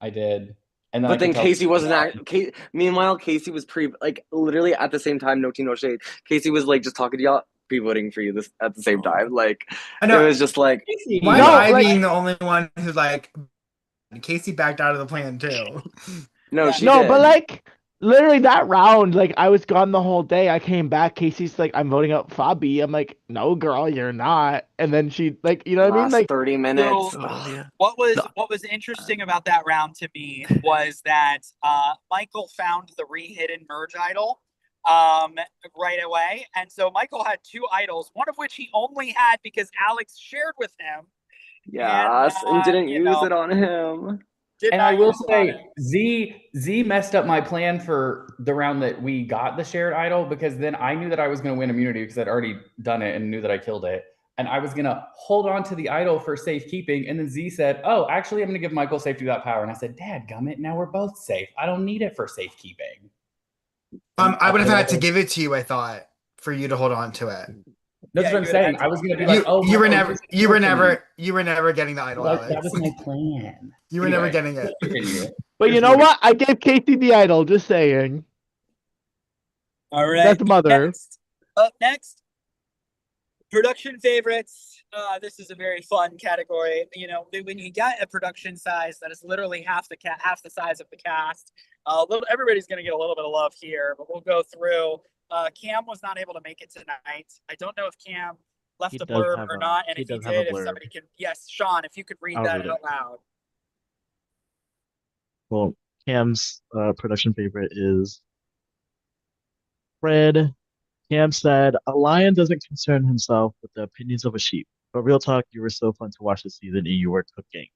S7: I did. And then
S13: But then Casey wasn't meanwhile, Casey was like literally at the same time, no tea, no shade. Casey was like just talking to y'all, pre-voting for you this at the same time. Like
S8: I know.
S13: it was just like
S8: Why am I being the only one who's like Casey backed out of the plan too?
S13: No, she
S1: No,
S13: did.
S1: but like literally that round, like I was gone the whole day. I came back. Casey's like, I'm voting out Fabi. I'm like, no, girl, you're not. And then she like, you know what I mean? Like
S13: 30 minutes.
S17: So, what was interesting about that round to me was that Michael found the re-hidden merge idol right away, and so Michael had 2 idols, one of which he only had because Alex shared with him.
S13: Yes, and didn't use it on him.
S7: And I will say, Z messed up my plan for the round that we got the shared idol, because then I knew that I was going to win immunity because I'd already done it and knew that I killed it. And I was going to hold on to the idol for safekeeping. And then Z said, oh, actually, I'm going to give Michael safety without power. And I said, dadgummit, now we're both safe. I don't need it for safekeeping.
S8: I would have had to give it to you, I thought, for you to hold on to it.
S7: That's what I'm saying. I was going to be like, oh,
S8: you were
S7: Michael,
S8: never getting the idol,
S7: like,
S8: Alex.
S7: that was my plan.
S8: You were never getting it.
S1: But you know what? I gave Casey the idol, just saying.
S17: All right.
S1: That's mother.
S17: Up next, production favorites. This is a very fun category. You know, when you get a production size that is literally half the size of the cast, everybody's going to get a little bit of love here. But we'll go through. Cam was not able to make it tonight. I don't know if Cam left a blurb or not, and if he did, if somebody can, yes, Sean, if you could read that out loud.
S20: Well, Cam's production favorite is Fred. Cam said, a lion doesn't concern himself with the opinions of a sheep. But real talk, you were so fun to watch this season and you were cooking!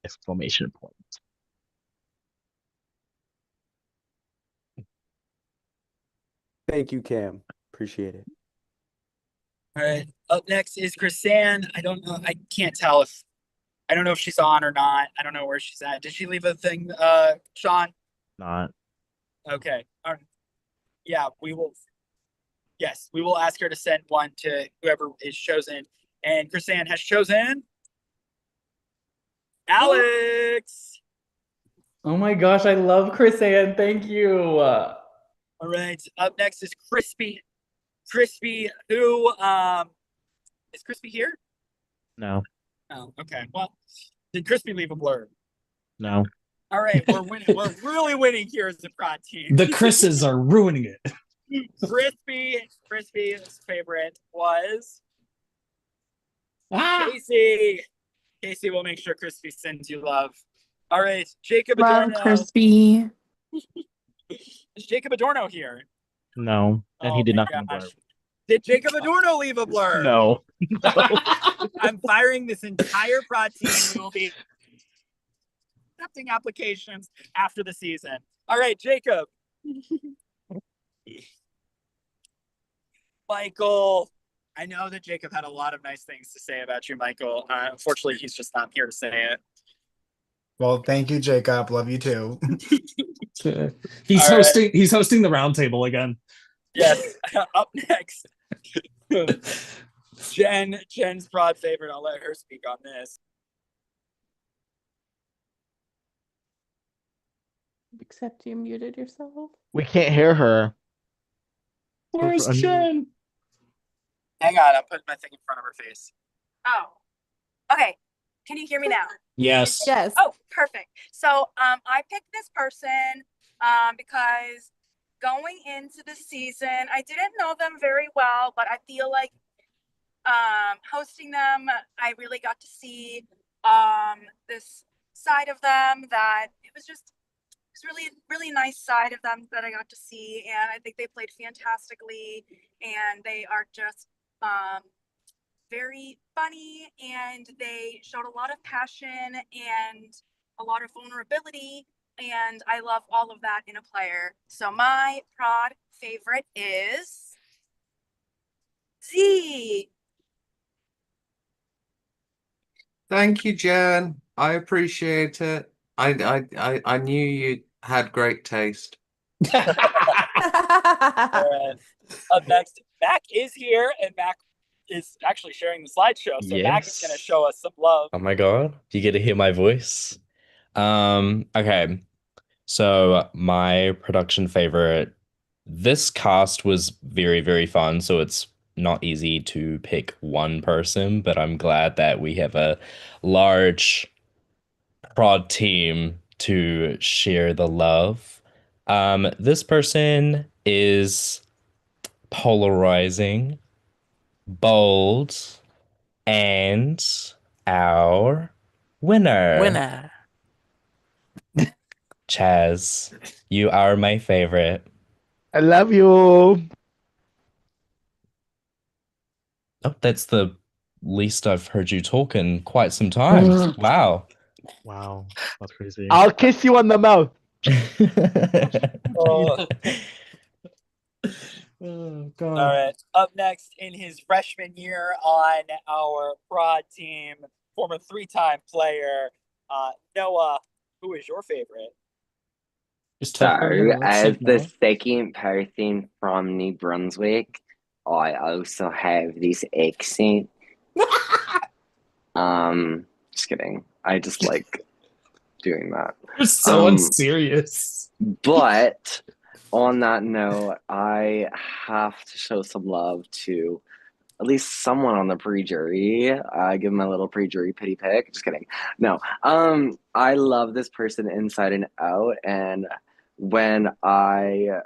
S20: Exclamation point.
S5: Thank you, Cam. Appreciate it.
S17: All right. Up next is Chrisanne. I don't know. I can't tell if I don't know if she's on or not. I don't know where she's at. Did she leave a thing, Sean?
S20: Not.
S17: Okay. Yeah, we will. Yes, we will ask her to send one to whoever is chosen. And Chrisanne has chosen Alex.
S7: Oh my gosh, I love Chrisanne. Thank you.
S17: All right. Up next is Crispy. Crispy, who is Crispy here?
S20: No.
S17: Oh, okay. Well, did Crispy leave a blurb?
S20: No.
S17: All right, we're winning. We're really winning here as a prod team.
S12: The Chris's are ruining it.
S17: Crispy's favorite was Casey. Casey will make sure Crispy sends you love. All right, Jacob
S9: Love
S17: Adorno.
S9: Crispy.
S17: Is Jacob Adorno here?
S20: No. And he did not leave a blurb.
S17: Did Jacob Adorno leave a blurb?
S20: No.
S17: I'm firing this entire prod team. We will be accepting applications after the season. All right, Jacob. Michael. I know that Jacob had a lot of nice things to say about you, Michael. Unfortunately, he's just not here to say it.
S8: Well, thank you, Jacob. Love you too.
S12: He's
S17: All
S12: hosting.
S17: right.
S12: He's hosting the roundtable again.
S17: Yes. Up next, Jen's prod favorite. I'll let her speak on this.
S16: Except you muted yourself.
S1: We can't hear her.
S12: Where's Jen?
S17: Hang on, I'm putting my thing in front of her face.
S15: Oh. Okay. Can you hear me now?
S12: Yes.
S16: Yes.
S15: Oh, perfect. So I picked this person because
S19: going into the season, I didn't know them very well, but I feel like hosting them, I really got to see this side of them that it's really nice side of them that I got to see, and I think they played fantastically, and they are just very funny, and they showed a lot of passion and a lot of vulnerability, and I love all of that in a player. So my prod favorite is Z.
S10: Thank you, Jen. I appreciate it. I knew you had great taste.
S17: All right. Up next, Mac is here, and Mac is actually sharing the slideshow. So Mac is going to
S21: Yes.
S17: show us some love.
S21: Oh my God, you get to hear my voice. Okay. So my production favorite, this cast was very, very fun. So it's not easy to pick one person, but I'm glad that we have a large prod team to share the love. This person is polarizing, bold, and our winner.
S4: Winner.
S21: Chaz, you are my favorite.
S1: I love you.
S21: Oh, that's the least I've heard you talk in quite some time. Wow.
S20: Wow, that's crazy.
S1: I'll kiss you on the mouth.
S17: Oh.
S12: Oh,
S17: All right. Up next in his freshman year on our prod team, former 3-time player, Noah, who is your favorite?
S13: So, as the second person from New Brunswick, I also have this accent. Just kidding. I just like doing that.
S12: You're so unserious.
S13: But on that note, I have to show some love to at least someone on the pre-jury. Give him a little pre-jury pity pick. Just kidding. No. I love this person inside and out, and when I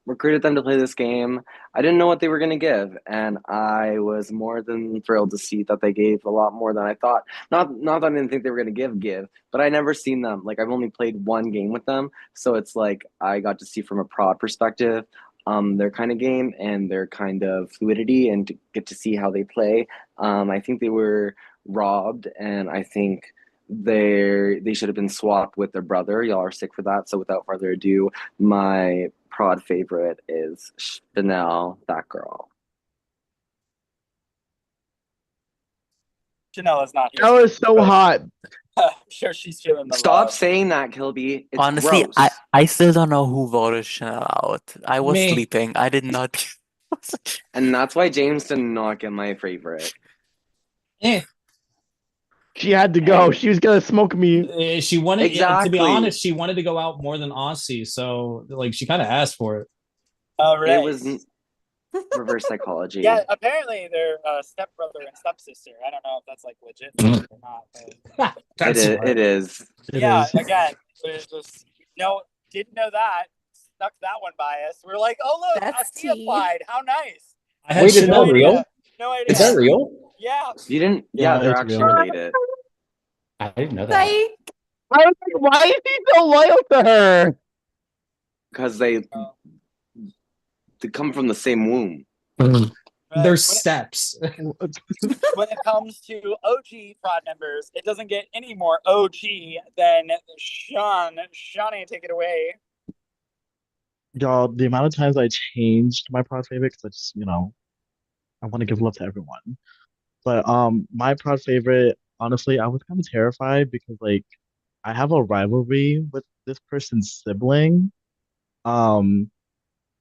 S13: recruited them to play this game, I didn't know what they were going to give, and I was more than thrilled to see that they gave a lot more than I thought. Not that I didn't think they were going to give, but I never seen them. Like, I've only played one game with them, so it's like I got to see from a prod perspective their kind of game and their kind of fluidity, and to get to see how they play. I think they were robbed, and I think they should have been swapped with their brother. Y'all are sick for that. So without further ado, my prod favorite is Chanel, that girl.
S17: Chanel is not here.
S1: That was so hot.
S17: I'm sure she's feeling the
S13: Stop
S17: love.
S13: saying that, Kilby. It's
S4: Honestly,
S13: gross.
S4: I still don't know who voted Chanel out. I was
S13: Me.
S4: sleeping. I did not.
S13: And that's why James did not get my favorite.
S1: She had to go. She was gonna smoke me.
S12: She wanted,
S1: Exactly.
S12: to be honest, she wanted to go out more than Aussie, so like she kind of asked for it.
S17: All right.
S13: It was reverse psychology.
S17: Yeah, apparently they're stepbrother and stepsister. I don't know if that's like legit or not. But
S13: It is.
S17: yeah, again, there's just didn't know that. Snuck that one by us. We're like, oh look,
S16: That's
S17: Aussie applied. How nice.
S12: I had
S21: Wait, is
S12: Chanel
S21: that real?
S17: No idea.
S21: Is that real?
S17: Yeah.
S13: You didn't?
S21: Yeah,
S13: Yeah, they're
S21: it's
S13: actually
S21: real.
S13: related.
S21: I didn't know
S16: Like,
S1: I was like, why is he so loyal to her?
S13: Because they come from the same womb.
S12: There's steps.
S17: When it comes to OG prod members, it doesn't get any more OG than Sean. Shawnee, take it away.
S20: Y'all, the amount of times I changed my prod favorite, because I just, I want to give love to everyone. But my prod favorite, honestly, I was kind of terrified because like I have a rivalry with this person's sibling. But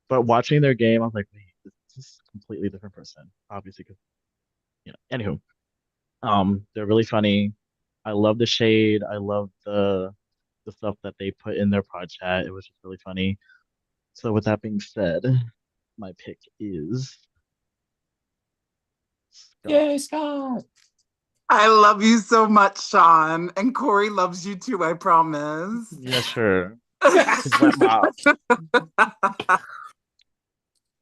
S20: watching their game, I was like, wait, this is a completely different person, obviously, because anywho. They're really funny. I love the shade. I love the stuff that they put in their prod chat. It was just really funny. So with that being said, my pick is
S12: Yay, Scott!
S6: I love you so much, Sean. And Corey loves you too, I promise.
S20: yeah, sure.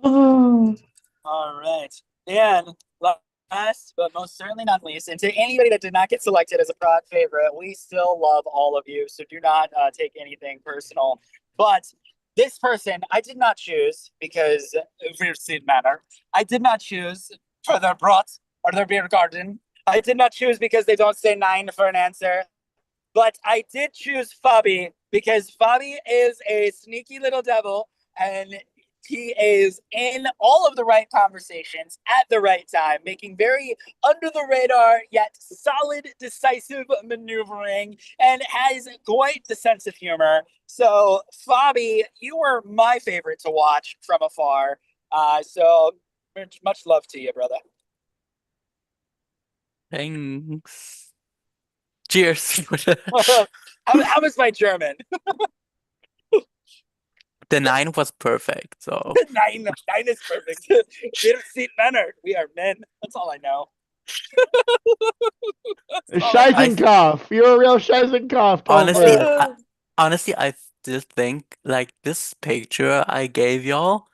S9: Oh.
S17: All right. And last but most certainly not least, and to anybody that did not get selected as a prod favorite, we still love all of you. So do not take anything personal. But this person I did not choose because we've seen manner. I did not choose for their brat or their beer garden. I did not choose because they don't say 9 for an answer. But I did choose Fabi because Fabi is a sneaky little devil and he is in all of the right conversations at the right time, making very under the radar yet solid, decisive maneuvering, and has quite the sense of humor. So, Fabi, you were my favorite to watch from afar. So much love to you, brother.
S4: Thanks. Cheers.
S17: How was my German?
S4: The 9 was perfect. So
S17: 9 is perfect. Wir sind Männer. We are men. That's all I know.
S1: Scheißenkopf. You're a real Scheißenkopf.
S4: honestly, I just think like this picture I gave y'all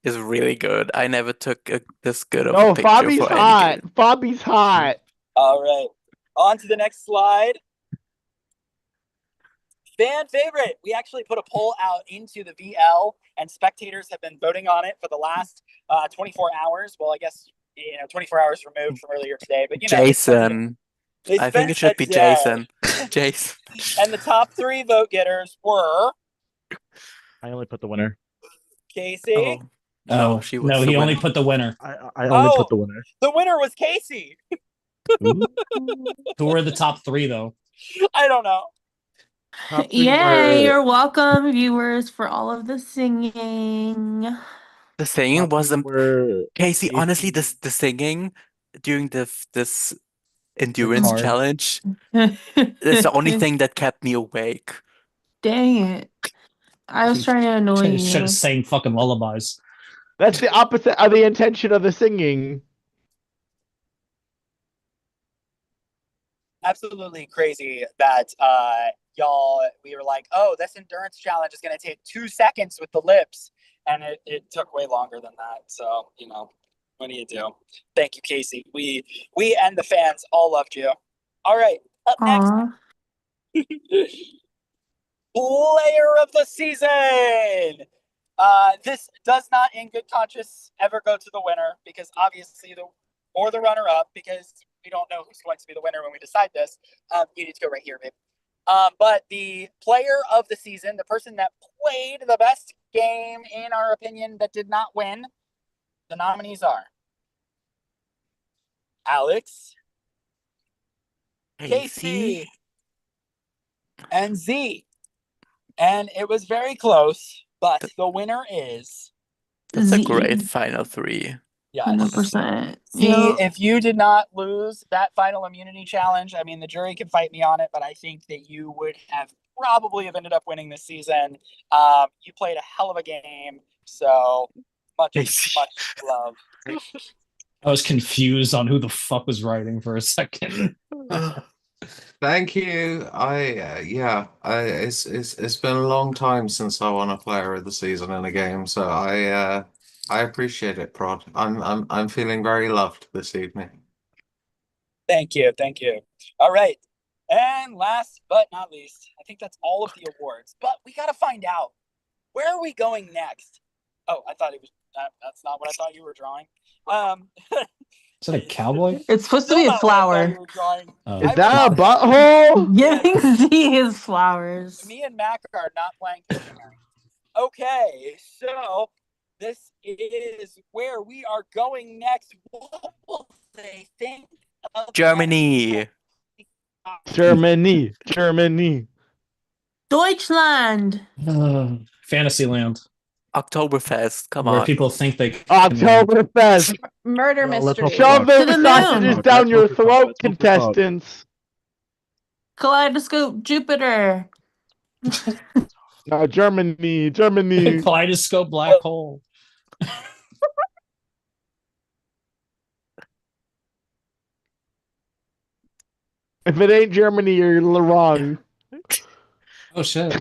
S4: is really good. I never took this good of a
S1: No,
S4: picture
S1: Fabi's
S4: for any
S1: hot.
S4: game.
S1: Fabi's hot.
S17: All right. On to the next slide. Fan favorite. We actually put a poll out into the VL, and spectators have been voting on it for the last 24 hours. Well, I guess 24 hours removed from earlier today, but
S4: Jason.
S17: they
S4: I think it should
S17: spent
S4: be
S17: a day.
S4: Jason. Jason.
S17: And the top 3 vote getters were
S20: I only put the winner.
S17: Casey.
S12: Oh,
S4: she was
S12: no,
S4: the
S12: he only
S4: winner.
S12: put the winner.
S20: I only put the winner.
S17: The winner was Casey.
S12: Who were the top 3 though?
S17: I don't know.
S9: Yay, you're welcome, viewers, for all of the singing.
S4: The singing was Casey.
S20: Casey.
S4: Honestly, the singing during this endurance
S12: hard.
S4: challenge, it's the only thing that kept me awake.
S9: Dang it. I was trying to annoy you.
S12: Should have sang fucking lullabies.
S1: That's the opposite of the intention of the singing.
S17: Absolutely crazy that we were like, oh, this endurance challenge is going to take 2 seconds with the lips, and it took way longer than that. So what do you do? Thank you, Casey. We and the fans all loved you. All right, up next, player of the season. This does not, in good conscience, ever go to the winner because obviously the runner up because we don't know who's going to be the winner when we decide this. You need to go right here, babe. But the player of the season, the person that played the best game, in our opinion, that did not win, the nominees are Alex, Casey, and Z. And it was very close, but the winner is...
S4: That's a great final 3.
S17: Yeah,
S9: 100%.
S17: See, if you did not lose that final immunity challenge, I mean, the jury can fight me on it, but I think that you would have probably ended up winning this season. You played a hell of a game, so much love.
S12: I was confused on who the fuck was writing for a second.
S10: Thank you. It's been a long time since I won a player of the season in a game, so I appreciate it, Prod. I'm feeling very loved this evening.
S17: Thank you. All right. And last but not least, I think that's all of the awards, but we got to find out, where are we going next? Oh, I thought it was that's not what I thought you were drawing.
S12: Is that a cowboy?
S9: It's supposed to be a flower.
S1: Is that a butthole?
S9: Giving Z his flowers.
S17: Me and Mac are not playing Pictionary. Okay, so this is where we are going next. What will they think of
S4: Germany.
S9: Deutschland.
S12: Fantasyland.
S4: Oktoberfest. Come
S12: Where
S4: on.
S12: people think they
S1: Oktoberfest.
S15: Murder mystery.
S1: Shove those sausages down your throat, contestants.
S9: Kaleidoscope Jupiter.
S1: No, Germany.
S12: Kaleidoscope black hole.
S1: If it ain't Germany, you're wrong.
S12: Oh shit.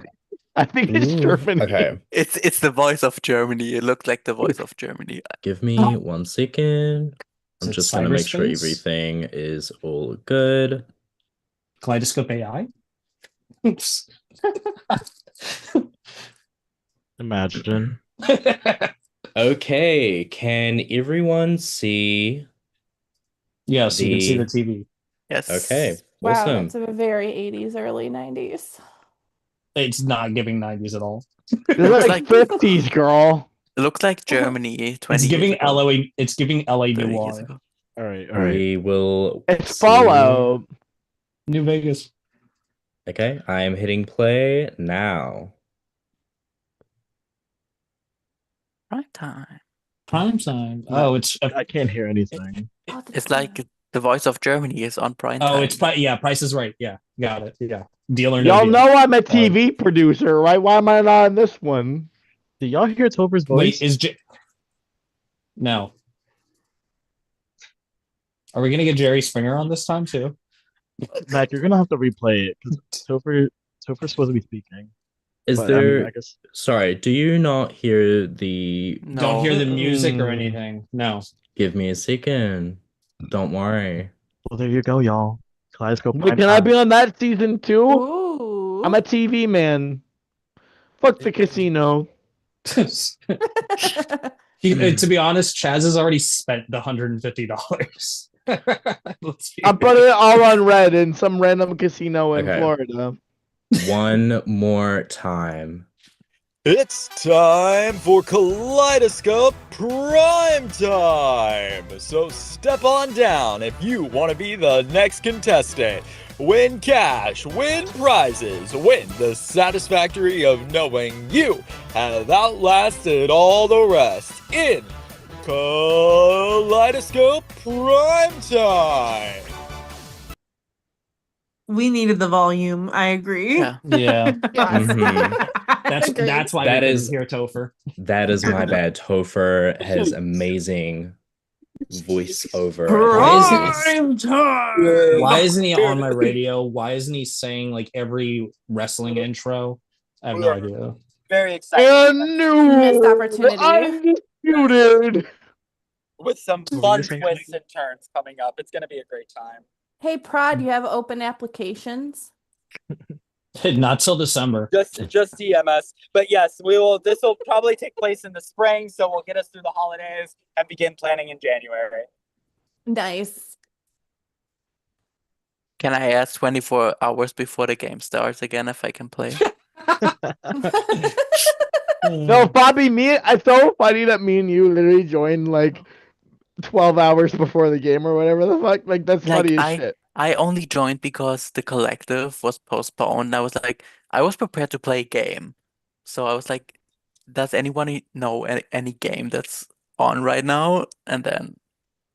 S1: I think it's
S21: Ooh,
S1: Germany.
S21: okay.
S4: It's the voice of Germany. It looked like the voice of Germany.
S21: Give me 1 second. I'm
S12: Is it
S21: just gonna make sure
S12: cyberspace?
S21: everything is all good.
S12: Kaleidoscope AI? Oops.
S20: Imagine.
S21: Okay, can everyone see
S12: Yes, you can see the
S21: the
S12: TV.
S4: Yes.
S21: Okay,
S16: Wow,
S21: awesome.
S16: that's a very 80s, early 90s.
S12: It's not giving 90s at all.
S1: It's
S4: Looks
S1: like
S4: like
S1: 50s, girl.
S4: it looks like Germany
S12: It's
S4: 20 years
S12: giving
S4: ago,
S12: LA. It's giving LA
S4: 30 years
S12: noir.
S4: ago.
S20: All right.
S21: We will
S1: It's
S21: see.
S1: Fallout.
S12: New Vegas.
S21: Okay, I am hitting play now.
S4: Prime time.
S12: Prime time. Oh, it's
S20: I can't hear anything.
S4: It's like the voice of Germany is on prime
S12: oh,
S4: time.
S12: it's Price is Right. Yeah, got it. Yeah, Deal or No
S1: Y'all
S12: Deal.
S1: know I'm a TV producer, right? Why am I not in this one?
S20: Do y'all hear Topher's voice?
S12: Wait, no. Are we gonna get Jerry Springer on this time too?
S20: Mac, you're gonna have to replay it because Topher's supposed to be speaking.
S21: Is
S20: But,
S21: there?
S20: I mean, I guess...
S21: Sorry, do you not hear the?
S12: Don't hear the music or anything. No.
S21: Give me a second. Don't worry.
S20: Well, there you go, y'all. Kaleidoscope.
S1: Wait, can I be on that season too?
S16: Ooh.
S1: I'm a TV man. Fuck the casino.
S12: To be honest, Chaz has already spent the $150.
S1: I'm putting it all on red in some random casino in
S21: Okay.
S1: Florida.
S21: One more time.
S3: It's time for Kaleidoscope Prime Time! So step on down if you want to be the next contestant. Win cash, win prizes, win the satisfaction of knowing you have outlasted all the rest in Kaleidoscope Prime Time!
S22: We needed the volume. I agree.
S4: Yeah.
S12: Yeah.
S21: Mhm.
S12: That's why
S21: That
S12: we
S21: is-
S12: couldn't hear Topher.
S21: That is my bad. Topher has amazing voiceover.
S12: Prime time! Why isn't he on my radio? Why isn't he saying like every wrestling intro? I have no idea.
S17: Very excited
S16: Missed opportunity.
S1: Undisputed.
S17: with some
S20: were
S17: fun
S20: you saying?
S17: twists and turns coming up. It's going to be a great time.
S16: Hey, Prod, you have open applications?
S12: Not till December.
S17: Just DMS. But yes, this will probably take place in the spring, so we'll get us through the holidays and begin planning in January.
S16: Nice.
S4: Can I ask 24 hours before the game starts again if I can play?
S1: No, Bobby, it's so funny that me and you literally joined like 12 hours before the game or whatever the fuck. Like, that's
S4: Like
S1: funny as shit.
S4: I only joined because the collective was postponed. I was like, I was prepared to play a game. So I was like, does anyone know any game that's on right now? And then